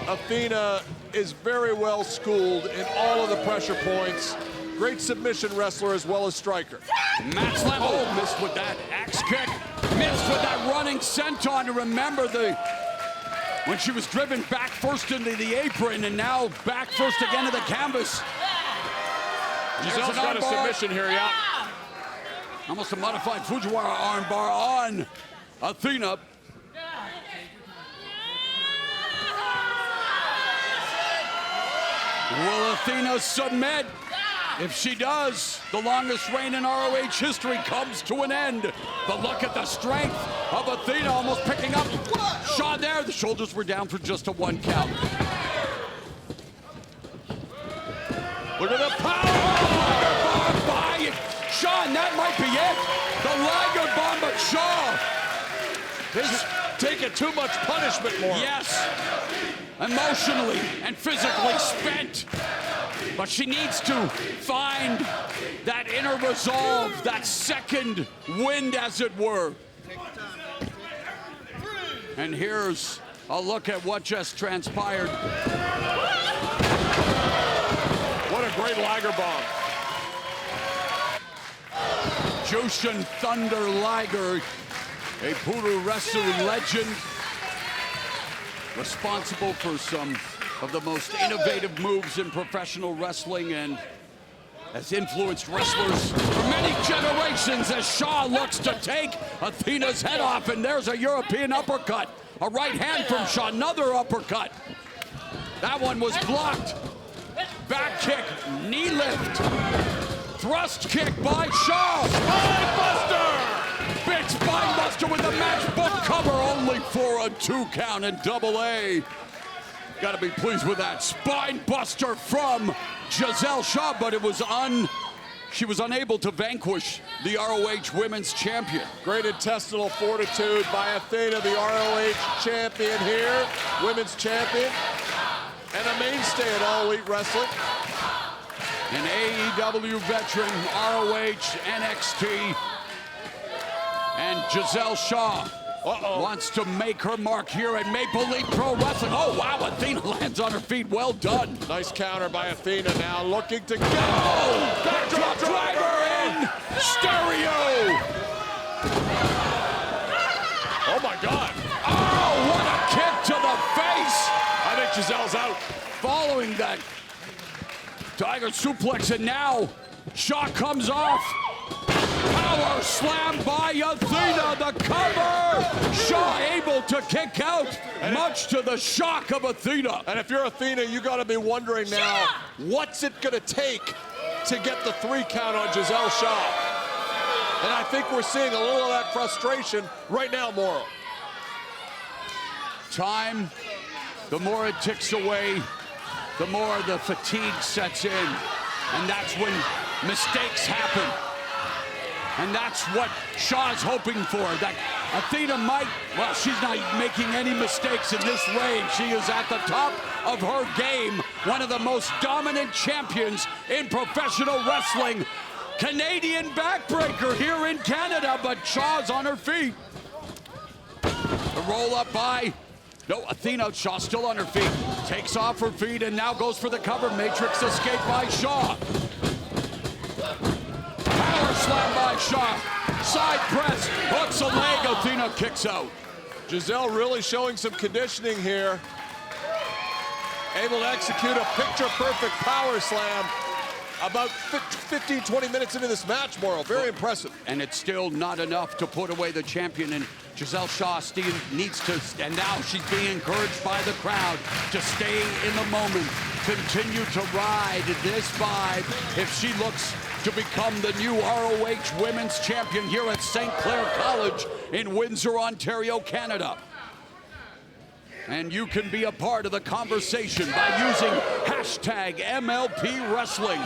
Athena is very well schooled in all of the pressure points. Great submission wrestler as well as striker. Mat slam. Oh, missed with that axe kick. Missed with that running senton. To remember when she was driven back first into the apron and now back first again to the canvas. Gisele's got a submission here, yeah. Almost a modified Fujiwara armbar on Athena. Will Athena submit? If she does, the longest reign in ROH history comes to an end. But look at the strength of Athena, almost picking up Shaw there. The shoulders were down for just a 1 count. Look at the power bomb by Shaw, and that might be it. The Liger bomb, but Shaw is taking too much punishment more. Yes, emotionally and physically spent. But she needs to find that inner resolve, that second wind, as it were. And here's a look at what just transpired. What a great Liger bomb. Jushin Thunder Liger, a Puru wrestling legend, responsible for some of the most innovative moves in professional wrestling and has influenced wrestlers for many generations as Shaw looks to take Athena's head off, and there's a European uppercut. A right hand from Shaw, another uppercut. That one was blocked. Back kick, knee lift. Thrust kick by Shaw. Spinebuster! Big spinebuster with the matchbook cover, only for a 2 count in AA. Got to be pleased with that spine buster from Gisele Shaw, but she was unable to vanquish the ROH Women's Champion. Great intestinal fortitude by Athena, the ROH champion here, Women's Champion, and a mainstay at All Elite Wrestling. An AEW veteran, ROH, NXT, and Gisele Shaw wants to make her mark here at Maple Leaf Pro Wrestling. Oh, wow, Athena lands on her feet. Well done. Nice counter by Athena now, looking to go. Backdrop driver in stereo. Oh, my God. Oh, what a kick to the face. I think Gisele's out. Following that Tiger suplex, and now Shaw comes off. Power slam by Athena, the cover! Shaw able to kick out, much to the shock of Athena. And if you're Athena, you gotta be wondering now, what's it gonna take to get the 3 count on Gisele Shaw? And I think we're seeing a little of that frustration right now, Moro. Time, the more it ticks away, the more the fatigue sets in. And that's when mistakes happen. And that's what Shaw's hoping for, that Athena might, well, she's not making any mistakes in this reign. She is at the top of her game, one of the most dominant champions in professional wrestling. Canadian backbreaker here in Canada, but Shaw's on her feet. The roll up by, no, Athena, Shaw still on her feet. Takes off her feet and now goes for the cover. Matrix escape by Shaw. Power slam by Shaw. Side press, hooks a leg, Athena kicks out. Gisele really showing some conditioning here. Able to execute a picture-perfect power slam about 15, 20 minutes into this match, Moro. Very impressive. And it's still not enough to put away the champion, and Gisele Shaw needs to, and now she's being encouraged by the crowd to stay in the moment, continue to ride this vibe if she looks to become the new ROH Women's Champion here at St. Clair College in Windsor, Ontario, Canada. And you can be a part of the conversation by using hashtag MLP Wrestling.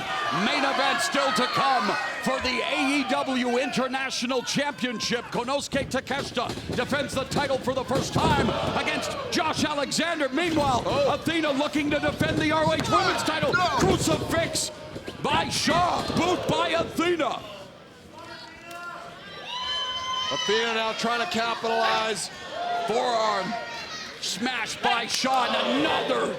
Main event still to come for the AEW International Championship. Konosuke Takeshita defends the title for the first time against Josh Alexander. Meanwhile, Athena looking to defend the ROH Women's title. Crucifix by Shaw, boot by Athena. Athena now trying to capitalize. Forearm smash by Shaw, and another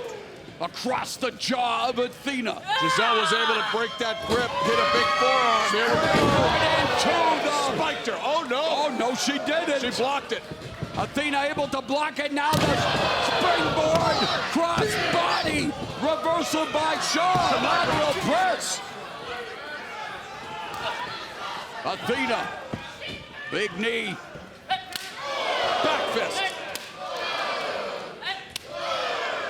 across the jaw of Athena. Gisele was able to break that grip, hit a big forearm. Here we go. Right into the... Spiked her. Oh, no. Oh, no, she didn't. She blocked it. Athena able to block it. Now the springboard, cross body, reversal by Shaw, lateral press. Athena, big knee, back fist.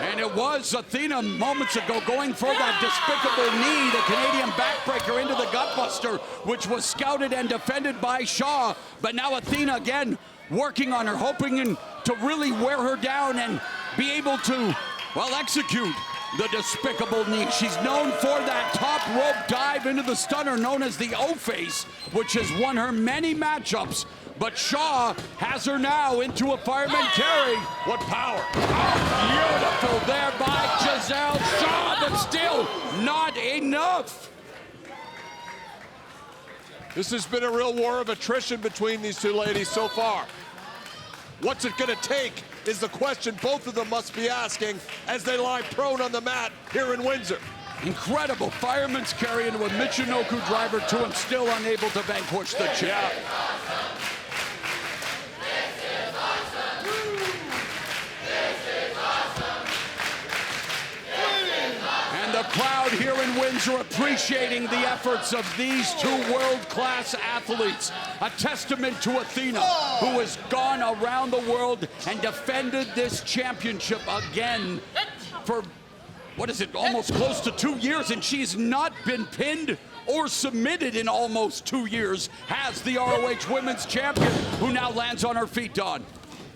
And it was Athena moments ago going for that despicable knee, the Canadian backbreaker into the gutbuster, which was scouted and defended by Shaw. But now Athena again working on her, hoping to really wear her down and be able to, well, execute the despicable knee. She's known for that top rope dive into the stunner known as the O-face, which has won her many matchups. But Shaw has her now into a fireman carry. What power. Oh, beautiful there by Gisele Shaw, but still not enough. This has been a real war of attrition between these two ladies so far. What's it gonna take is the question both of them must be asking as they lie prone on the mat here in Windsor. Incredible fireman's carry into a Michinoku driver two and still unable to vanquish the champ. Yeah. The crowd here in Windsor appreciating the efforts of these two world-class athletes. A testament to Athena, who has gone around the world and defended this championship again for, what is it, almost close to 2 years, and she's not been pinned or submitted in almost 2 years, has the ROH Women's Champion, who now lands on her feet, Don.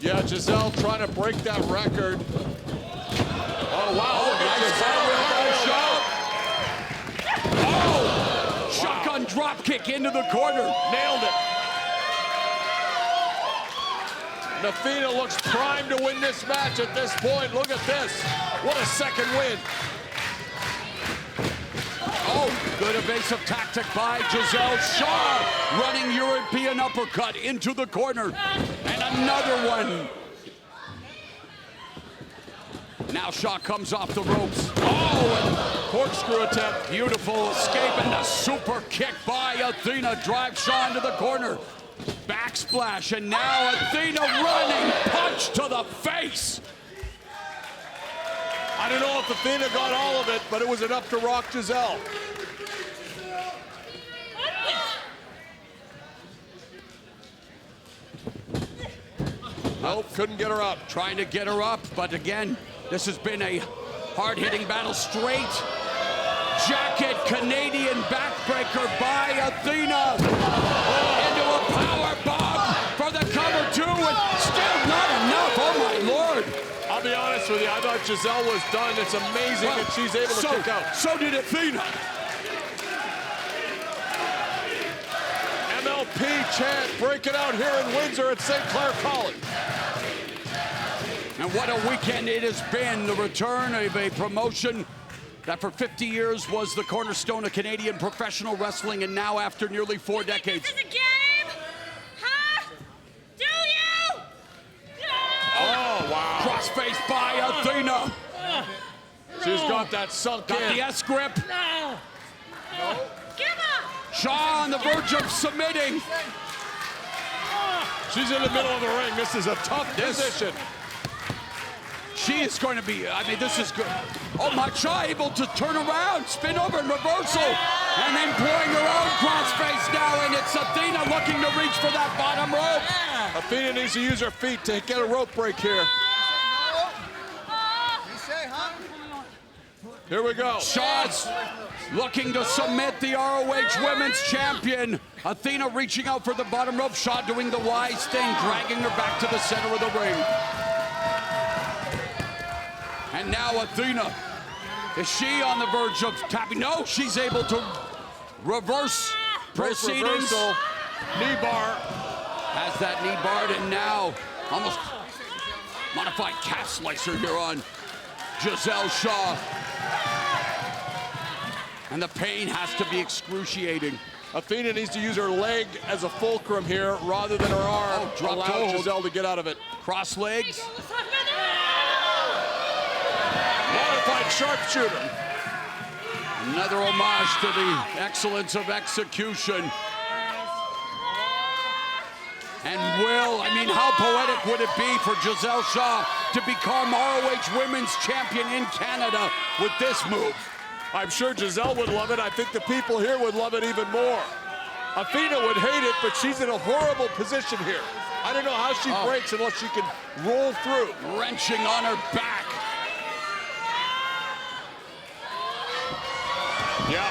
Yeah, Gisele trying to break that record. Oh, wow. Oh! Shotgun drop kick into the corner. Nailed it. And Athena looks primed to win this match at this point. Look at this. What a second win. Oh, good evasive tactic by Gisele Shaw. Running European uppercut into the corner. And another one. Now Shaw comes off the ropes. Oh, and corkscrew attempt. Beautiful escape and a super kick by Athena. Drives Shaw into the corner. Backsplash, and now Athena running punch to the face. I don't know if Athena got all of it, but it was enough to rock Gisele. Nope, couldn't get her up. Trying to get her up, but again, this has been a hard-hitting battle. Straight jacket Canadian backbreaker by Athena. Into a power bomb for the cover two, and still not enough. Oh my Lord. I'll be honest with you, I thought Gisele was done. It's amazing that she's able to kick out. So did Athena. MLP chant breaking out here in Windsor at St. Clair College. And what a weekend it has been. The return of a promotion that for 50 years was the cornerstone of Canadian professional wrestling, and now after nearly 4 decades. This is a game? Huh? Do you? Oh, wow. Crossface by Athena. She's got that sunk got in. the S-grip. No. Give up. Shaw on the verge of submitting. She's in the middle of the ring. This is a tough position. She is going to be, I mean, this is good. Oh, my, Shaw able to turn around, spin over and reversal, and then pulling her own crossface now, and it's Athena looking to reach for that bottom rope. Athena needs to use her feet to get a rope break here. Here we go. Shaw's looking to submit the ROH Women's Champion. Athena reaching out for the bottom rope. Shaw doing the wise thing, dragging her back to the center of the ring. And now Athena, is she on the verge of tapping? No, she's able to reverse proceedings. Reversal. Knee bar. Has that knee barred, and now almost modified calf slicer here on Gisele Shaw. And the pain has to be excruciating. Athena needs to use her leg as a fulcrum here rather than her arm to allow Gisele to get out of it. Cross legs. certified sharpshooter. Another homage to the excellence of execution. And how poetic would it be for Gisele Shaw to become ROH Women's Champion in Canada with this move? I'm sure Gisele would love it. I think the people here would love it even more. Athena would hate it, but she's in a horrible position here. I don't know how she breaks unless she can roll through. Wrenching on her back. Yeah.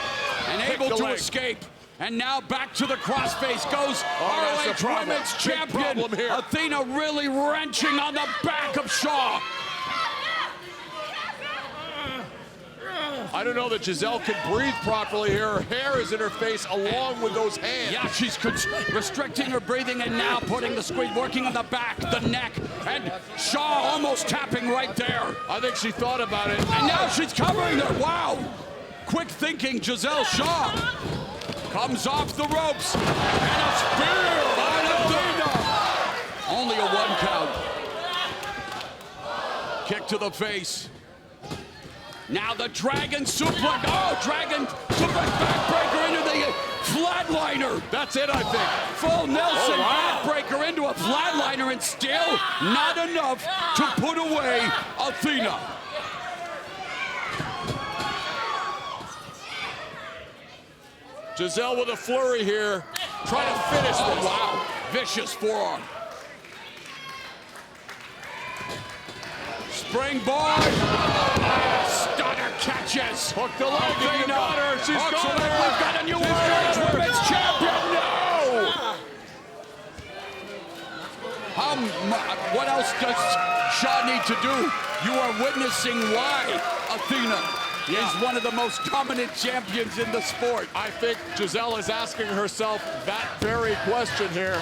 And able to escape. And now back to the crossface goes ROH Women's Champion. Athena really wrenching on the back of Shaw. I don't know that Gisele can breathe properly here. Her hair is in her face along with those hands. Yeah, she's restricting her breathing and now putting the squeeze, working on the back, the neck, and Shaw almost tapping right there. I think she thought about it. And now she's covering her. Wow. Quick thinking, Gisele Shaw comes off the ropes. And a spear by Athena. Only a 1 count. Kick to the face. Now the Dragon suplex. Oh, Dragon suplex backbreaker into the flatliner. That's it, I think. Full Nelson backbreaker into a flatliner, and still not enough to put away Athena. Gisele with a flurry here. Trying to finish this. Wow. Vicious forearm. Springboard. Stunner catches. Hook the leg. Athena. Got her. She's got her. We've got a new ROH Women's Champion. No. What else does Shaw need to do? You are witnessing why Athena is one of the most dominant champions in the sport. I think Gisele is asking herself that very question here.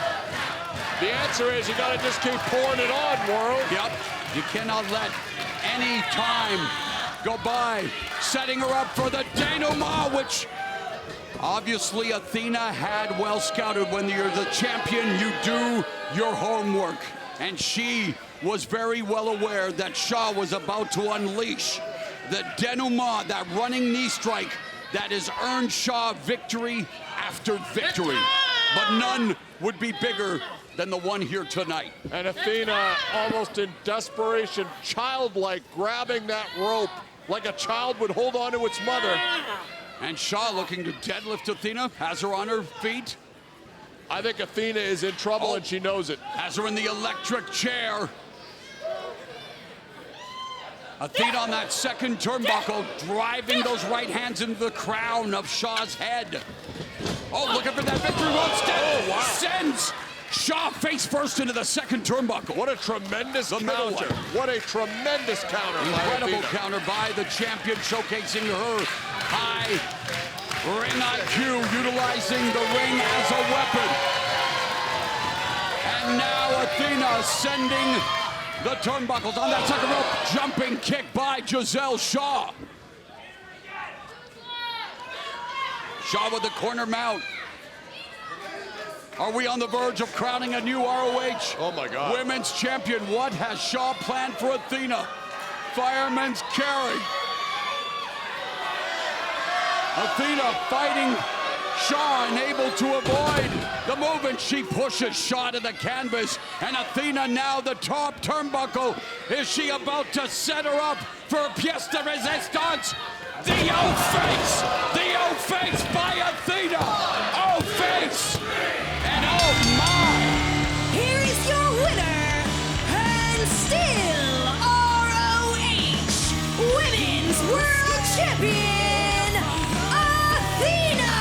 The answer is you got to just keep pouring it on, world. Yep. You cannot let any time go by. Setting her up for the denouement, which obviously Athena had well scouted. When you're the champion, you do your homework. And she was very well aware that Shaw was about to unleash the denouement, that running knee strike that has earned Shaw victory after victory. But none would be bigger than the one here tonight. And Athena, almost in desperation, childlike, grabbing that rope like a child would hold on to its mother. And Shaw looking to deadlift Athena, has her on her feet. I think Athena is in trouble and she knows it. Has her in the electric chair. Athena on that second turnbuckle, driving those right hands into the crown of Shaw's head. Oh, looking for that victory rope step. Sends Shaw face first into the second turnbuckle. What a tremendous counter. What a tremendous counter. Incredible counter by the champion, showcasing her high ring IQ, utilizing the ring as a weapon. And now Athena sending the turnbuckles on that second rope. Jumping kick by Gisele Shaw. Shaw with the corner mount. Are we on the verge of crowning a new ROH Women's Champion? What has Shaw planned for Athena? Fireman's carry. Athena fighting Shaw, unable to avoid the move, and she pushes Shaw to the canvas. And Athena now the top turnbuckle. Is she about to set her up for a pièce de résistance? The O-face! The O-face by Athena! O-face! And oh my! Here is your winner, and still ROH Women's World Champion, Athena!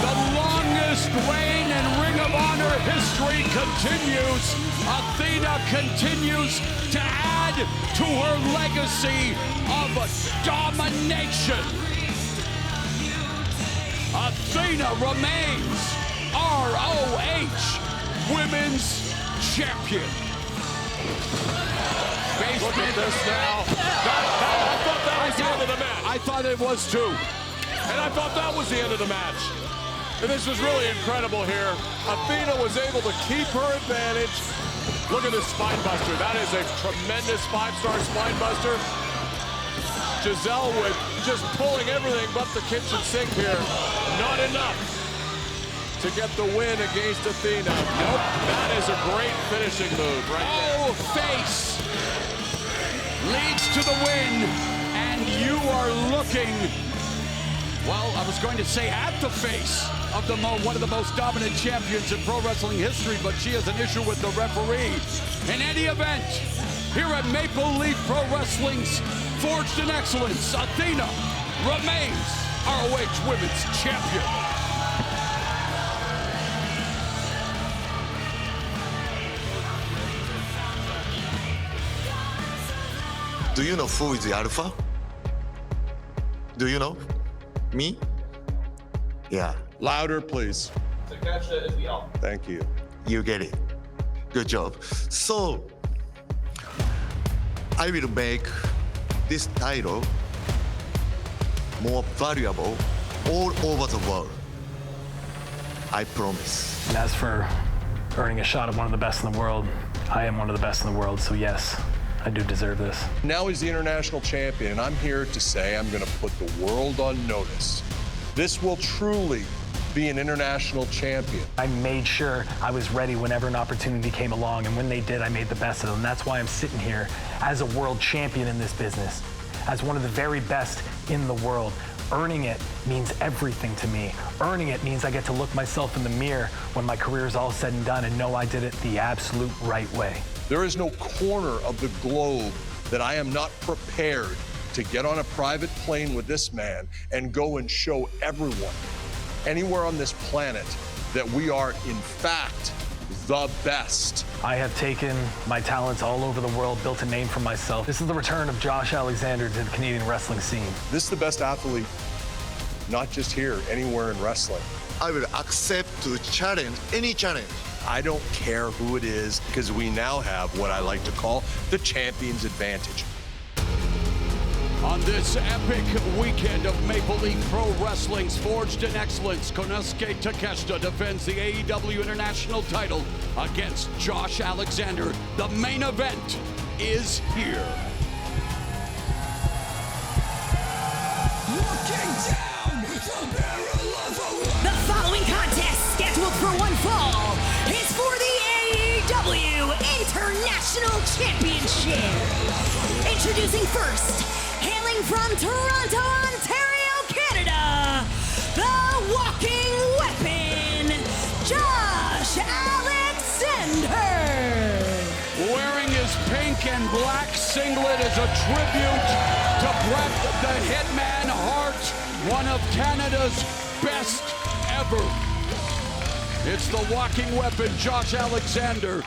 The longest reign in Ring of Honor history continues. Athena continues to add to her legacy of domination. Athena remains ROH Women's Champion. Look at this now. I thought that was the end of the match. I thought it was too. And I thought that was the end of the match. And this was really incredible here. Athena was able to keep her advantage. Look at this spine buster. That is a tremendous 5-star spine buster. Gisele with just pulling everything but the kitchen sink here. Not enough to get the win against Athena. Nope, that is a great finishing move right there. Oh, face leads to the win, and you are looking, well, I was going to say at the face of one of the most dominant champions in pro wrestling history, but she has an issue with the referee. In any event, here at Maple Leaf Pro Wrestling's Forged in Excellence, Athena remains ROH Women's Champion. Do you know who is the Alpha? Do you know? Me? Yeah. Louder, please. Takeshita is the Alpha. Thank you. You get it. Good job. So, I will make this title more valuable all over the world. I promise. And as for earning a shot at one of the best in the world, I am one of the best in the world, so yes, I do deserve this. Now he's the international champion, and I'm here to say I'm going to put the world on notice. This will truly be an international champion. I made sure I was ready whenever an opportunity came along, and when they did, I made the best of them. That's why I'm sitting here as a world champion in this business, as one of the very best in the world. Earning it means everything to me. Earning it means I get to look myself in the mirror when my career is all said and done and know I did it the absolute right way. There is no corner of the globe that I am not prepared to get on a private plane with this man and go and show everyone anywhere on this planet that we are, in fact, the best. I have taken my talents all over the world, built a name for myself. This is the return of Josh Alexander to the Canadian wrestling scene. This is the best athlete, not just here, anywhere in wrestling. I will accept to challenge any challenge. I don't care who it is, because we now have what I like to call the champion's advantage. On this epic weekend of Maple Leaf Pro Wrestling's Forged in Excellence, Konosuke Takeshita defends the AEW International title against Josh Alexander. The main event is here. The following contest, scheduled for one fall, is for the AEW International Championship. Introducing first, hailing from Toronto, Ontario, Canada, the Walking Weapon, Josh Alexander. Wearing his pink and black singlet as a tribute to Bret the Hitman Hart, one of Canada's best ever. It's the Walking Weapon, Josh Alexander,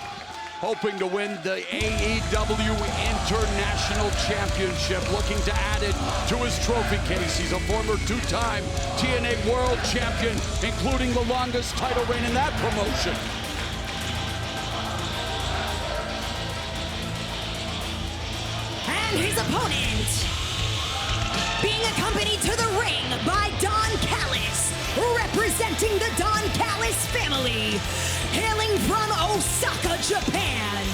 hoping to win the AEW International Championship, looking to add it to his trophy case. He's a former two-time TNA World Champion, including the longest title reign in that promotion. And his opponent, being accompanied to the ring by Don Callis, representing the Don Callis family, hailing from Osaka, Japan,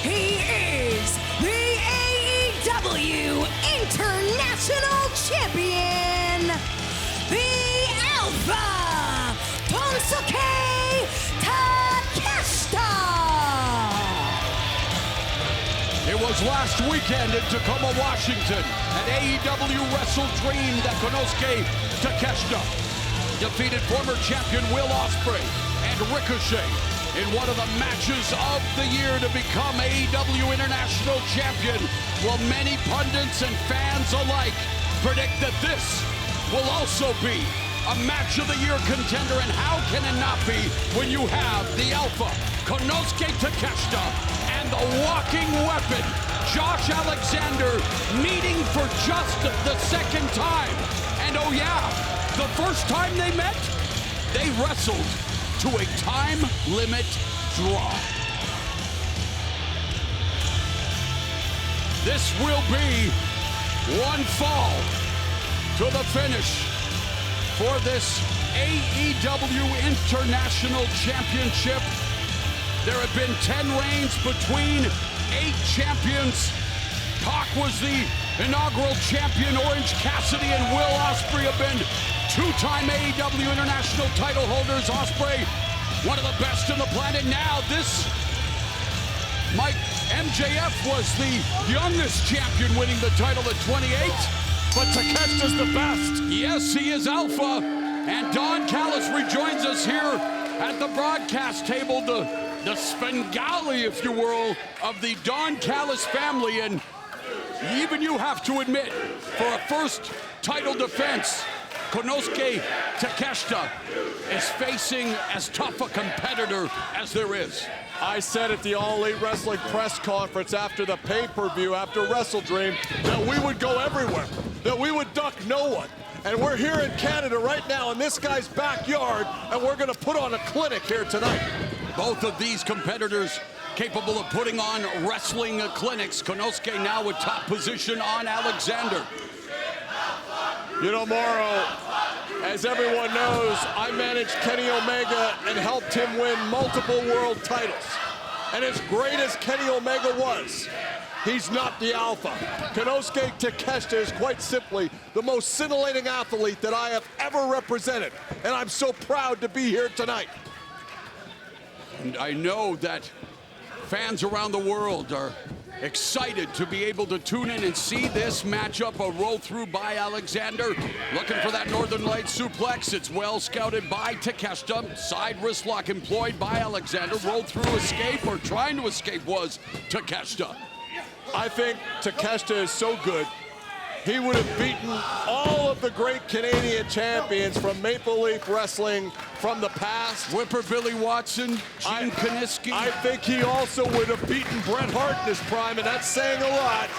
he is the AEW International Champion, the Alpha, Konosuke Takeshita. It was last weekend in Tacoma, Washington, at AEW Wrestle Dream that Konosuke Takeshita defeated former champion Will Ospreay and Ricochet in one of the matches of the year to become AEW International Champion. Well, many pundits and fans alike predict that this will also be a match of the year contender, and how can it not be when you have the Alpha, Konosuke Takeshita, and the Walking Weapon, Josh Alexander, meeting for just the second time. And oh yeah, the first time they met, they wrestled to a time limit draw. This will be one fall to the finish for this AEW International Championship. There have been 10 reigns between 8 champions. Talk was the inaugural champion Orange Cassidy and Will Ospreay have been two-time AEW International title holders. Ospreay, one of the best on the planet. Now this, Mike, MJF was the youngest champion winning the title at 28. But Takeshita's the best. Yes, he is alpha. And Don Callis rejoins us here at the broadcast table, the Svengali, if you will, of the Don Callis family. And even you have to admit, for a first title defense, Konosuke Takeshita is facing as tough a competitor as there is. I said at the All Elite Wrestling press conference after the pay-per-view, after Wrestle Dream, that we would go everywhere, that we would duck no one. And we're here in Canada right now in this guy's backyard, and we're going to put on a clinic here tonight. Both of these competitors capable of putting on wrestling clinics. Konosuke now with top position on Alexander. You know, Morrow, as everyone knows, I managed Kenny Omega and helped him win multiple world titles. And as great as Kenny Omega was, he's not the alpha. Konosuke Takeshita is quite simply the most scintillating athlete that I have ever represented. And I'm so proud to be here tonight. And I know that fans around the world are excited to be able to tune in and see this matchup. A roll through by Alexander, looking for that Northern Lights suplex. It's well scouted by Takeshita. Side wrist lock employed by Alexander. Roll through escape, or trying to escape, was Takeshita. I think Takeshita is so good, he would have beaten all of the great Canadian champions from Maple Leaf Wrestling from the past. Whipper Billy Watson, Gene Kaniski. I think he also would have beaten Bret Hart in his prime, and that's saying a lot.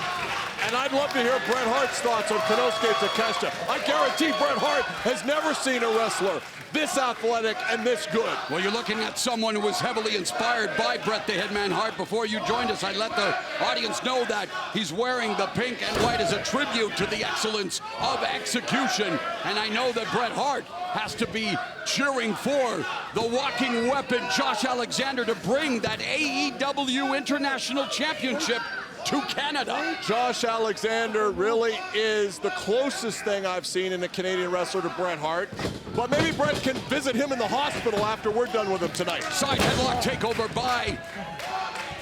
And I'd love to hear Bret Hart's thoughts on Konosuke Takeshita. I guarantee Bret Hart has never seen a wrestler this athletic and this good. Well, you're looking at someone who was heavily inspired by Bret the Hitman Hart. Before you joined us, I let the audience know that he's wearing the pink and white as a tribute to the excellence of execution. And I know that Bret Hart has to be cheering for the walking weapon, Josh Alexander, to bring that AEW International Championship to Canada. Josh Alexander really is the closest thing I've seen in a Canadian wrestler to Bret Hart. But maybe Bret can visit him in the hospital after we're done with him tonight. Side headlock takeover by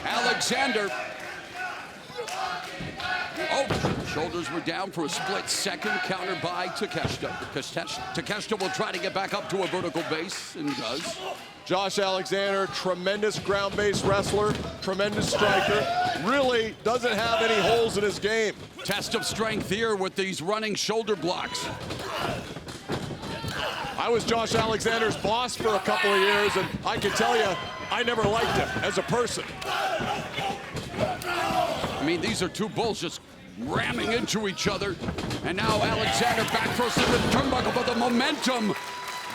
Alexander. Oh, shoulders were down for a split second, countered by Takeshita. Takeshita will try to get back up to a vertical base, and does. Josh Alexander, tremendous ground-based wrestler, tremendous striker, really doesn't have any holes in his game. Test of strength here with these running shoulder blocks. I was Josh Alexander's boss for a couple of years, and I can tell you, I never liked him as a person. I mean, these are two bulls just ramming into each other. And now Alexander back first into the turnbuckle, but the momentum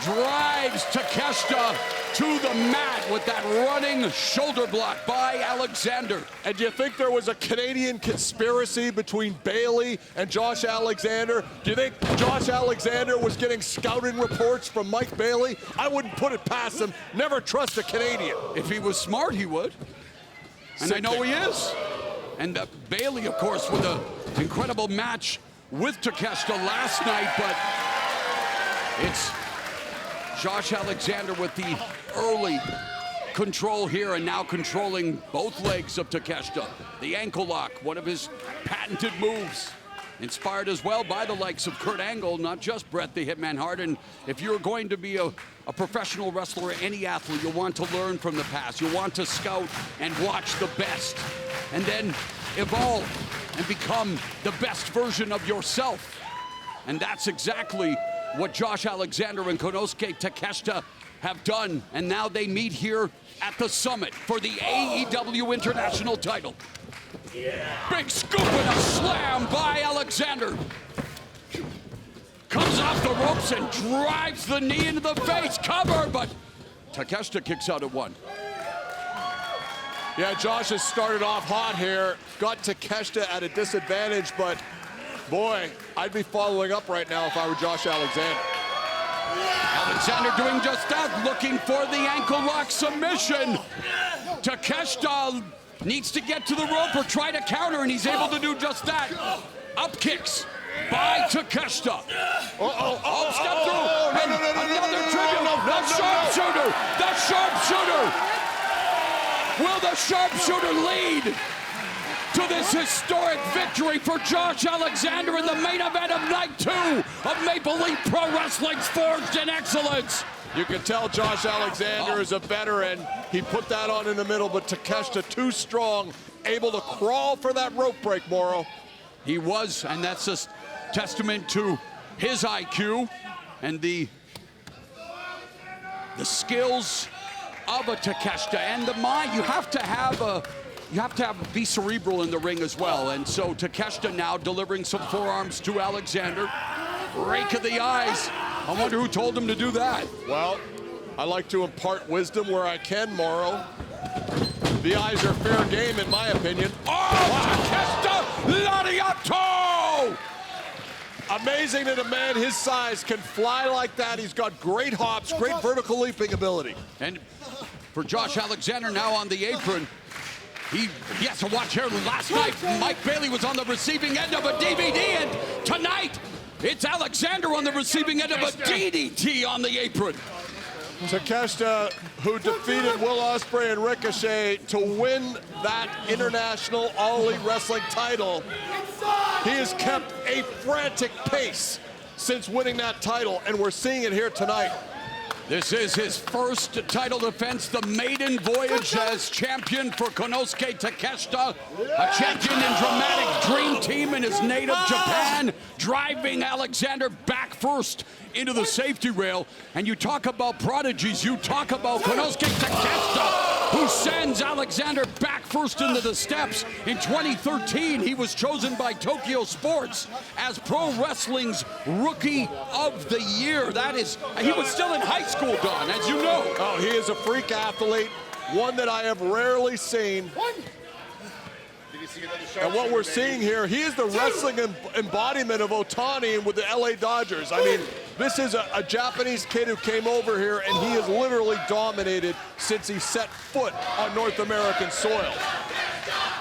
drives Takeshita to the mat with that running shoulder block by Alexander. And do you think there was a Canadian conspiracy between Bailey and Josh Alexander? Do you think Josh Alexander was getting scouting reports from Mike Bailey? I wouldn't put it past him. Never trust a Canadian. If he was smart, he would. And I know he is. And Bailey, of course, with an incredible match with Takeshita last night, but it's Josh Alexander with the early control here, and now controlling both legs of Takeshita. The ankle lock, one of his patented moves, inspired as well by the likes of Kurt Angle, not just Bret the Hitman Hart. And if you're going to be a professional wrestler, any athlete, you'll want to learn from the past. You'll want to scout and watch the best, and then evolve and become the best version of yourself. And that's exactly what Josh Alexander and Konosuke Takeshita have done. And now they meet here at the Summit for the AEW International title. Big scoop and a slam by Alexander. Comes off the ropes and drives the knee into the face. Cover, but Takeshita kicks out at one. Yeah, Josh has started off hot here. Got Takeshita at a disadvantage, but boy, I'd be following up right now if I were Josh Alexander. Alexander doing just that, looking for the ankle lock submission. Takeshita needs to get to the rope or try to counter, and he's able to do just that. Up kicks by Takeshita. Step through. Another trigger. The sharpshooter. The sharpshooter. Will the sharpshooter lead to this historic victory for Josh Alexander in the main event of night 2 of Maple Leaf Pro Wrestling's Forged in Excellence? You can tell Josh Alexander is a veteran. He put that on in the middle, but Takeshita too strong, able to crawl for that rope break, Moro. He was, and that's a testament to his IQ and the skills of a Takeshita and the mind. You have to be cerebral in the ring as well. And so Takeshita now delivering some forearms to Alexander. Rake of the eyes. I wonder who told him to do that. Well, I like to impart wisdom where I can, Moro. The eyes are fair game, in my opinion. Takeshita Lariato! Amazing that a man his size can fly like that. He's got great hops, great vertical leaping ability. And for Josh Alexander now on the apron, he has to watch here. Last night, Mike Bailey was on the receiving end of a DVD, and tonight, it's Alexander on the receiving end of a DDT on the apron. Takeshita, who defeated Will Ospreay and Ricochet to win that International All Elite Wrestling title. He has kept a frantic pace since winning that title, and we're seeing it here tonight. This is his first title defense, the maiden voyage as champion for Konosuke Takeshita, a champion in dramatic dream team in his native Japan, driving Alexander back first into the safety rail. And you talk about prodigies, you talk about Konosuke Takeshita, who sends Alexander back first into the steps. In 2013, he was chosen by Tokyo Sports as Pro Wrestling's Rookie of the Year. That is, he was still in high school, Don, as you know. Oh, he is a freak athlete, one that I have rarely seen. And what we're seeing here, he is the wrestling embodiment of Otani with the LA Dodgers. I mean, this is a Japanese kid who came over here, and he has literally dominated since he set foot on North American soil.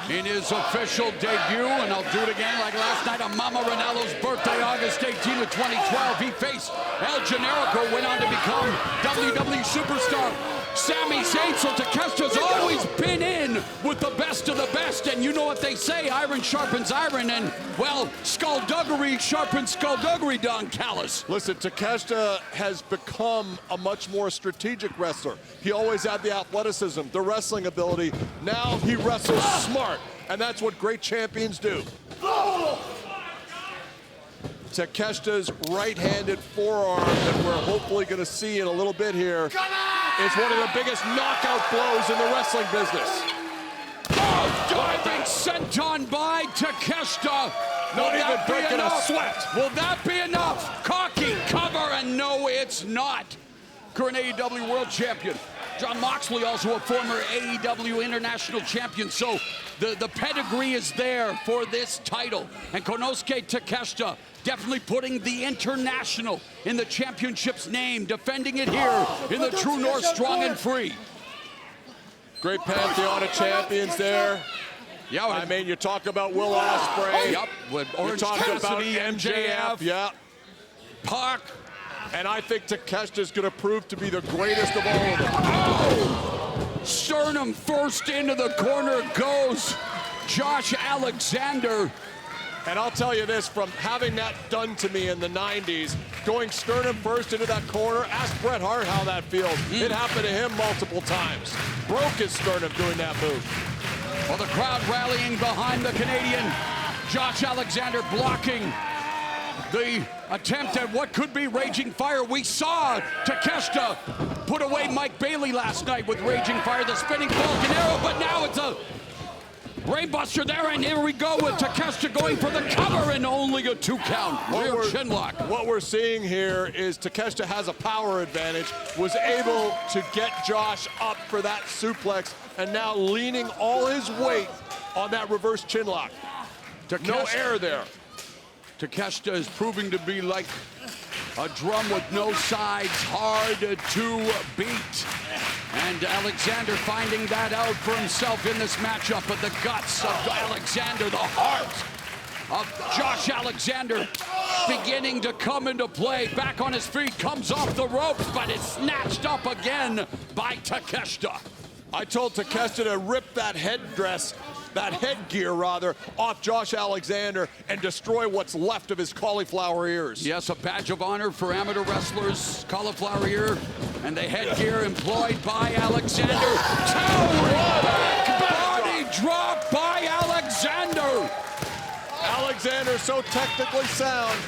In his official debut, and I'll do it again like last night on Mama Ronaldo's birthday, August 18th of 2012, he faced El Generico, went on to become WWE superstar Sami Zayn. So Takeshita's always been in with the best of the best, and you know what they say, iron sharpens iron, and, well, skullduggery sharpens skullduggery, Don Callis. Listen, Takeshita has become a much more strategic wrestler. He always had the athleticism, the wrestling ability. Now he wrestles smart, and that's what great champions do. Takeshita's right-handed forearm that we're hopefully going to see in a little bit here is one of the biggest knockout blows in the wrestling business. Oh, diving senton by Takeshita. Not even breaking a sweat. Will that be enough? Cocky cover, and no, it's not. Current AEW World Champion. John Moxley, also a former AEW International Champion. So the pedigree is there for this title. And Konosuke Takeshita definitely putting the international in the championship's name, defending it here in the True North Strong and Free. Great pantheon of champions there. Yeah, I mean, you talk about Will Ospreay. Yep, with Orange you talk Cassidy, about MJF. Yeah. Pac. And I think Takeshita's going to prove to be the greatest of all of them. Oh! Sternum first into the corner goes Josh Alexander. And I'll tell you this, from having that done to me in the 90s, going sternum first into that corner, ask Bret Hart how that feels. It happened to him multiple times. Broke his sternum doing that move. Well, the crowd rallying behind the Canadian. Josh Alexander blocking the attempt at what could be Raging Fire. We saw Takeshita put away Mike Bailey last night with Raging Fire, the spinning Falcon Arrow, but now it's a brainbuster there, and here we go with Takeshita going for the cover and only a 2 count. Rear chinlock. What we're seeing here is Takeshita has a power advantage, was able to get Josh up for that suplex, and now leaning all his weight on that reverse chinlock. No air there. Takeshita is proving to be like a drum with no sides, hard to beat. And Alexander finding that out for himself in this matchup. But the guts of Alexander, the heart of Josh Alexander beginning to come into play. Back on his feet, comes off the ropes, but is snatched up again by Takeshita. I told Takeshita to rip that headgear off Josh Alexander and destroy what's left of his cauliflower ears. Yes, a badge of honor for amateur wrestlers, cauliflower ear, and the headgear employed by Alexander. Towering back body drop by Alexander. Alexander so technically sound.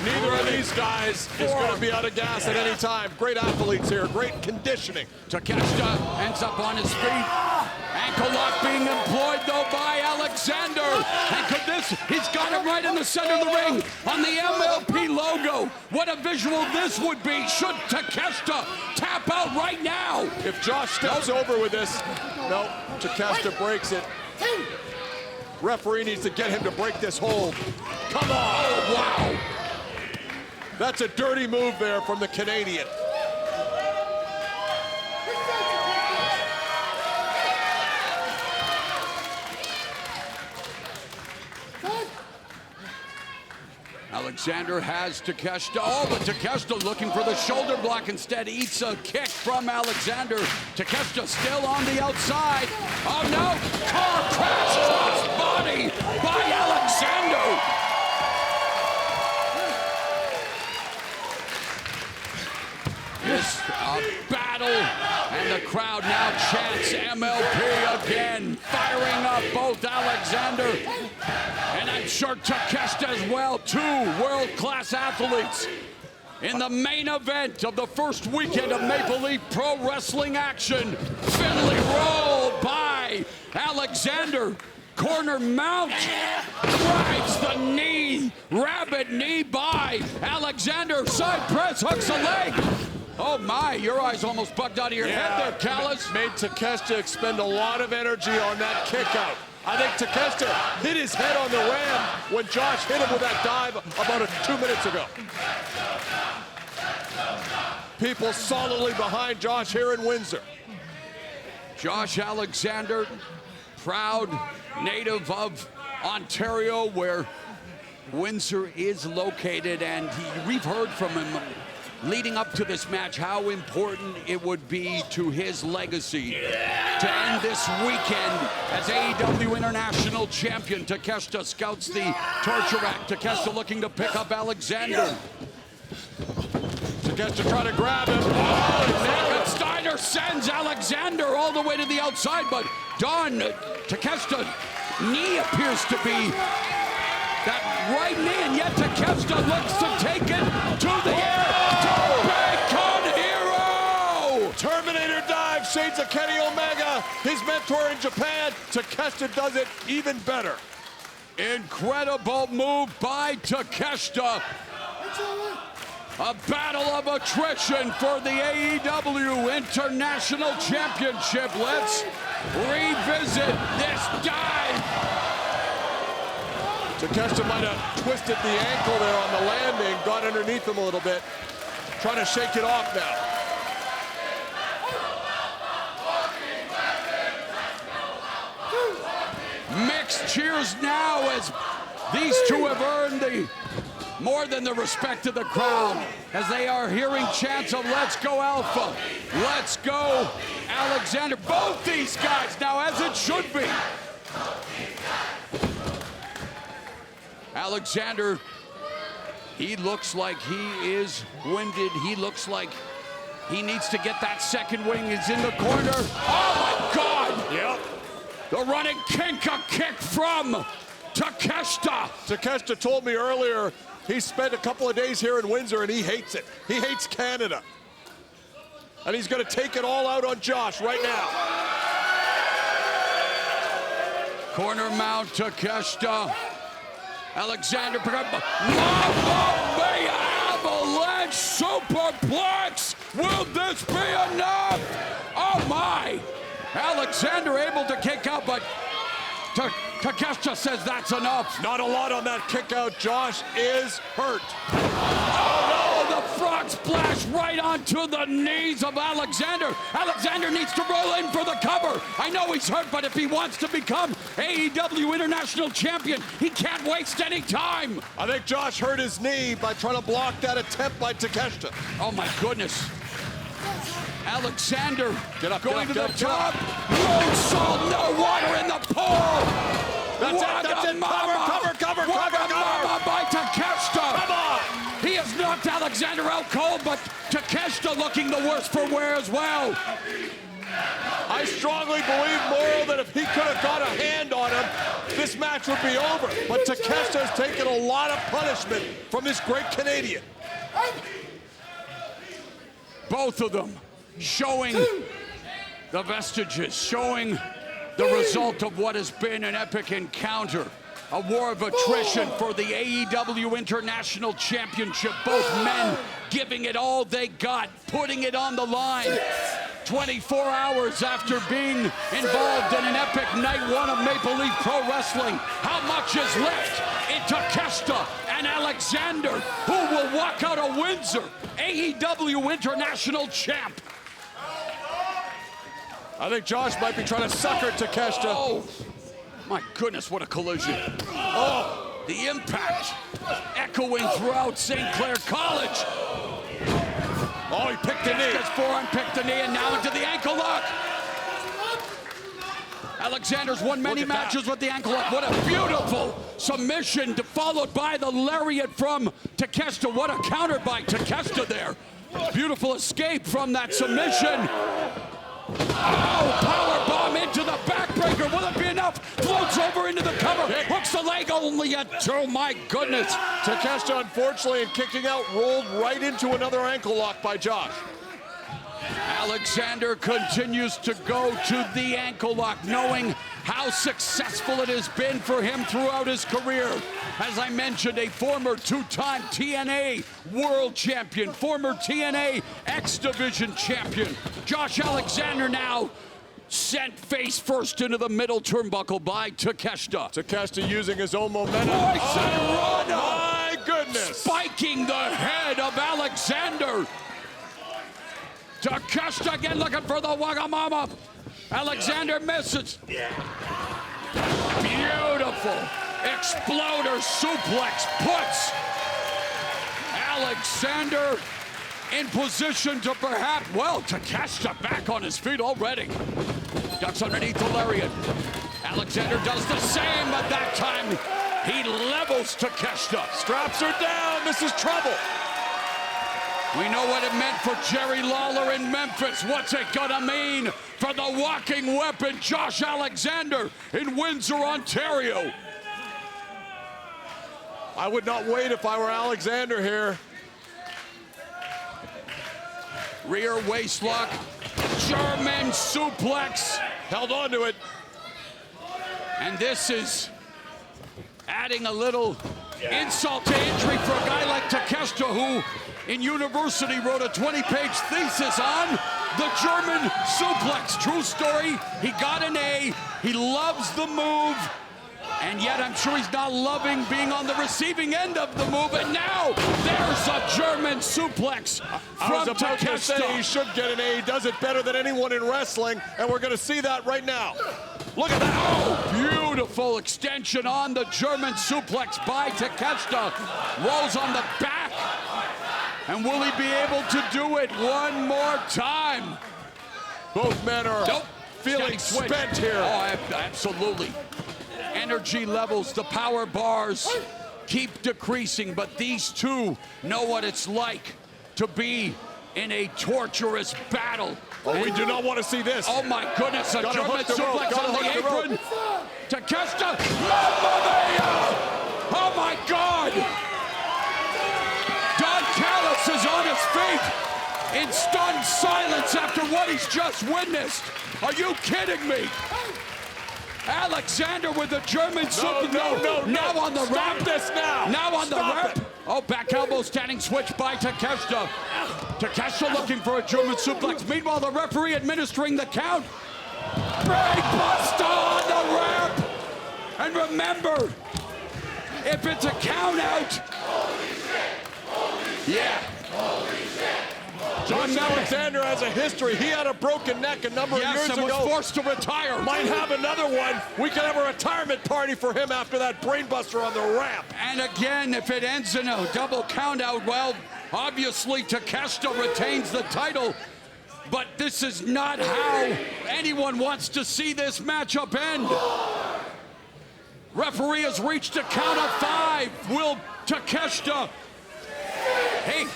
Neither of these guys is going to be out of gas at any time. Great athletes here, great conditioning. Takeshita ends up on his feet. Ankle lock being employed though by Alexander. And could this, he's got him right in the center of the ring on the MLP logo. What a visual this would be should Takeshita tap out right now. If Josh steps over with this, no, Takeshita breaks it. Referee needs to get him to break this hold. Come on. Oh, wow. That's a dirty move there from the Canadian. Alexander has Takeshita. Oh, but Takeshita looking for the shoulder block. Instead, eats a kick from Alexander. Takeshita still on the outside. Oh, no. Car crash cross body by Alexander. It's a battle, and the crowd now chants MLP again, firing up both Alexander and I'm sure Takeshita as well. Two world-class athletes in the main event of the first weekend of Maple Leaf Pro Wrestling action. Finley roll by Alexander. Corner mount, drives the knee, rabbit knee by Alexander. Side press, hooks a leg. Oh my, your eyes almost bugged out of your head there, Callis. Made Takeshita expend a lot of energy on that kick out. I think Takeshita hit his head on the ram when Josh hit him with that dive about 2 minutes ago. People solidly behind Josh here in Windsor. Josh Alexander, proud native of Ontario, where Windsor is located, and we've heard from him leading up to this match how important it would be to his legacy to end this weekend as AEW International Champion. Takeshita scouts the torture rack. Takeshita looking to pick up Alexander. Takeshita trying to grab him. Oh, Steiner sends Alexander all the way to the outside, but Takeshita knee appears to be that right knee, and yet Takeshita looks to take it to the air. Bacon Hero! Terminator dive, shades of Kenny Omega, his mentor in Japan. Takeshita does it even better. Incredible move by Takeshita. A battle of attrition for the AEW International Championship. Let's revisit this dive. Takeshita might have twisted the ankle there on the landing, got underneath him a little bit, trying to shake it off now. Mixed cheers now as these two have earned more than the respect of the crowd as they are hearing chants of "Let's go Alpha, let's go Alexander." Both these guys now, as it should be. Alexander, he looks like he is winded. He looks like he needs to get that second wing. He's in the corner. Oh my God! Yep. The running Kinka kick from Takeshita. Takeshita told me earlier he spent a couple of days here in Windsor and he hates it. He hates Canada. And he's going to take it all out on Josh right now. Corner mount Takeshita. Alexander, Mamma Mia avalanche superplex. Will this be enough? Oh my! Alexander able to kick out, but Takeshita says that's enough. Not a lot on that kick out. Josh is hurt. Oh no, the frog splash right onto the knees of Alexander. Alexander needs to roll in for the cover. I know he's hurt, but if he wants to become AEW International Champion, he can't waste any time. I think Josh hurt his knee by trying to block that attempt by Takeshita. Oh my goodness. Alexander going to the get top. Moonsault, no water in the pool. That's it. Cover. By Takeshita. Come on. He has knocked Alexander out cold, but Takeshita looking the worse for wear as well. I strongly believe, Morrow, that if he could have got a hand on him, this match would be over. But Takeshita has taken a lot of punishment from this great Canadian. Both of them showing the vestiges, showing the result of what has been an epic encounter. A war of attrition for the AEW International Championship. Both men giving it all they got, putting it on the line. 24 hours after being involved in an epic night one of Maple Leaf Pro Wrestling. How much is left in Takeshita and Alexander, who will walk out of Windsor, AEW International Champ? I think Josh might be trying to sucker Takeshita. Oh, my goodness, what a collision. Oh, the impact echoing throughout St. Clair College. Oh, he picked the knee. His forearm picked the knee, and now into the ankle lock. Alexander's won many matches with the ankle lock. What a beautiful submission, followed by the lariat from Takeshita. What a counter by Takeshita there. Beautiful escape from that submission. Oh, power bomb into the backbreaker. Will it be enough? Floats over into the cover. Hooks the leg only at two. My goodness. Takeshita, unfortunately, in kicking out, rolled right into another ankle lock by Josh. Alexander continues to go to the ankle lock, knowing how successful it has been for him throughout his career. As I mentioned, a former two-time TNA World Champion, former TNA X Division Champion. Josh Alexander now sent face first into the middle turnbuckle by Takeshita. Takeshita using his own momentum. Oh, my goodness! Spiking the head of Alexander. Takeshita again looking for the Wagamama. Alexander misses. Beautiful exploder suplex puts Alexander in position to perhaps, well, Takeshita back on his feet already. Ducks underneath the lariat. Alexander does the same, but that time he levels Takeshita. Straps her down. This is trouble. We know what it meant for Jerry Lawler in Memphis. What's it gonna mean for the walking weapon, Josh Alexander, in Windsor, Ontario? I would not wait if I were Alexander here. Rear waistlock, German suplex. Held on to it. And this is adding a little insult to injury for a guy like Takeshita, who in university wrote a 20-page thesis on the German suplex. True story, he got an A, he loves the move, and yet I'm sure he's not loving being on the receiving end of the move, and now there's a German suplex I was from about to say Takeshita. he should get an A. He does it better than anyone in wrestling, and we're going to see that right now. Look at that. Oh, beautiful extension on the German suplex by Takeshita. Rolls on the back. And will he be able to do it one more time? Both men are feeling Switch. spent here. Oh, absolutely. Energy levels, the power bars keep decreasing, but these two know what it's like to be in a torturous battle. Oh, we do not want to see this. Oh my goodness, a German suplex on the apron. Takeshita, Mamma Mia! Oh my God! Callis is on his feet in stunned silence after what he's just witnessed. Are you kidding me? Alexander with the German suplex. No. Now on the Stop ramp. this now. Now on the Stop ramp. it. Oh, back elbow standing switch by Takeshita. Takeshita looking for a German suplex. Meanwhile, the referee administering the count. Brainbuster on the ramp. And remember, if it's a count out, yeah, Josh Alexander has a history. He had a broken neck a number of years ago. Yes, and was forced to retire. Might have another one. We could have a retirement party for him after that brainbuster on the ramp. And again, if it ends in a double countout, well, obviously Takeshita retains the title. But this is not how anyone wants to see this matchup end. Referee has reached a count of 5. Will Takeshita... Hey,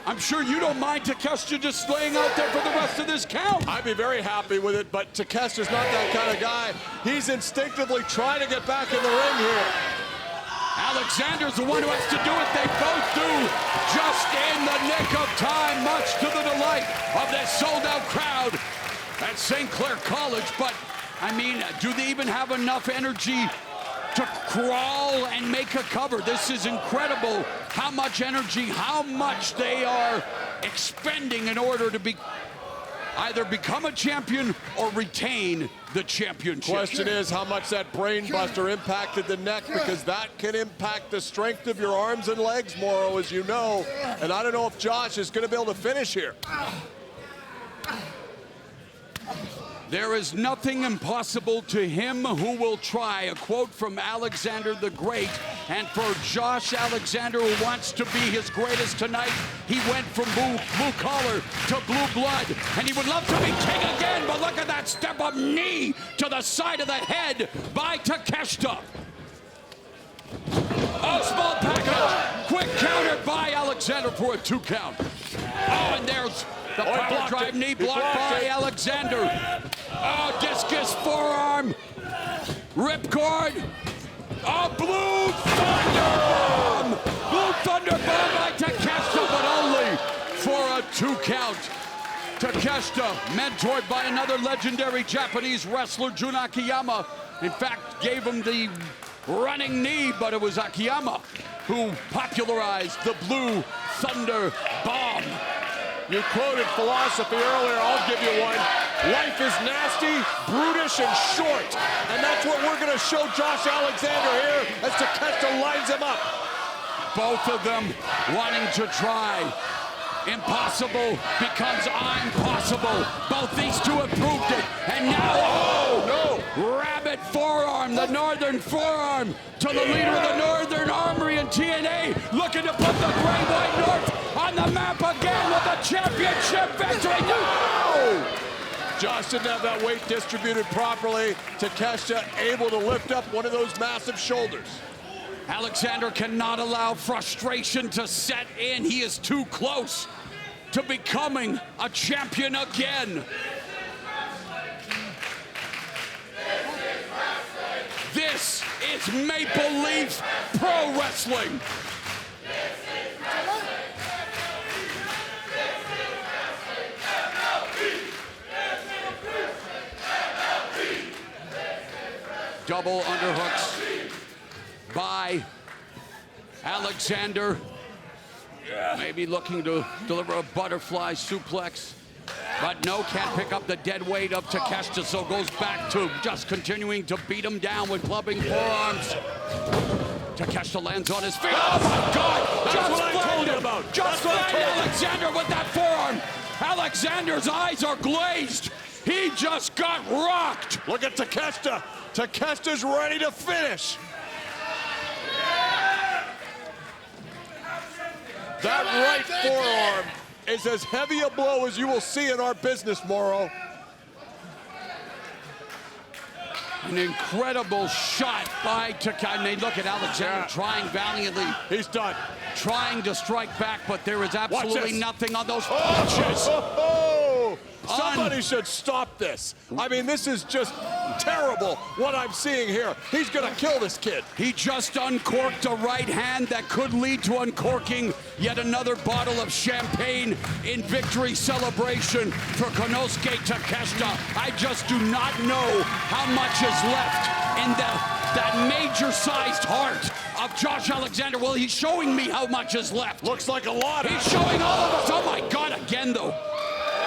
I'm sure you don't mind Takeshita just laying out there for the rest of this count. I'd be very happy with it, but Takeshita's not that kind of guy. He's instinctively trying to get back in the ring here. Alexander's the one who has to do it. They both do, just in the nick of time, much to the delight of this sold-out crowd at St. Clair College. But, I mean, do they even have enough energy to crawl and make a cover? This is incredible how much energy, how much they are expending in order to either become a champion or retain the championship. Question is how much that brainbuster impacted the neck, because that can impact the strength of your arms and legs, Moro, as you know. And I don't know if Josh is going to be able to finish here. There is nothing impossible to him who will try. A quote from Alexander the Great. And for Josh Alexander, who wants to be his greatest tonight, he went from blue collar to blue blood. And he would love to be king again, but look at that step-up knee to the side of the head by Takeshita. Oh, small package. Quick counter by Alexander for a 2 count. Oh, and there's the power drive knee blocked by Alexander. Oh, discus forearm. Ripcord. Oh, blue thunder. Blue thunder bomb by Takeshita, but only for a 2 count. Takeshita, mentored by another legendary Japanese wrestler, Jun Akiyama. In fact, gave him the running knee, but it was Akiyama who popularized the blue thunder bomb. You quoted philosophy earlier, I'll give you one. Life is nasty, brutish, and short. And that's what we're going to show Josh Alexander here as Takeshita lines him up. Both of them wanting to try. Impossible becomes impossible. Both these two have proved it. And now, oh no! Rabbit forearm, the northern forearm to the leader of the Northern Armory in TNA, looking to put the Great White North on the map again with a championship victory. No! Josh didn't have that weight distributed properly. Takeshita able to lift up one of those massive shoulders. Alexander cannot allow frustration to set in. He is too close to becoming a champion again. This is Maple Leaf Pro Wrestling. Double underhooks by Alexander. Maybe looking to deliver a butterfly suplex. But no, can't pick up the dead weight of Takeshita, so goes back to just continuing to beat him down with clubbing forearms. Takeshita lands on his feet. Oh my God! That's what I told you about. Just flattened Alexander with that forearm. Alexander's eyes are glazed. He just got rocked. Look at Takeshita. Takeshita's ready to finish. That right forearm is as heavy a blow as you will see in our business, Moro. An incredible shot by Takeshita. I mean, look at Alexander trying valiantly. He's done. Trying to strike back, but there is absolutely nothing on those punches. Somebody should stop this. I mean, this is just terrible what I'm seeing here. He's gonna kill this kid. He just uncorked a right hand that could lead to uncorking yet another bottle of champagne in victory celebration for Konosuke Takeshita. I just do not know how much is left in that major-sized heart of Josh Alexander. Well, he's showing me how much is left. Looks like a lot. He's showing all of us. Oh my God, again though.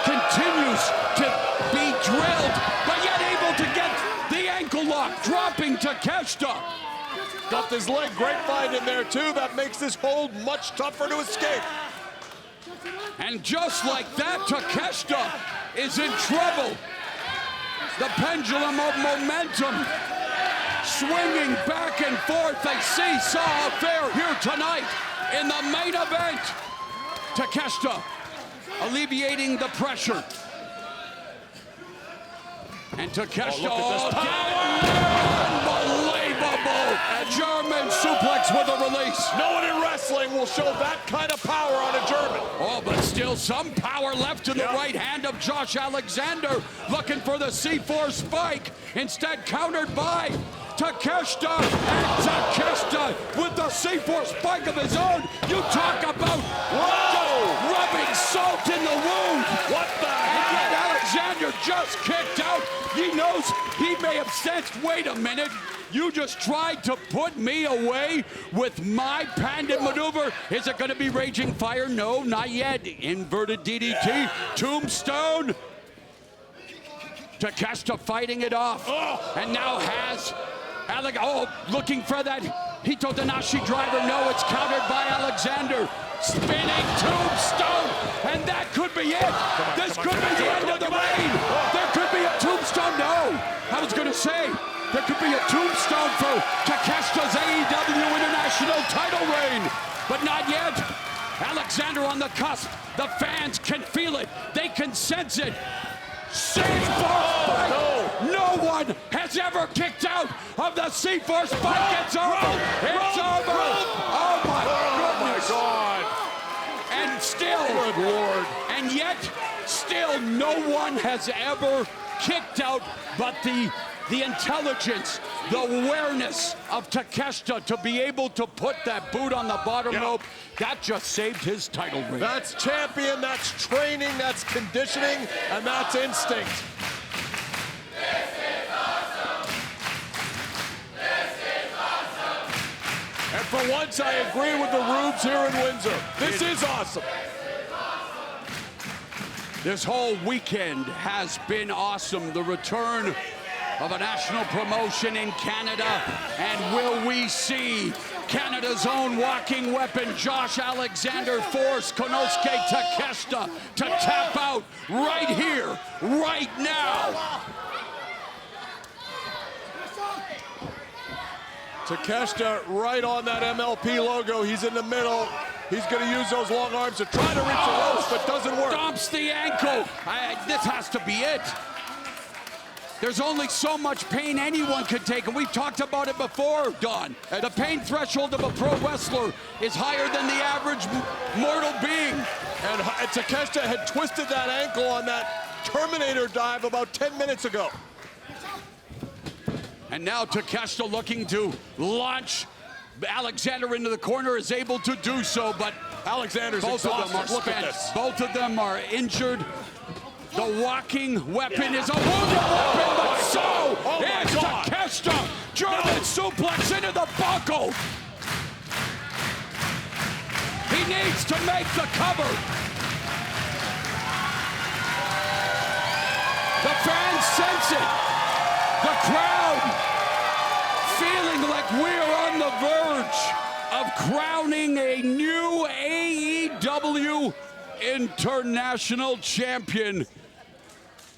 Continues to be drilled, but yet able to get the ankle lock, dropping Takeshita. Got his leg grapevine in there too. That makes this hold much tougher to escape. And just like that, Takeshita is in trouble. The pendulum of momentum swinging back and forth. A seesaw affair here tonight in the main event. Takeshita alleviating the pressure. And Takeshita, unbelievable! German suplex with a release. No one in wrestling will show that kind of power on a German. Oh, but still some power left in the right hand of Josh Alexander, looking for the C4 spike. Instead countered by Takeshita, and Takeshita with the C4 spike of his own. You talk about just rubbing salt in the wound. What the heck? And yet Alexander just kicked out. He knows he may have sensed, wait a minute, you just tried to put me away with my panda maneuver. Is it going to be Raging Fire? No, not yet. Inverted DDT, Tombstone. Takeshita fighting it off. And now has looking for that Hito Danashi driver. No, it's countered by Alexander. Spinning Tombstone, and that could be it. This could be the end of the reign. There could be a Tombstone. No, I was going to say, there could be a tombstone for Takeshita's AEW International Title reign, but not yet. Alexander on the cusp. The fans can feel it. They can sense it. C4 spike. No one has ever kicked out of the C4 spike. It's over. It's over. Oh my goodness. God. And still, good Lord. And yet, still no one has ever kicked out, but the intelligence, the awareness of Takeshita to be able to put that boot on the bottom rope, that just saved his title reign. That's champion, that's training, that's conditioning, and that's instinct. This is awesome. This is awesome. And for once, I agree with the Rubes here in Windsor. This is awesome. This whole weekend has been awesome. The return of a national promotion in Canada. And will we see Canada's own walking weapon, Josh Alexander, force Konosuke Takeshita to tap out right here, right now? Takeshita right on that MLP logo. He's in the middle. He's going to use those long arms to try to reach the ropes, but doesn't work. Stomps the ankle. This has to be it. There's only so much pain anyone can take, and we've talked about it before, Don. The pain threshold of a pro wrestler is higher than the average mortal being. And Takeshita had twisted that ankle on that Terminator dive about 10 minutes ago. And now Takeshita looking to launch Alexander into the corner, is able to do so, but Alexander's both of them are Look spent. at this. Both of them are injured. The walking weapon is a wounded weapon, but so is Takeshita. German suplex into the buckle. He needs to make the cover. The fans sense it. The crowd feeling like we're on the verge of crowning a new AEW International Champion.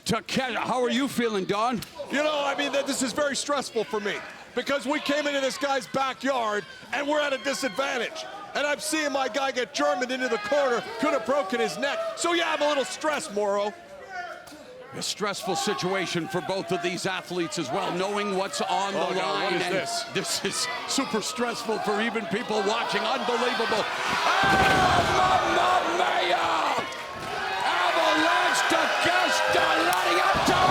Takeshita, how are you feeling, Don? You know, I mean, this is very stressful for me because we came into this guy's backyard and we're at a disadvantage. And I'm seeing my guy get Germaned into the corner, could have broken his neck. So yeah, I'm a little stressed, Moro. A stressful situation for both of these athletes as well, knowing what's on the line. What is and this? This is super stressful for even people watching. Unbelievable. Oh, Mamma Mia! Avalanche Takeshita Lariato!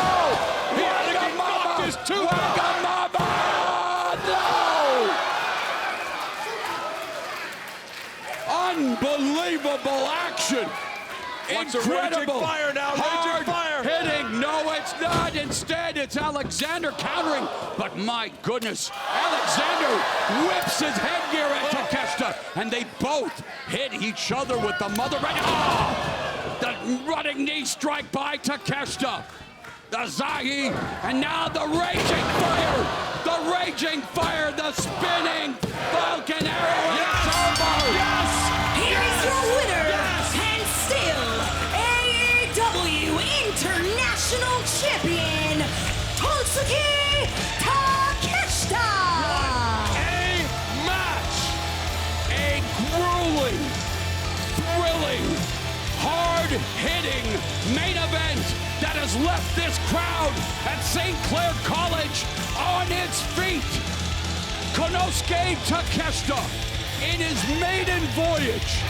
Wagamama! Wagamama! No! Unbelievable action! Incredible! Raging fire now, raging fire! Hitting, no it's not, instead it's Alexander countering, but my goodness, Alexander whips his headgear at Takeshita, and they both hit each other with the mother the running knee strike by Takeshita. The Zayne, and now the raging fire, the spinning Falcon Arrow, it's over! Here is your winner, and hard-hitting main event that has left this crowd at St. Clair College on its feet. Konosuke Takeshita, in his maiden voyage,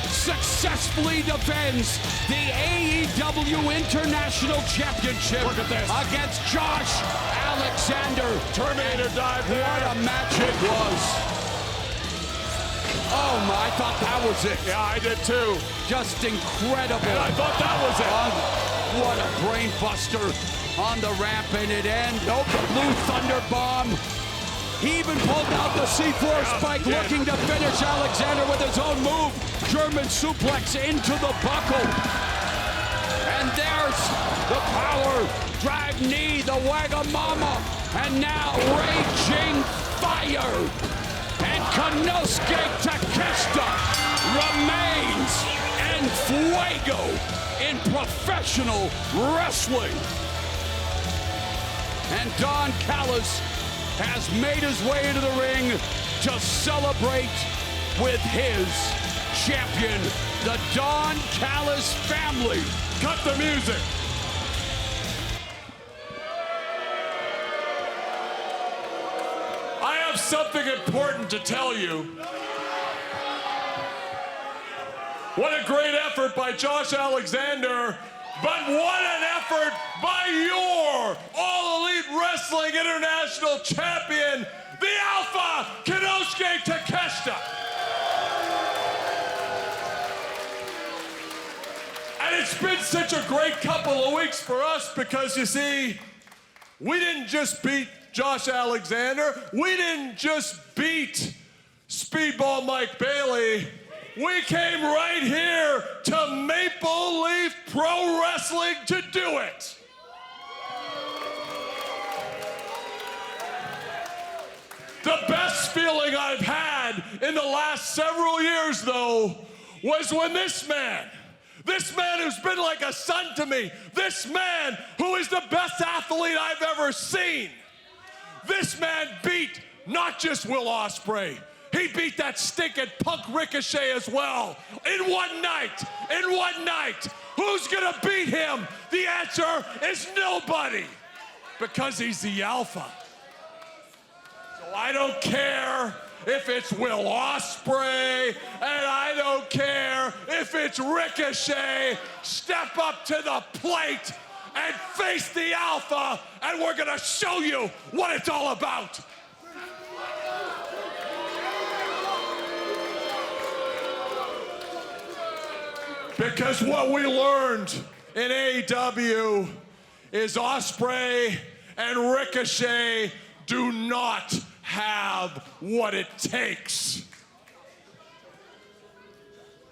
successfully defends the AEW International Championship against Josh Alexander. Terminator dive there. What a match it was. Oh my, I thought that was it. Yeah, I did too. Just incredible. And I thought that was it. What a brain buster on the ramp, and it ends. Nope, the Blue Thunder Bomb. He even pulled out the C4 spike, looking to finish Alexander with his own move. German suplex into the buckle. And there's the power drive knee, the Wagamama. And now raging fire. And Konosuke Takeshita remains en fuego in professional wrestling. And Don Callis has made his way into the ring to celebrate with his champion, the Don Callis family. Cut the music. I have something important to tell you. What a great effort by Josh Alexander, but what an effort by your All Elite Wrestling International Champion, the Alpha, Konosuke Takeshita. And it's been such a great couple of weeks for us because, you see, we didn't just beat Josh Alexander. We didn't just beat Speedball Mike Bailey. We came right here to Maple Leaf Pro Wrestling to do it. The best feeling I've had in the last several years, though, was when this man who's been like a son to me, this man who is the best athlete I've ever seen, this man beat not just Will Ospreay, he beat that stinking punk Ricochet as well. In one night. Who's gonna beat him? The answer is nobody, because he's the Alpha. So I don't care if it's Will Ospreay, and I don't care if it's Ricochet. Step up to the plate and face the Alpha, and we're gonna show you what it's all about. Because what we learned in AEW is Ospreay and Ricochet do not have what it takes.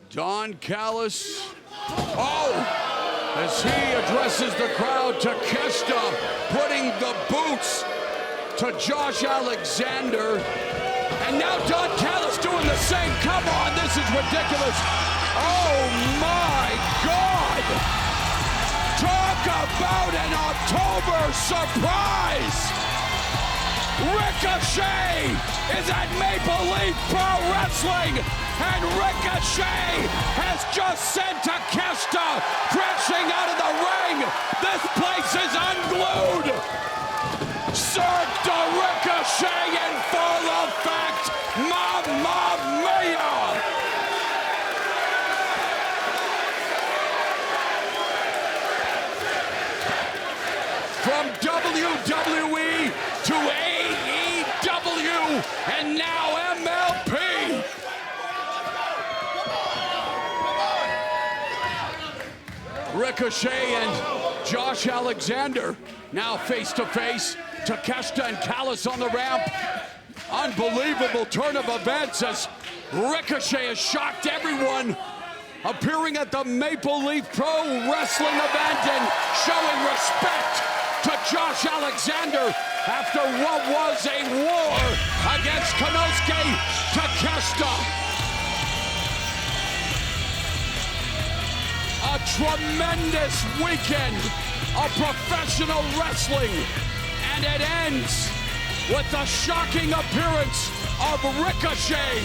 Don Callis, as he addresses the crowd, Takeshita putting the boots to Josh Alexander. And now Don Callis doing the same. Come on, this is ridiculous. Oh my God! Talk about an October surprise! Ricochet is at Maple Leaf Pro Wrestling, and Ricochet has just sent Takeshita crashing out of the ring. This place is unglued. Cirque de Ricochet in full effect. Mamma mia! From WWE to AEW and now MLP. Ricochet and Josh Alexander now face to face. Takeshita and Callis on the ramp. Unbelievable turn of events as Ricochet has shocked everyone, appearing at the Maple Leaf Pro Wrestling event and showing respect to Josh Alexander after what was a war against Konosuke Takeshita. A tremendous weekend of professional wrestling, and it ends with the shocking appearance of Ricochet.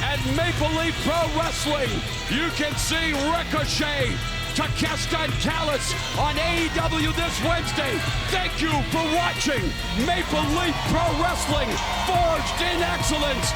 at Maple Leaf Pro Wrestling. You can see Ricochet, Takeshita, and Callis on AEW this Wednesday. Thank you for watching Maple Leaf Pro Wrestling, forged in excellence.